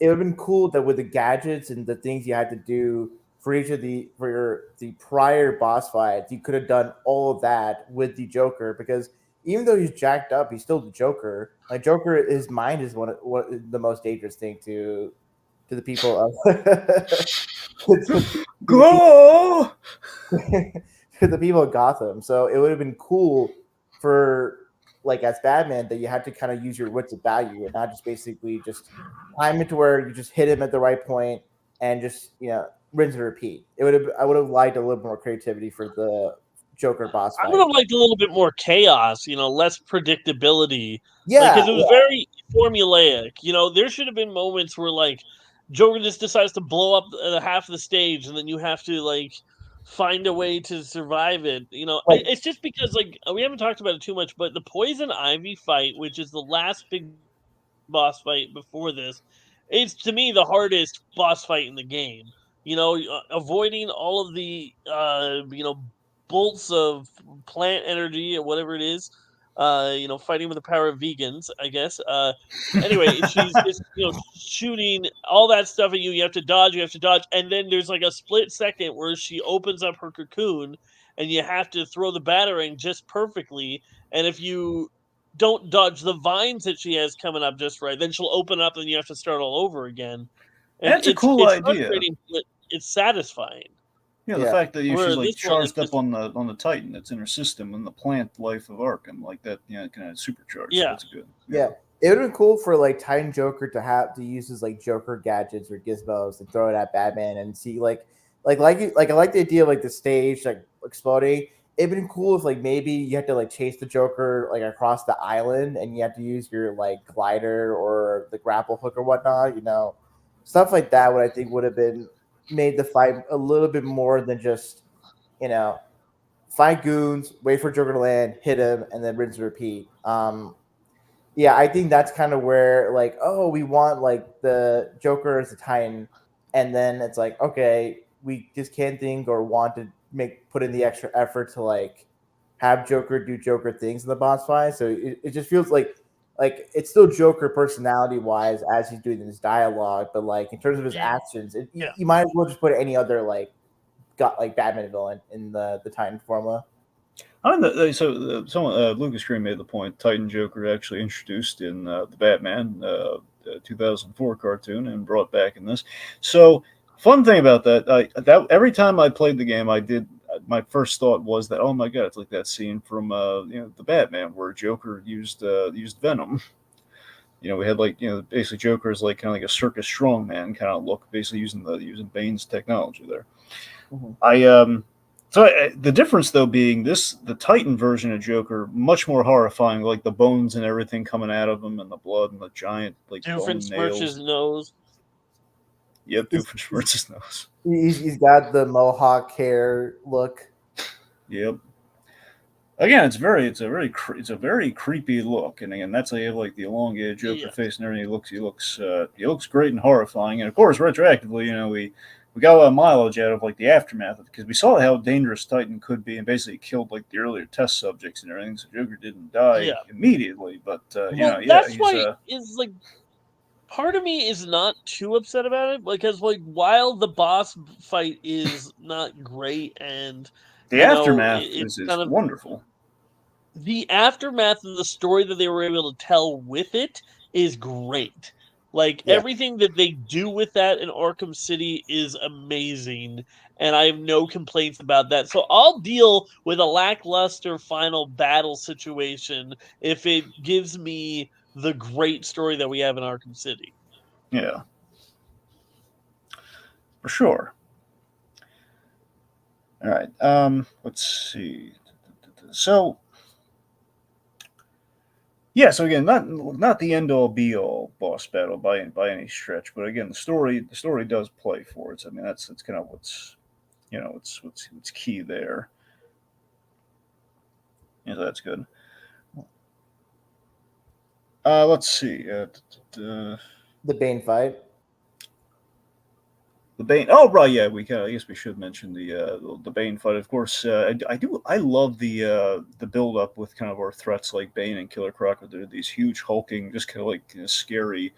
It would have been cool that with the gadgets and the things you had to do for each of the prior boss fights, you could have done all of that with the Joker, because even though he's jacked up, he's still the Joker. Like Joker, his mind is what the most dangerous thing to the people of Go! to the people of Gotham. So it would have been cool for like as Batman that you had to kind of use your wits about you and not just basically just time it to where you just hit him at the right point and just rinse and repeat. I would have liked a little more creativity for the Joker boss fight. I would have liked a little bit more chaos, less predictability. Yeah, because it was very formulaic. There should have been moments where like Joker just decides to blow up half of the stage, and then you have to like find a way to survive it. It's just because like we haven't talked about it too much, but the Poison Ivy fight, which is the last big boss fight before this, it's to me the hardest boss fight in the game. Avoiding all of the bolts of plant energy or whatever it is. Fighting with the power of vegans, I guess. Anyway, she's just shooting all that stuff at you. You have to dodge, and then there's like a split second where she opens up her cocoon, and you have to throw the batarang just perfectly. And if you don't dodge the vines that she has coming up just right, then she'll open up, and you have to start all over again. And That's a cool idea. frustrating, but it's satisfying. Yeah, the Yeah. fact that Where she's like this one is charged up just on the Titan that's in her system and the plant life of Arkham, like that, kind of supercharged. So Yeah. that's good. Yeah, it would have been cool for like Titan Joker to have to use his like Joker gadgets or gizmos and throw it at Batman and see like I like the idea of like the stage like exploding. It'd been cool if like maybe you had to like chase the Joker like across the island and you have to use your like glider or the grapple hook or whatnot. Stuff like that. What I think would have been made the fight a little bit more than just you know fight goons, wait for Joker to land, hit him, and then rinse and repeat. Yeah, I think that's kind of where like, oh, we want like the Joker as a Titan, and then it's like, okay, we just can't think or want to put in the extra effort to like have Joker do Joker things in the boss fight. So it just feels like it's still Joker personality wise as he's doing this dialogue, but like in terms of his actions, Yeah. you might as well just put any other like got like Batman villain in the Titan formula. Lucas Green made the point. Titan Joker actually introduced in the Batman 2004 cartoon and brought back in this. So fun thing about that every time I played the game, I did. My first thought was that, oh my god, it's like that scene from the Batman where Joker used Venom. We had basically Joker is like kind of like a circus strongman kind of look, basically using Bane's technology there. Mm-hmm. The difference though being the Titan version of Joker much more horrifying, like the bones and everything coming out of him and the blood and the giant like bone Doofenshmirtz's nails. nose. Yep, Doofenshmirtz's nose. He's got the mohawk hair look. Yep. Again, it's a very creepy look, and again, that's how you have like the elongated Joker face and everything. He looks great and horrifying, and of course, retroactively, we got a lot of mileage out of like the aftermath because we saw how dangerous Titan could be, and basically killed like the earlier test subjects and everything. So Joker didn't die immediately, but that's why is like part of me is not too upset about it because like while the boss fight is not great and the aftermath it's is kind of wonderful. The aftermath and the story that they were able to tell with it is great. Like everything that they do with that in Arkham City is amazing, and I have no complaints about that. So I'll deal with a lackluster final battle situation if it gives me the great story that we have in Arkham City. Yeah, for sure. All right. Let's see. So yeah, so again, not the end all be all boss battle by any stretch, but again, the story does play for it. So, I mean, that's kind of what's what's key there. Yeah, so that's good. Let's see. The Bane fight. The Bane. Oh, right. Yeah, I guess we should mention the Bane fight. Of course, I love the build up with kind of our threats like Bane and Killer Croc. They're these huge hulking, just kind of like scary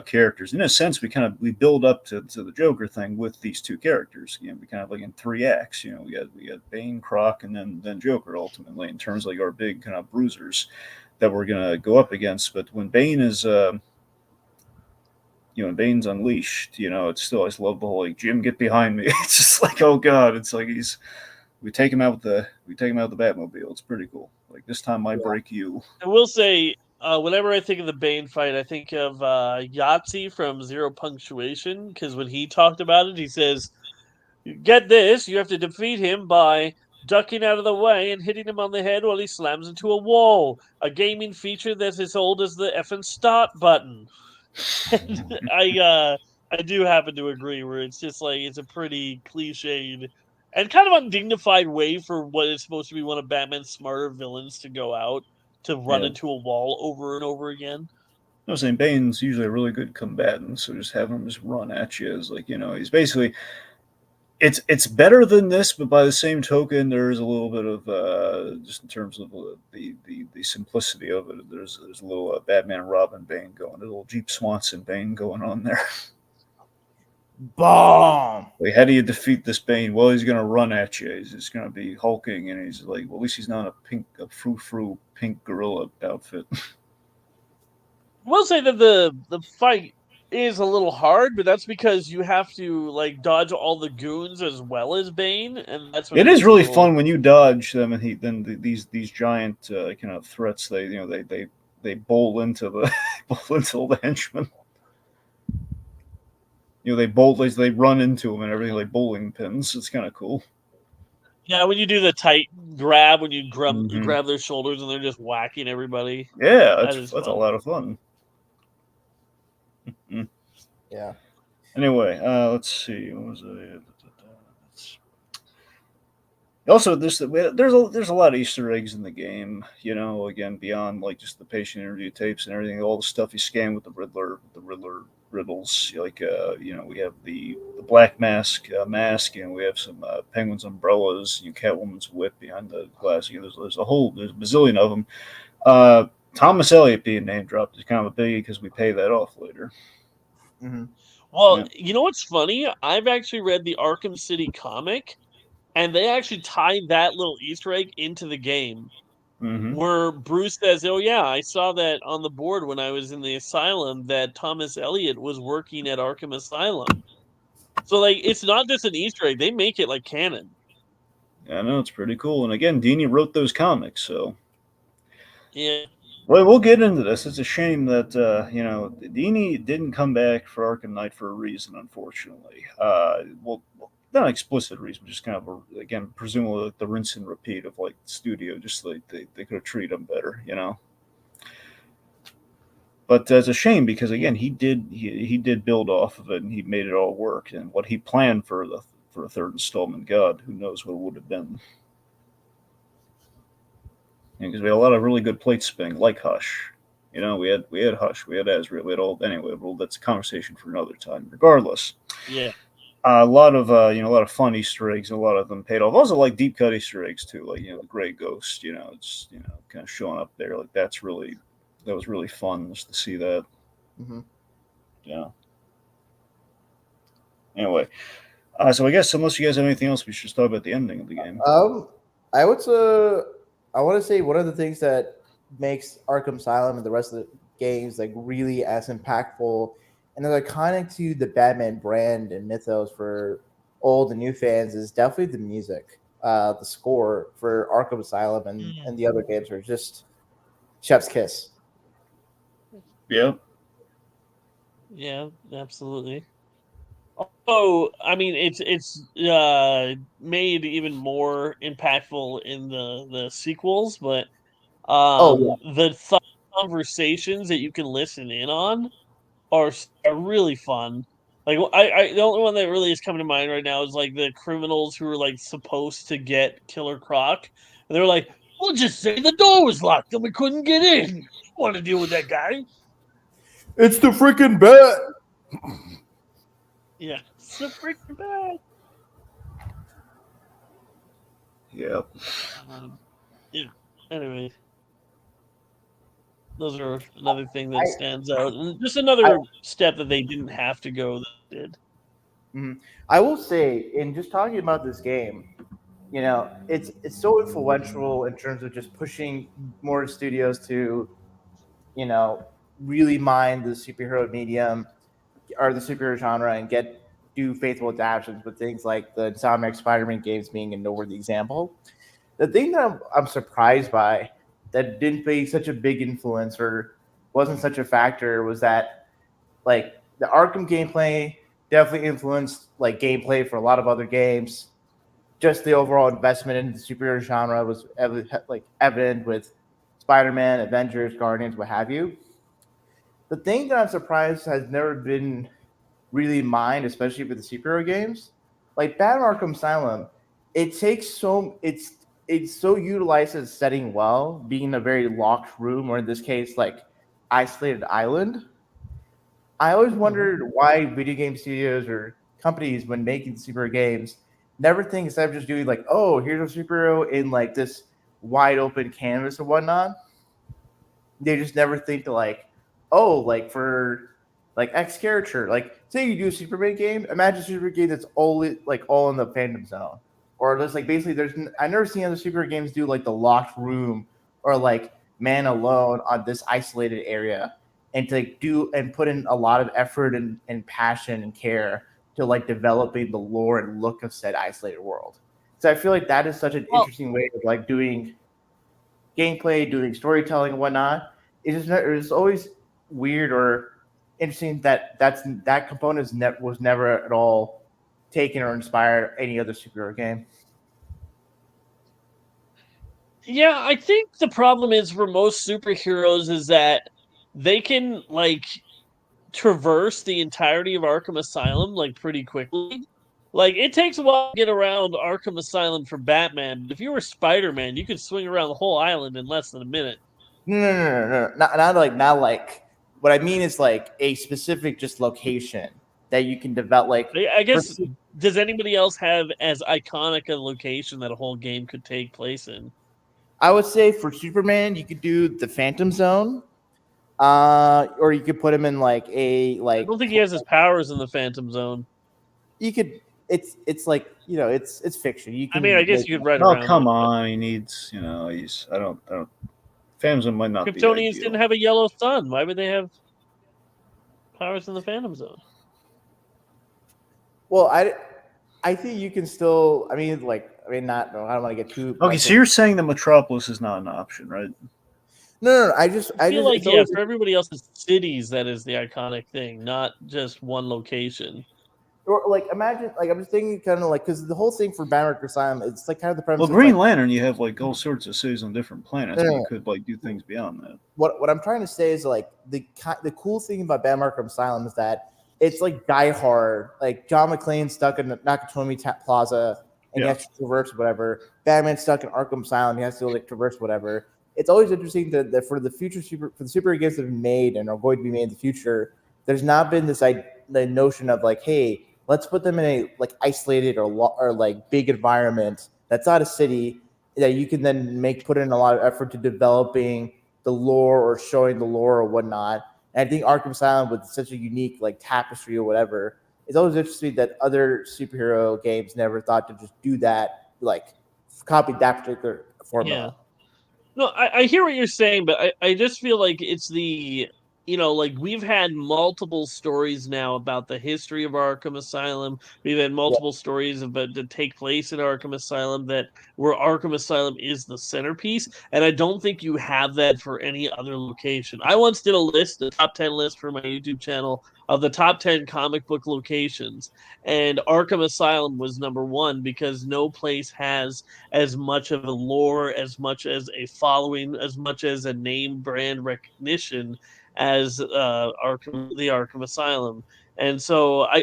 characters. In a sense, we build up to the Joker thing with these two characters. We kind of like in three acts. We got Bane, Croc, and then Joker ultimately in terms of like our big kind of bruisers that we're gonna go up against. But when Bane is Bane's unleashed, it's still, I just love the whole like, Jim, get behind me. It's just like, oh god, it's like we take him out the Batmobile. It's pretty cool. Like this time I break you. I will say, whenever I think of the Bane fight, I think of Yahtzee from Zero Punctuation because when he talked about it, he says, "Get this, you have to defeat him by ducking out of the way and hitting him on the head while he slams into a wall. A gaming feature that's as old as the effing start button." And I do happen to agree where it's just like it's a pretty cliched and kind of undignified way for what is supposed to be one of Batman's smarter villains to go out to run Yeah. into a wall over and over again. I was saying Bane's usually a really good combatant, so just having him just run at you is like, he's basically it's better than this, but by the same token, there is a little bit of just in terms of the simplicity of it. There's a little Batman Robin Bane going, a little Jeep Swanson Bane going on there. Bomb. Like, how do you defeat this Bane? Well, he's gonna run at you. He's just gonna be hulking, and he's like, well, at least he's not a frou pink gorilla outfit. I will say that the fight is a little hard, but that's because you have to like dodge all the goons as well as Bane, and that's what It makes is it a really little... fun when you dodge them, and these giant kind of threats. They bowl into the bowl into the henchmen. They bolt as they run into them and everything like bowling pins. It's kind of cool. Yeah, when you do the tight grab, when you Mhm. grab their shoulders and they're just whacking everybody. Yeah, That is that's a fun. lot of fun. Yeah. Anyway, let's see. What was it? Also, there's a lot of Easter eggs in the game. Again, beyond like just the patient interview tapes and everything, all the stuff you scan with the Riddler riddles. Like, we have the Black mask, and we have some Penguin's umbrellas, Catwoman's whip behind the glass. There's a bazillion of them. Thomas Elliot being name dropped is kind of a biggie because we pay that off later. Mm-hmm. Well, Yeah. you know what's funny? I've actually read the Arkham City comic, and they actually tied that little Easter egg into the game. Mm-hmm. Where Bruce says, "Oh yeah, I saw that on the board when I was in the asylum that Thomas Elliot was working at Arkham Asylum." So like, it's not just an Easter egg; they make it like canon. I know, it's pretty cool. And again, Dini wrote those comics, so. Yeah, Well, we'll get into this. It's a shame that Dini didn't come back for Arkham Knight for a reason, unfortunately. Well, not an explicit reason, just kind of again, presumably like the rinse and repeat of like the studio, just like they could have treated him better. But it's a shame because again, he did build off of it and he made it all work. And what he planned for a third installment, God, who knows what it would have been. Because we had a lot of really good plate spinning, like Hush. We had Hush, we had Ezra, we had all. Anyway, well, that's a conversation for another time. Regardless, yeah. a lot of a lot of fun Easter eggs, and a lot of them paid off. Also, like deep cut Easter eggs too, like the Gray Ghost. It's kind of showing up there. Like that was really fun just to see that. Mm-hmm. Yeah. Anyway, so I guess unless you guys have anything else, we should talk about the ending of the game. I would I want to say one of the things that makes Arkham Asylum and the rest of the games like really as impactful and as iconic to the Batman brand and mythos for old and new fans is definitely the music. The score for Arkham Asylum and the other games are just chef's kiss. Yeah. Yeah, absolutely. Oh, I mean, it's made even more impactful in the sequels, but the conversations that you can listen in on are really fun. Like the only one that really is coming to mind right now is like the criminals who were like supposed to get Killer Croc, and they're like, "We'll just say the door was locked and we couldn't get in. Want to deal with that guy?" It's the freaking bat. Yeah, it's so freaking bad. Yeah. Yeah. Anyway, those are another thing that stands out, and just another step that they didn't have to go that they did. Mm-hmm. I will say, in just talking about this game, it's so influential in terms of just pushing more studios to, really mine the superhero medium or the superhero genre and do faithful adaptations with things like the Insomniac Spider-Man games being a noteworthy example. The thing that I'm surprised by that didn't play such a big influence or wasn't such a factor was that like the Arkham gameplay definitely influenced like gameplay for a lot of other games. Just the overall investment in the superhero genre was evident with Spider-Man, Avengers, Guardians, what have you. The thing that I'm surprised has never been really mined, especially with the superhero games, like Batman Arkham Asylum, it's so utilized as setting well, being a very locked room, or in this case, like isolated island. I always wondered why video game studios or companies, when making superhero games, never think instead of just doing like, oh, here's a superhero in like this wide open canvas or whatnot, they just never think to like, oh, like for like X character, like say you do a Superman game, imagine a Superman game that's all in the fandom zone, or just like basically I never seen other superhero games do like the locked room or like man alone on this isolated area. and to do and put in a lot of effort and passion and care to like developing the lore and look of said isolated world. So I feel like that is such an interesting way of like doing gameplay, doing storytelling and whatnot. It's always weird or interesting that that component was never at all taken or inspired any other superhero game. Yeah, I think the problem is for most superheroes is that they can like traverse the entirety of Arkham Asylum like pretty quickly. Like it takes a while to get around Arkham Asylum for Batman, but if you were Spider-Man, you could swing around the whole island in less than a minute. No. Not like. What I mean is like a specific just location that you can develop. Like, I guess does anybody else have as iconic a location that a whole game could take place in? I would say for Superman, you could do the Phantom Zone, or you could put him in like a like. I don't think he has his powers in the Phantom Zone. You could. It's like it's fiction. You can. I mean, I guess you could write Oh, around. come on! He needs, he's. I don't. Phantom might not be Kryptonians ideal. didn't have a yellow sun. Why would they have powers in the Phantom Zone? Well, I think you can still. I mean, not. I don't want to get too. Okay, so you're saying that Metropolis is not an option, right? No. I feel like for everybody else, it's cities that is the iconic thing, not just one location. Or like imagine, like I'm just thinking, kind of like because the whole thing for Arkham Asylum, it's like kind of the premise. Well, Green Lantern, you have like all sorts of cities on different planets, but you could like do things beyond that. What I'm trying to say is like the cool thing about Arkham Asylum is that it's like Die Hard, like John McClane stuck in Nakatomi Plaza and he has to traverse whatever. Batman stuck in Arkham Asylum, he has to like traverse whatever. It's always interesting that for the future for the superhero games that have been made and are going to be made in the future, there's not been this the notion of like, hey, let's put them in a like isolated or like big environment that's not a city that you can then put in a lot of effort to developing the lore or showing the lore or whatnot. And I think Arkham Asylum with such a unique like tapestry or whatever, it's always interesting that other superhero games never thought to just do that, like copy that particular formula. Yeah. No, I hear what you're saying, but I just feel like it's the like we've had multiple stories now about the history of Arkham Asylum. We've had multiple stories about to take place in Arkham Asylum where Arkham Asylum is the centerpiece, and I don't think you have that for any other location. I once did a top 10 list for my YouTube channel of the top 10 comic book locations, and Arkham Asylum was number one because no place has as much of a lore, as much as a following, as much as a name brand recognition as the Arkham Asylum. And so I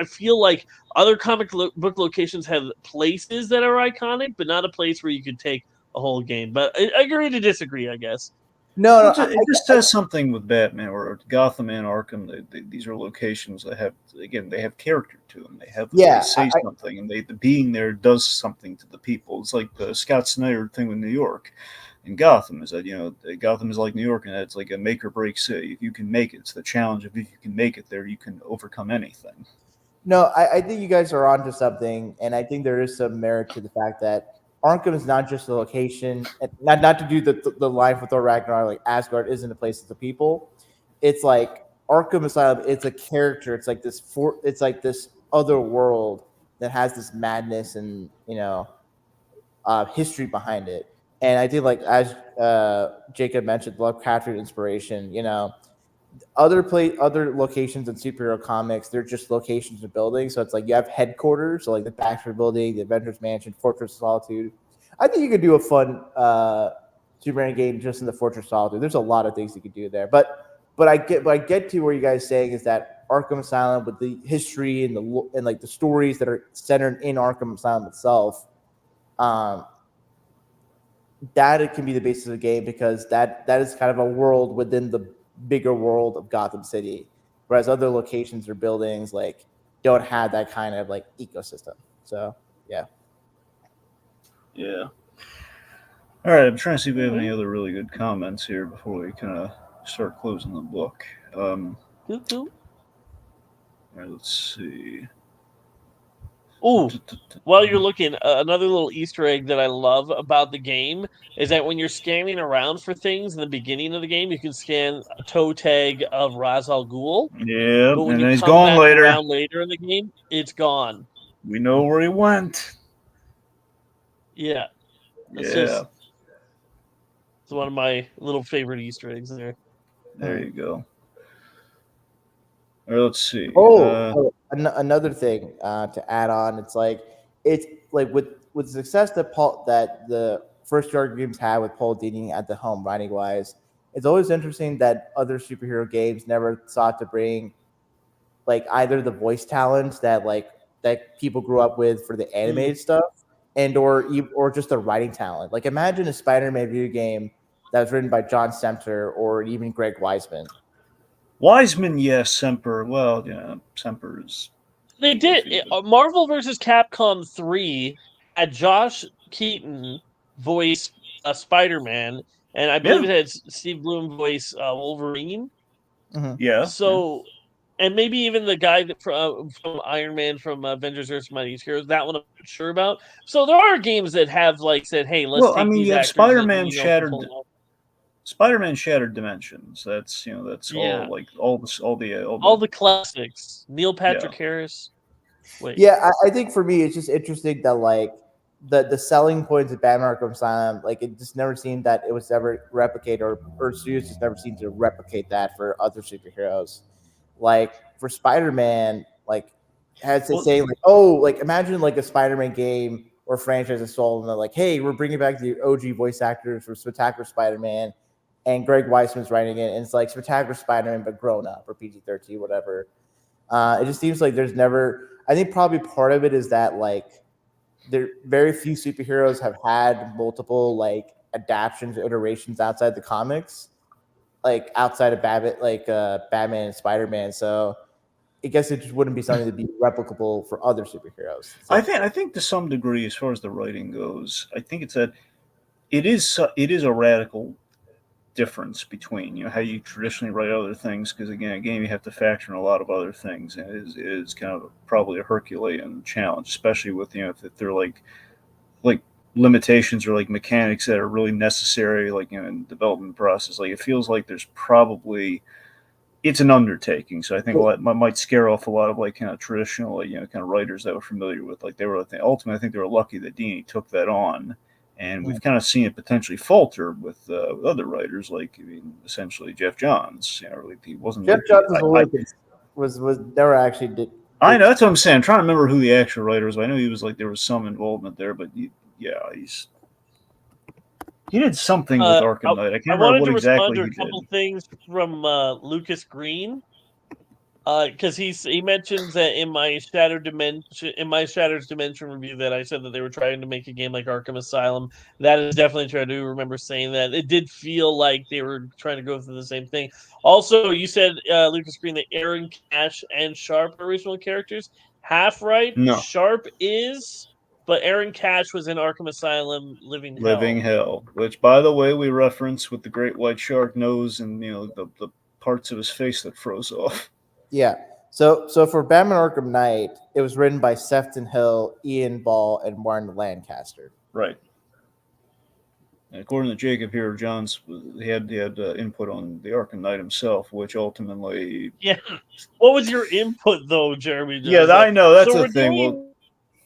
feel like other comic book locations have places that are iconic, but not a place where you could take a whole game. But I agree to disagree, I guess. No, it just does something with Batman or Gotham and Arkham. These are locations that have character to them. They have they say something, and the being there does something to the people. It's like the Scott Snyder thing with New York and Gotham is that Gotham is like New York, and it's like a make or break city. If you can make it, it's the challenge. If you can make it there, you can overcome anything. No, I think you guys are onto something, and I think there is some merit to the fact that Arkham is not just a location, and not to do the line for Thor Ragnarok, like Asgard isn't a place, it's a people. It's like Arkham Asylum, it's a character. It's like this other world that has this madness and history behind it. And I think like as Jacob mentioned, Lovecraftian inspiration, other locations in superhero comics, they're just locations of buildings. So it's like you have headquarters, so like the Baxter Building, the Avengers Mansion, Fortress of Solitude. I think you could do a fun Superman game just in the Fortress of Solitude. There's a lot of things you could do there. But I get to where you guys saying is that Arkham Asylum with the history and like the stories that are centered in Arkham Asylum itself, that it can be the basis of the game because that is kind of a world within the bigger world of Gotham City, whereas other locations or buildings like don't have that kind of like ecosystem. So yeah. All right, I'm trying to see if we have any other really good comments here before we kind of start closing the book. Cool. All right, let's see. Ooh, while you're looking, another little Easter egg that I love about the game is that when you're scanning around for things in the beginning of the game, you can scan a toe tag of Ra's al Ghul. Yeah, But when and you then he's come gone back later. around later in the game, it's gone. We know where he went. Yeah. It's Yeah, it's one of my little favorite Easter eggs there. there you go. Or let's see. Another thing to add on, it's like with the success that the first yard games had with Paul Dini at the helm writing wise. It's always interesting that other superhero games never sought to bring like either the voice talent that people grew up with for the animated stuff, and or just the writing talent. Like imagine a Spider-Man video game that was written by John Semper or even Greg Weisman. Wiseman, yes. Semper, well, yeah, Semper is. They did. Marvel vs. Capcom 3 had Josh Keaton voice Spider-Man, and I believe it had Steve Bloom voice Wolverine. Mm-hmm. Yeah. So, and maybe even the guy that from Iron Man from Avengers: Earth's Mightiest Heroes. That one I'm not sure about. So there are games that have like said, "Hey, let's take these you have actors." Spider-Man and, Shattered. Spider-Man Shattered Dimensions. That's Yeah. all the classics. Neil Patrick Harris. Wait. Yeah, I think for me it's just interesting that like the selling points of Batman Arkham Asylum, like it just never seemed that it was ever replicated or studios just never seemed to replicate that for other superheroes. Like for Spider-Man, like has to say like, oh, like imagine like a Spider-Man game or franchise is sold and they're like, hey, we're bringing back the OG voice actors for Spectacular Spider-Man, and Greg Weisman's writing it, and it's like Spectacular Spider-Man but grown up or PG-13, whatever. It just seems like there's never. I think probably part of it is that like there very few superheroes have had multiple like adaptations, iterations outside the comics, like outside of Batman and Spider-Man. So I guess it just wouldn't be something to be replicable for other superheroes. So, I think to some degree, as far as the writing goes, I think it's that it is a radical difference between how you traditionally write other things, because again, a game you have to factor in a lot of other things, and it is kind of probably a Herculean challenge, especially with if they're like limitations or like mechanics that are really necessary, like in the development process. Like it feels like there's probably it's an undertaking. So I think might scare off a lot of like kind of traditional kind of writers that were familiar with ultimately I think they were lucky that Dini took that on. And we've kind of seen it potentially falter with other writers, like essentially Jeff Johns. He wasn't. Jeff Johns was never actually did. I know, that's what I'm saying. I'm trying to remember who the actual writer was. I know he was like there was some involvement there, but he did something with Arkham Knight. I can't remember what exactly he did. A couple things from Lucas Green. Because he mentions that in my Shattered Dimension review that I said that they were trying to make a game like Arkham Asylum. That is definitely true. I do remember saying that. It did feel like they were trying to go through the same thing. Also, you said Lucas Green that Aaron Cash and Sharp are original characters. Half right. No. Sharp is, but Aaron Cash was in Arkham Asylum Living Hell, which by the way we reference with the great white shark nose and the parts of his face that froze off. Yeah. So for Batman Arkham Knight, it was written by Sefton Hill, Ian Ball, and Martin Lancaster. Right. And according to Jacob here, Johns he had input on the Arkham Knight himself, which ultimately. Yeah. What was your input though, Jeremy? Yeah, I know that's the thing.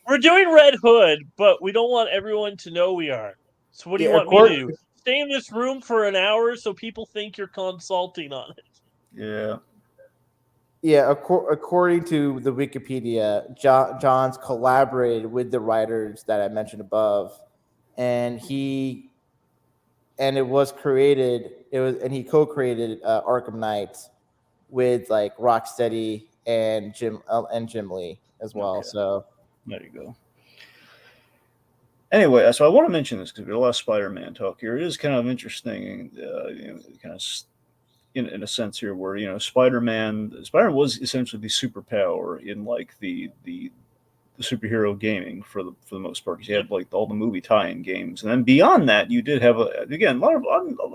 We're doing Red Hood, but we don't want everyone to know we are. So what do you want me to do? Stay in this room for an hour so people think you're consulting on it. Yeah. Yeah, according to the Wikipedia, Johns collaborated with the writers that I mentioned above, and he co-created Arkham Knight with like Rocksteady and Jim Lee as well. Okay. So there you go. Anyway, so I want to mention this because we have a lot of Spider-Man talk here. It is kind of interesting, kind of. In a sense here where Spider-Man was essentially the superpower in like the superhero gaming for the most part, because you had like all the movie tie-in games, and then beyond that you did have a lot of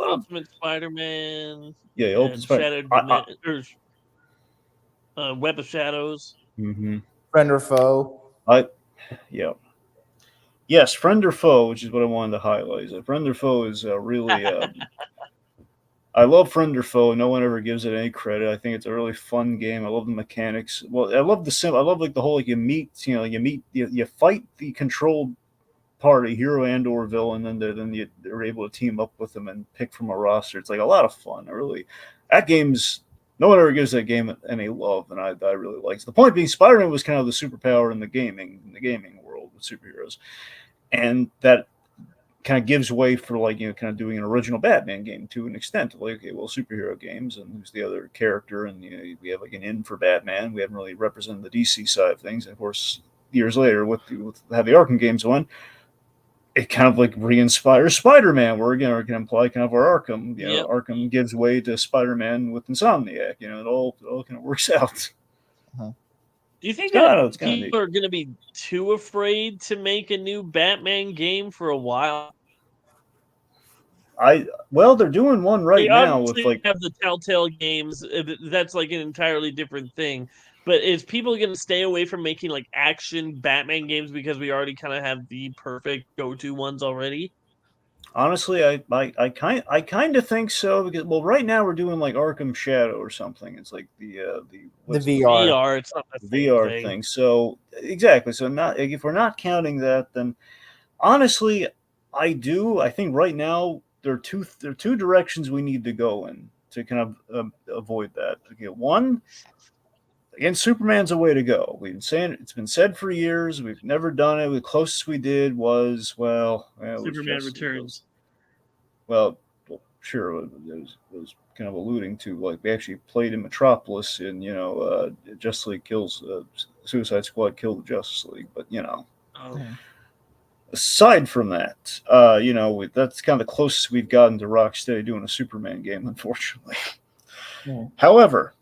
Ultimate Spider-Man, Ultimate Shattered Web of Shadows, Friend or Foe. Yeah. Yes, friend or foe, which is what I wanted to highlight. Is that friend or foe is really. I love friend or foe. No one ever gives it any credit. I think it's a really fun game. I love the mechanics. Well, I love the sim. I love like the whole like you fight the controlled party, hero and or villain, and they're able to team up with them and pick from a roster. It's like a lot of fun. That game's no one ever gives that game any love, and I really like it. The point being, Spider-Man was kind of the superpower in the gaming world with superheroes, and that kind of gives way for kind of doing an original Batman game to an extent. Like, okay, well, superhero games, and who's the other character, and we have like an in for Batman. We haven't really represented the DC side of things, and of course, years later with how the Arkham games went, it kind of like re-inspires Spider-Man. We're going to imply kind of our Arkham. Yep. Arkham gives way to Spider-Man with Insomniac. It all kind of works out. Do you think It's people are going to be too afraid to make a new Batman game for a while? They're doing one right now with like have the Telltale games. That's like an entirely different thing. But is people going to stay away from making like action Batman games because we already kind of have the perfect go-to ones already? Honestly, I kind of think so because right now we're doing like Arkham Shadow or something. It's like the VR. It's not the VR thing. So exactly. So not if we're not counting that, then honestly, I think right now there are two directions we need to go in to kind of avoid that. Okay, one. Again, Superman's a way to go. We've been saying it's been said for years. We've never done it. The closest we did was Superman Returns. Sure. It was kind of alluding to like we actually played in Metropolis, and Justice League kills Suicide Squad killed the Justice League, but aside from that, that's kind of the closest we've gotten to Rocksteady doing a Superman game, unfortunately. Yeah. However.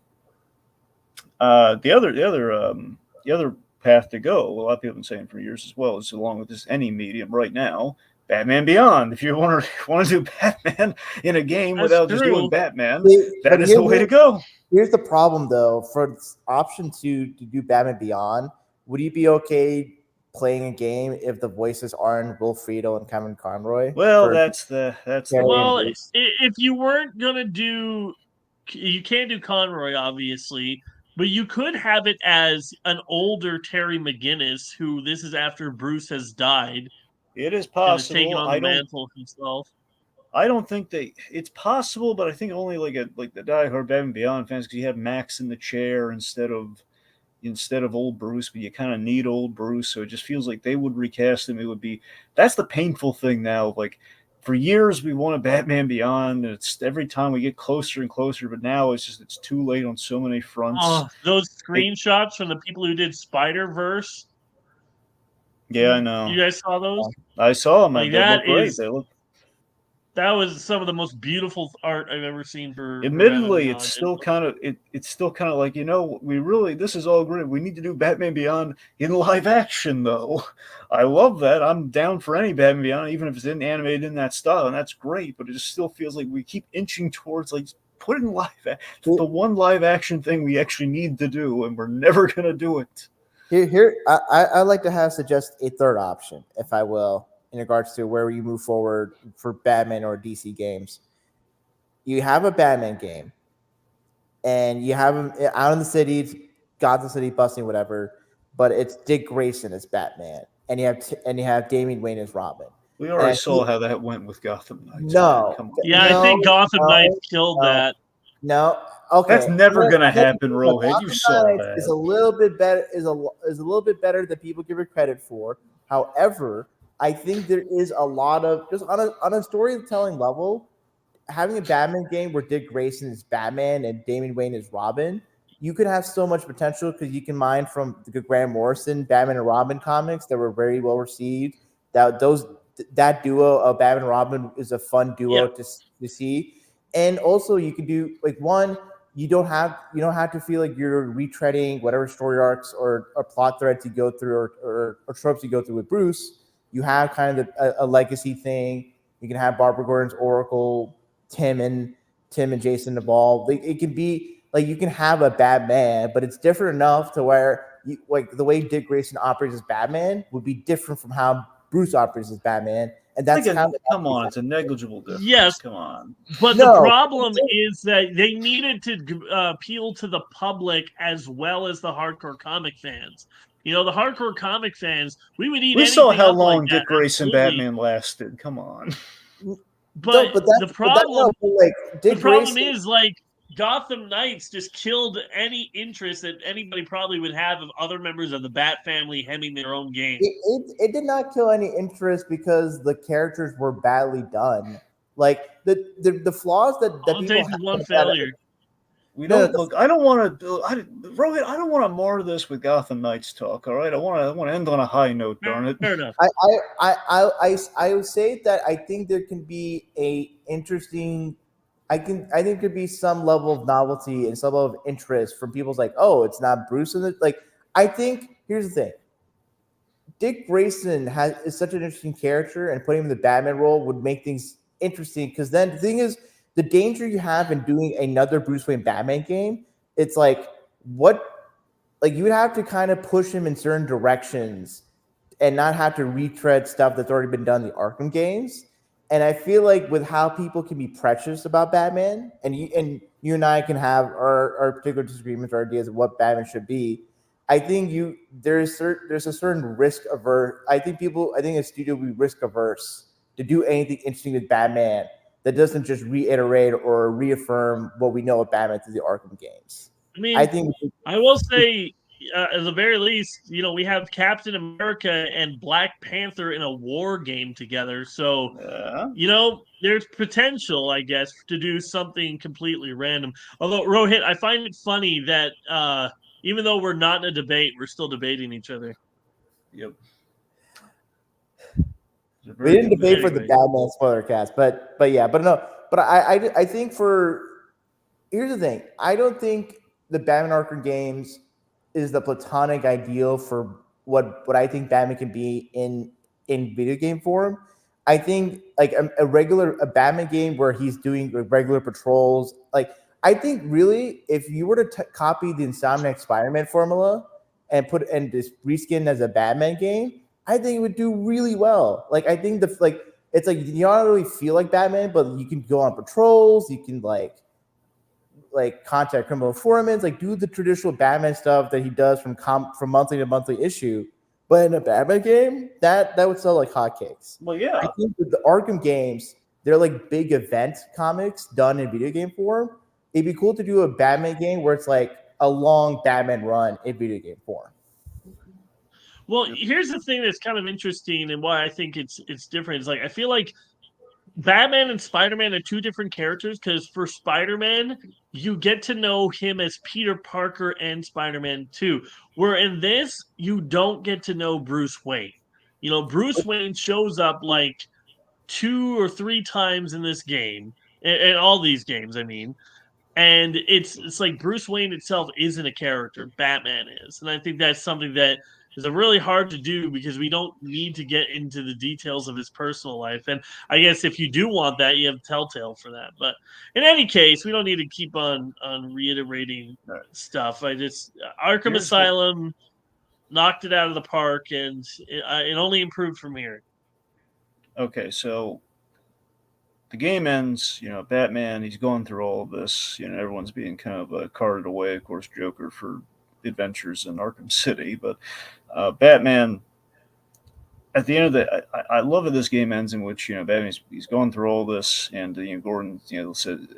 The other path to go, a lot of people have been saying for years as well, is along with this any medium right now, Batman Beyond. If you want to do Batman in a game without just doing Batman, that is the way to go. Here's the problem, though. For option 2 to do Batman Beyond, would you be okay playing a game if the voices aren't Will Friedle and Kevin Conroy? Well, that's if you weren't gonna do, you can't do Conroy, obviously. But you could have it as an older Terry McGinnis, who this is after Bruce has died. It is possible. And has taken on the mantle himself. I don't think it's possible, but I think only like the diehard Batman Beyond fans, because you have Max in the chair instead of old Bruce, but you kind of need old Bruce, so it just feels like they would recast him. That's the painful thing now. Like, for years we wanted Batman Beyond, and it's every time we get closer and closer, but now it's too late on so many fronts. Oh, those screenshots from the people who did Spider-Verse. Yeah, I know. You guys saw those? I saw them. Like, they look great. That was some of the most beautiful art I've ever seen for. Admittedly, it's still kind of like, this is all great. We need to do Batman Beyond in live action, though. I love that. I'm down for any Batman Beyond, even if it's animated in that style, and that's great. But it just still feels like we keep inching towards like put it in live. The one live action thing we actually need to do, and we're never gonna do it. Here, I like to suggest a third option, if I will, in regards to where you move forward for Batman or DC games. You have a Batman game, and you have him out in the city, Gotham City, busting whatever, but it's Dick Grayson as Batman, and you have Damian Wayne as Robin. We already saw how that went with Gotham Knights. No, I think Gotham Knights killed that. No, okay, that's never going to happen, Rohith. You saw that. Is a little bit better. Is a little bit better than people give it credit for. However, I think there is a lot of just on a storytelling level, having a Batman game where Dick Grayson is Batman and Damian Wayne is Robin, you could have so much potential because you can mine from the Grant Morrison Batman and Robin comics that were very well received. That duo of Batman and Robin is a fun duo to see. And also you can do like one, you don't have to feel like you're retreading whatever story arcs or plot threads you go through or tropes you go through with Bruce. You have kind of a legacy thing. You can have Barbara Gordon's Oracle, Tim and Jason involved. It can be like you can have a Batman, but it's different enough to where like the way Dick Grayson operates as Batman would be different from how Bruce operates as Batman, and that's come on, it's a negligible difference. Yes, come on. But the problem is that they needed to appeal to the public as well as the hardcore comic fans. The hardcore comic fans, we would eat. We saw how long like Dick Grayson Batman lasted. Come on. But the problem is like Gotham Knights just killed any interest that anybody probably would have of other members of the Bat family having their own game. It did not kill any interest because the characters were badly done. Like the flaws that all people takes is one failure. We don't look. I don't want to, Rohith. I don't want to mar this with Gotham Knights talk. All right, I want to end on a high note. Darn it. Fair enough. I would say that I think there can be a interesting. I think there could be some level of novelty and some level of interest from people's like, oh, it's not Bruce in it. Like, I think here's the thing. Dick Grayson is such an interesting character, and putting him in the Batman role would make things interesting. Because then the thing is, the danger you have in doing another Bruce Wayne Batman game, it's like you would have to kind of push him in certain directions and not have to retread stuff that's already been done in the Arkham games. And I feel like with how people can be precious about Batman, and you and I can have our particular disagreements or ideas of what Batman should be, I think there's a certain risk averse. I think a studio would be risk averse to do anything interesting with Batman that doesn't just reiterate or reaffirm what we know of Batman through the Arkham games. I will say, at the very least, we have Captain America and Black Panther in a war game together. So, there's potential, I guess, to do something completely random. Although, Rohith, I find it funny that even though we're not in a debate, we're still debating each other. Yep. We didn't debate for the Batman spoiler cast, but I think here's the thing. I don't think the Batman Arkham games is the platonic ideal for what I think Batman can be in video game form. I think like a Batman game where he's doing regular patrols. Like, I think really if you were to copy the Insomniac Spider-Man formula and just reskin as a Batman game, I think it would do really well. Like, I think it's like you don't really feel like Batman, but you can go on patrols. You can like contact criminal informants, like do the traditional Batman stuff that he does from monthly to monthly issue. But in a Batman game, that would sell like hotcakes. Well, yeah. I think with the Arkham games, they're like big event comics done in video game form. It'd be cool to do a Batman game where it's like a long Batman run in video game form. Well, here's the thing that's kind of interesting and why I think it's different. It's like I feel like Batman and Spider-Man are two different characters because for Spider-Man, you get to know him as Peter Parker and Spider-Man 2. Where in this, you don't get to know Bruce Wayne. Bruce Wayne shows up like 2 or 3 times in this game, in all these games, I mean. And it's like Bruce Wayne itself isn't a character. Batman is. And I think that's something that is really hard to do because we don't need to get into the details of his personal life. And I guess if you do want that, you have Telltale for that. But in any case, we don't need to keep on reiterating stuff. Arkham Asylum knocked it out of the park, and it only improved from here. Okay, so the game ends, Batman, he's going through all of this, everyone's being kind of carted away, of course, Joker for adventures in Arkham City, but Batman, at the end of I love that this game ends in which, Batman, he's going through all this, and, Gordon,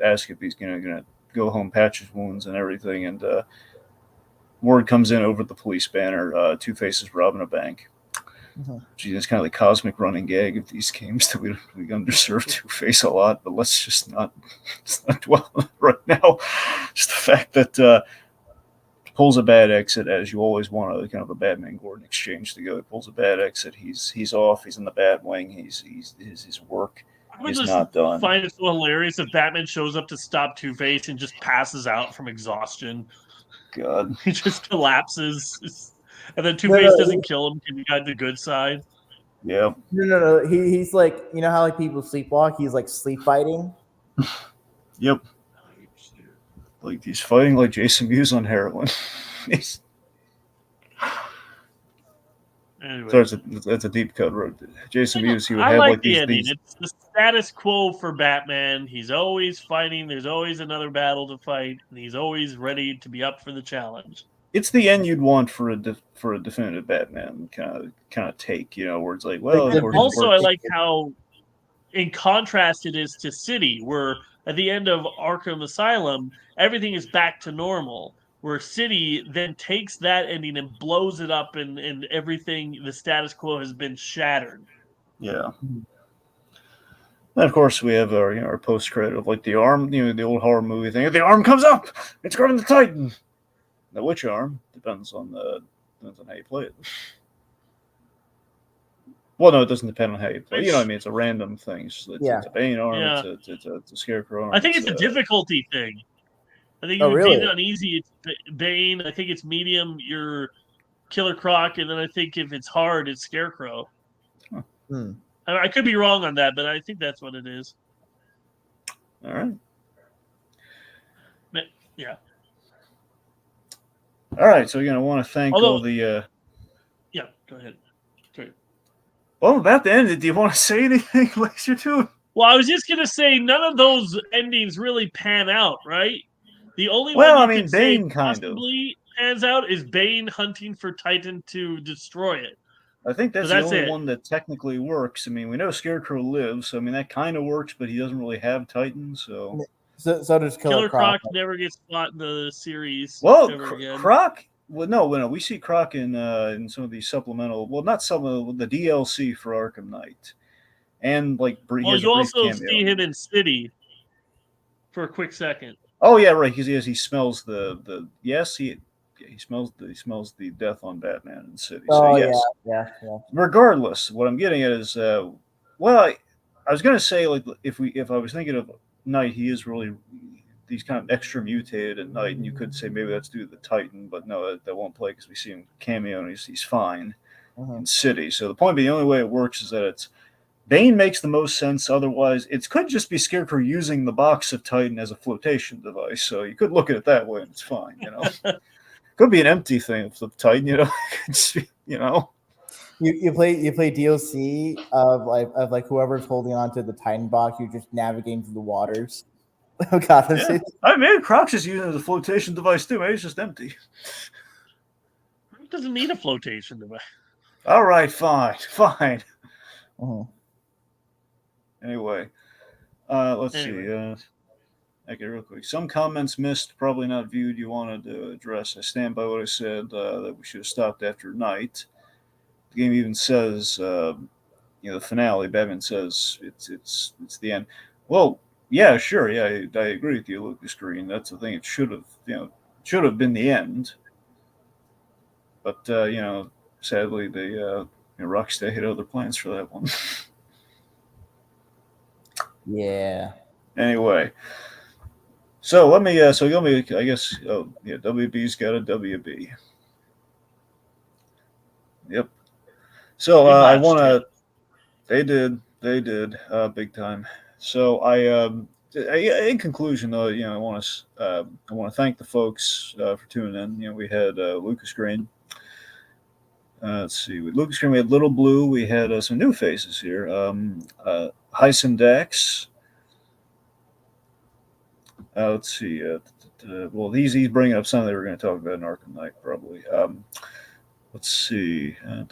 ask if he's going to go home, patch his wounds and everything, and word comes in over the police banner, Two-Face is robbing a bank. Gee, it's kind of the cosmic running gag of these games that we underserve Two-Face a lot, but let's not dwell on it right now. Just the fact that pulls a bad exit, as you always want a kind of a Batman Gordon exchange to go. He pulls a bad exit. He's off. He's in the Batwing. His work is not done. I find it so hilarious if Batman shows up to stop Two-Face and just passes out from exhaustion. God, he just collapses. And then Two-Face doesn't kill him because he got the good side. Yeah. No. He's like, how like people sleepwalk? He's like sleep fighting. Yep. Like he's fighting like Jason Mewes on heroin. Anyway. So that's a deep cut. Jason Mewes, he would I have like like the ending. these. It's the status quo for Batman. He's always fighting. There's always another battle to fight, and he's always ready to be up for the challenge. It's the end you'd want for a definitive Batman kind of take, where it's like, well, Like of course, Also, I works. like how, in contrast, it is to City, where at the end of Arkham Asylum, everything is back to normal. Where City then takes that ending and blows it up, and everything, the status quo has been shattered. Yeah. And of course, we have our post credit of like the arm, the old horror movie thing. The arm comes up. It's grabbing the Titan. Now, which arm depends on how you play it. Well, no, it doesn't depend on how you play. You know what I mean? It's a random thing. It's a Bane arm. Yeah. It's a Scarecrow arm. I think it's a difficulty thing. I think Oh, if really? it's on easy, it's Bane. I think it's medium, you're Killer Croc, and then I think if it's hard, it's Scarecrow. Hmm. I could be wrong on that, but I think that's what it is. All right. Yeah. All right. So again, I want to thank all the. Yeah. Go ahead. Well, about to end it. Do you want to say anything, Laser Dude? Well, I was just gonna say none of those endings really pan out, right? The only Well, one I you mean, could say Bane kind of possibly pans out is Bane hunting for Titan to destroy it. I think that's So the that's only it. one that technically works. I mean, we know Scarecrow lives, so I mean that kind of works, but he doesn't really have Titan, so. So does Killer Croc never gets fought in the series. Well, ever again. Croc. Well, no, we see Croc in some of these supplemental. Well, not some of the DLC for Arkham Knight, and like he Well, has you a brief also cameo. see him in City for a quick second. Oh yeah, right. He smells the yes he smells the death on Batman in City. Oh So yes. yeah. Regardless, what I'm getting at is well, I was gonna say like if I was thinking of Knight, he is really he's kind of extra mutated at Night, and you could say maybe that's due to the Titan, but no, that won't play because we see him cameo and he's fine in City. So the point being, the only way it works is that it's Bane makes the most sense. Otherwise, it could just be Scarecrow using the box of Titan as a flotation device. So you could look at it that way, and it's fine. Could be an empty thing of the Titan. You play DLC of like whoever's holding on to the Titan box. You're just navigating through the waters. Gotham City. I mean, Croc's is using it as a flotation device too. Maybe it's just empty. It doesn't need a flotation device. All right, fine. Anyway, let's see. Okay, real quick. Some comments missed, probably not viewed. You wanted to address. I stand by what I said that we should have stopped after Night. The game even says, the finale. Batman says it's the end. Well, yeah, sure, yeah, I agree with you, Lucas Green. That's the thing. It should have been the end. But sadly, the Rocksteady had other plans for that one. Yeah. Anyway, so let me. I guess. Oh, yeah. WB's got a WB. Yep. So I want to. They did. Big time. So in conclusion, though, I want to thank the folks for tuning in. We had Lucas Green. Let's see. With Lucas Green, we had Little Blue. We had some new faces here. Hyson Dax. Let's see. Well, he's bringing up something that we're going to talk about in Arkham Knight, probably. Let's see. I'm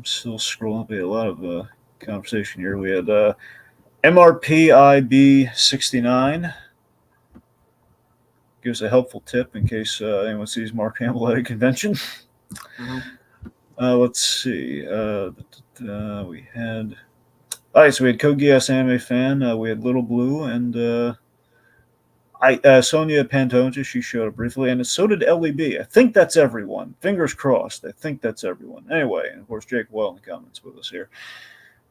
still scrolling up. We had a lot of conversation here. We had MRPIB69. Gives a helpful tip in case anyone sees Mark Hamill at a convention. Let's see. We had. All right, so we had Code Geass Anime Fan. We had Little Blue and Sonia Pantoja. She showed up briefly, and so did LEB. I think that's everyone. Fingers crossed. I think that's everyone. Anyway, and of course, Jake Well in the comments with us here.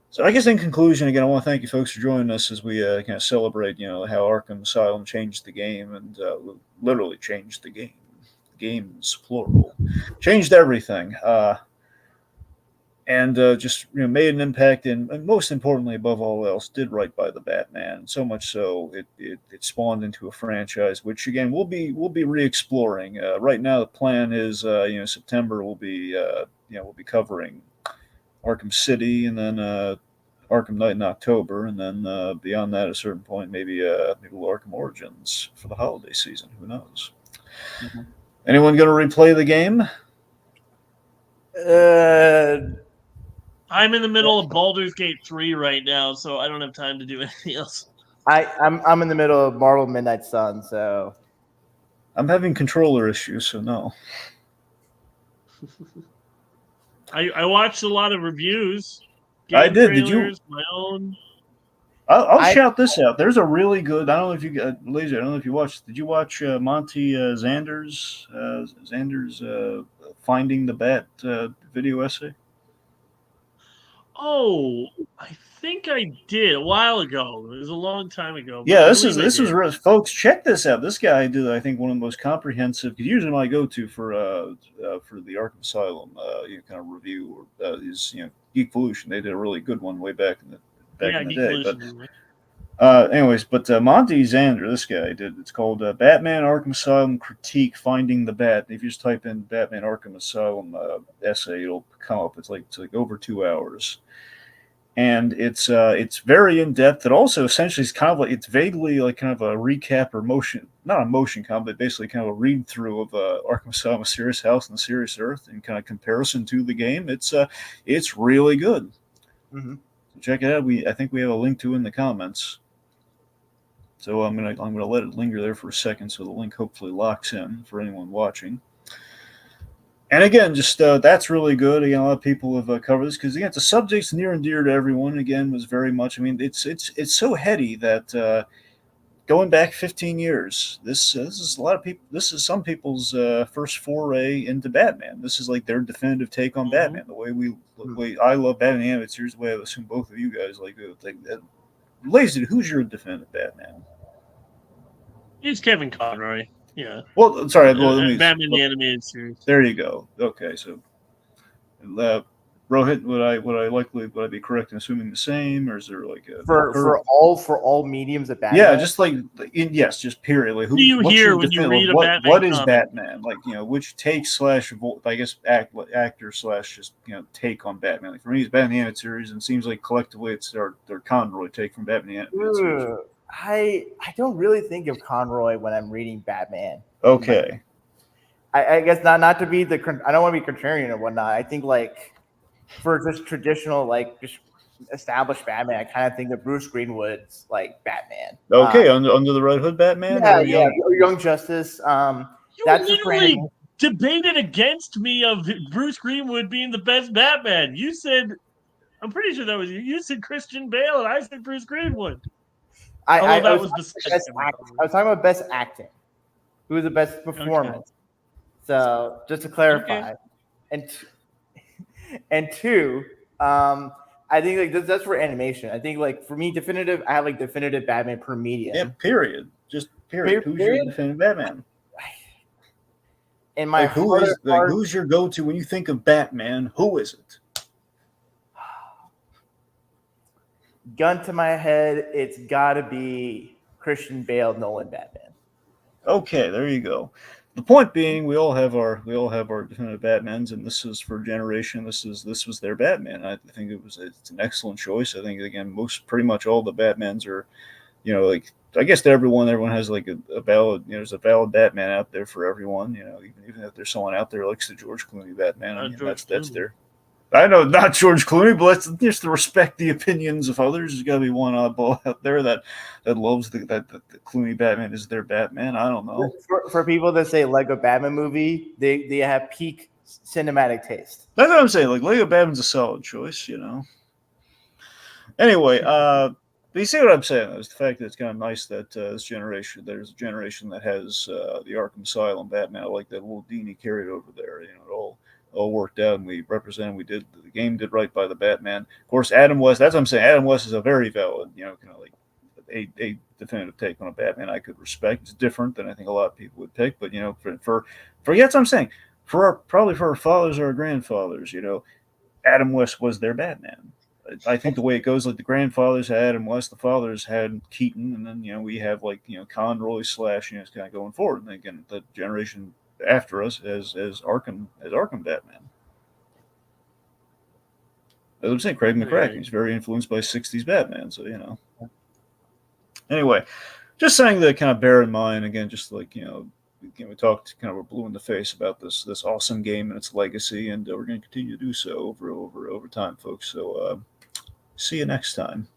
So I guess in conclusion, again, I want to thank you folks for joining us as we kind of celebrate, how Arkham Asylum changed the game and literally changed the game. Games, plural. Changed everything. and just made an impact, and most importantly, above all else, did right by the Batman. So much so it spawned into a franchise, which again we'll be re-exploring. Right now, the plan is September we'll be covering Arkham City, and then Arkham Knight in October, and then beyond that, at a certain point, maybe Arkham Origins for the holiday season. Who knows? Mm-hmm. Anyone going to replay the game? I'm in the middle of Baldur's Gate 3 right now, so I don't have time to do anything else. I'm in the middle of Marvel Midnight Sun, so I'm having controller issues, so no. I watched a lot of reviews. I did. Did you? My own. I'll shout this out. There's a really good. I don't know if you got Laser. I don't know if you watched. Did you watch Monty Xander's Finding the Bat video essay? Oh, I think I did a while ago. It was a long time ago. Yeah, this was folks. Check this out. This guy did, I think, one of the most comprehensive. Because usually my go-to for the Arkham Asylum, kind of review is Geek Pollution. They did a really good one way back in the day. But Monty Xander, this guy did. It's called Batman Arkham Asylum Critique Finding the Bat. If you just type in Batman Arkham Asylum essay, it'll come up. It's like over 2 hours. And it's very in depth. It also essentially is kind of like, it's vaguely like kind of a recap or not a motion comic, but basically kind of a read through of Arkham Asylum, A Serious House, and The Serious Earth, in kind of comparison to the game. It's really good. Mm-hmm. So check it out. I think we have a link to it in the comments. So I'm gonna let it linger there for a second, so the link hopefully locks in for anyone watching. And again, just that's really good. Again, a lot of people have covered this because again, it's a subject near and dear to everyone. Again, was very much. I mean, it's so heady that going back 15 years, this is a lot of people. This is some people's first foray into Batman. This is like their definitive take on Batman. The way I love Batman animated series, the way I assume both of you guys like that. Lazy, who's your definitive Batman? It's Kevin Conroy. Yeah. Well, sorry. Batman the animated series. There you go. Okay, so Rohit, would I be correct in assuming the same, or is there like a for all mediums of Batman? Yeah, just yes, just period. Like, who do you hear when you read a Batman? What is Batman? Like, which take / I guess actor / just take on Batman. Like for me, it's Batman the animated series, and it seems like collectively it's their Conroy take from Batman the animated series. I don't really think of Conroy when I'm reading Batman. Okay. I guess not to be I don't want to be contrarian or whatnot. I think like for just traditional just established Batman, I kind of think of Bruce Greenwood's like Batman. Okay, under the Red Hood Batman. Or Young Justice. You literally debated against me of Bruce Greenwood being the best Batman. You said, I'm pretty sure that was you. You said Christian Bale, and I said Bruce Greenwood. I was talking about best acting. Who was the best performance? Okay. So just to clarify, and two, I think like that's for animation. I think like for me, definitive. I have like definitive Batman per medium. Yeah. Period. Just period. Who's your definitive Batman? In my who's your go-to when you think of Batman? Who is it? Gun to my head, it's got to be Christian Bale, Nolan Batman. Okay, there you go. The point being, we all have our definitive Batmans, and this is for a generation. This was their Batman. I think it's an excellent choice. I think again, pretty much all the Batmans are, like I guess to everyone has like a valid, there's a valid Batman out there for everyone. Even if there's someone out there who likes the George Clooney Batman, that's their. I know not George Clooney, but let's just respect the opinions of others. There's got to be one oddball out there that loves that the Clooney Batman is their Batman. I don't know. For people that say Lego Batman movie, they have peak cinematic taste. That's what I'm saying. Like Lego Batman's a solid choice, Anyway, but you see what I'm saying? Is the fact that it's kind of nice that there's a generation that has the Arkham Asylum Batman. I like that little Dini carried over there. It all worked out, and the game did right by the Batman. Of course, Adam West, that's what I'm saying. Adam West is a very valid, kind of like a definitive take on a Batman I could respect. It's different than I think a lot of people would pick, but that's what I'm saying. Probably for our fathers or our grandfathers, Adam West was their Batman. I think the way it goes, like the grandfathers had Adam West, the fathers had Keaton, and then we have like Conroy slash it's kind of going forward. And again, the generation after us as Arkham Batman. As I'm saying, Craig McCracken. He's very influenced by '60s Batman, so Anyway, just saying that kind of bear in mind again, just like we talked kind of blue in the face about this awesome game and its legacy, and we're going to continue to do so over time, folks. So see you next time.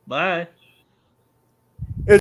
Bye.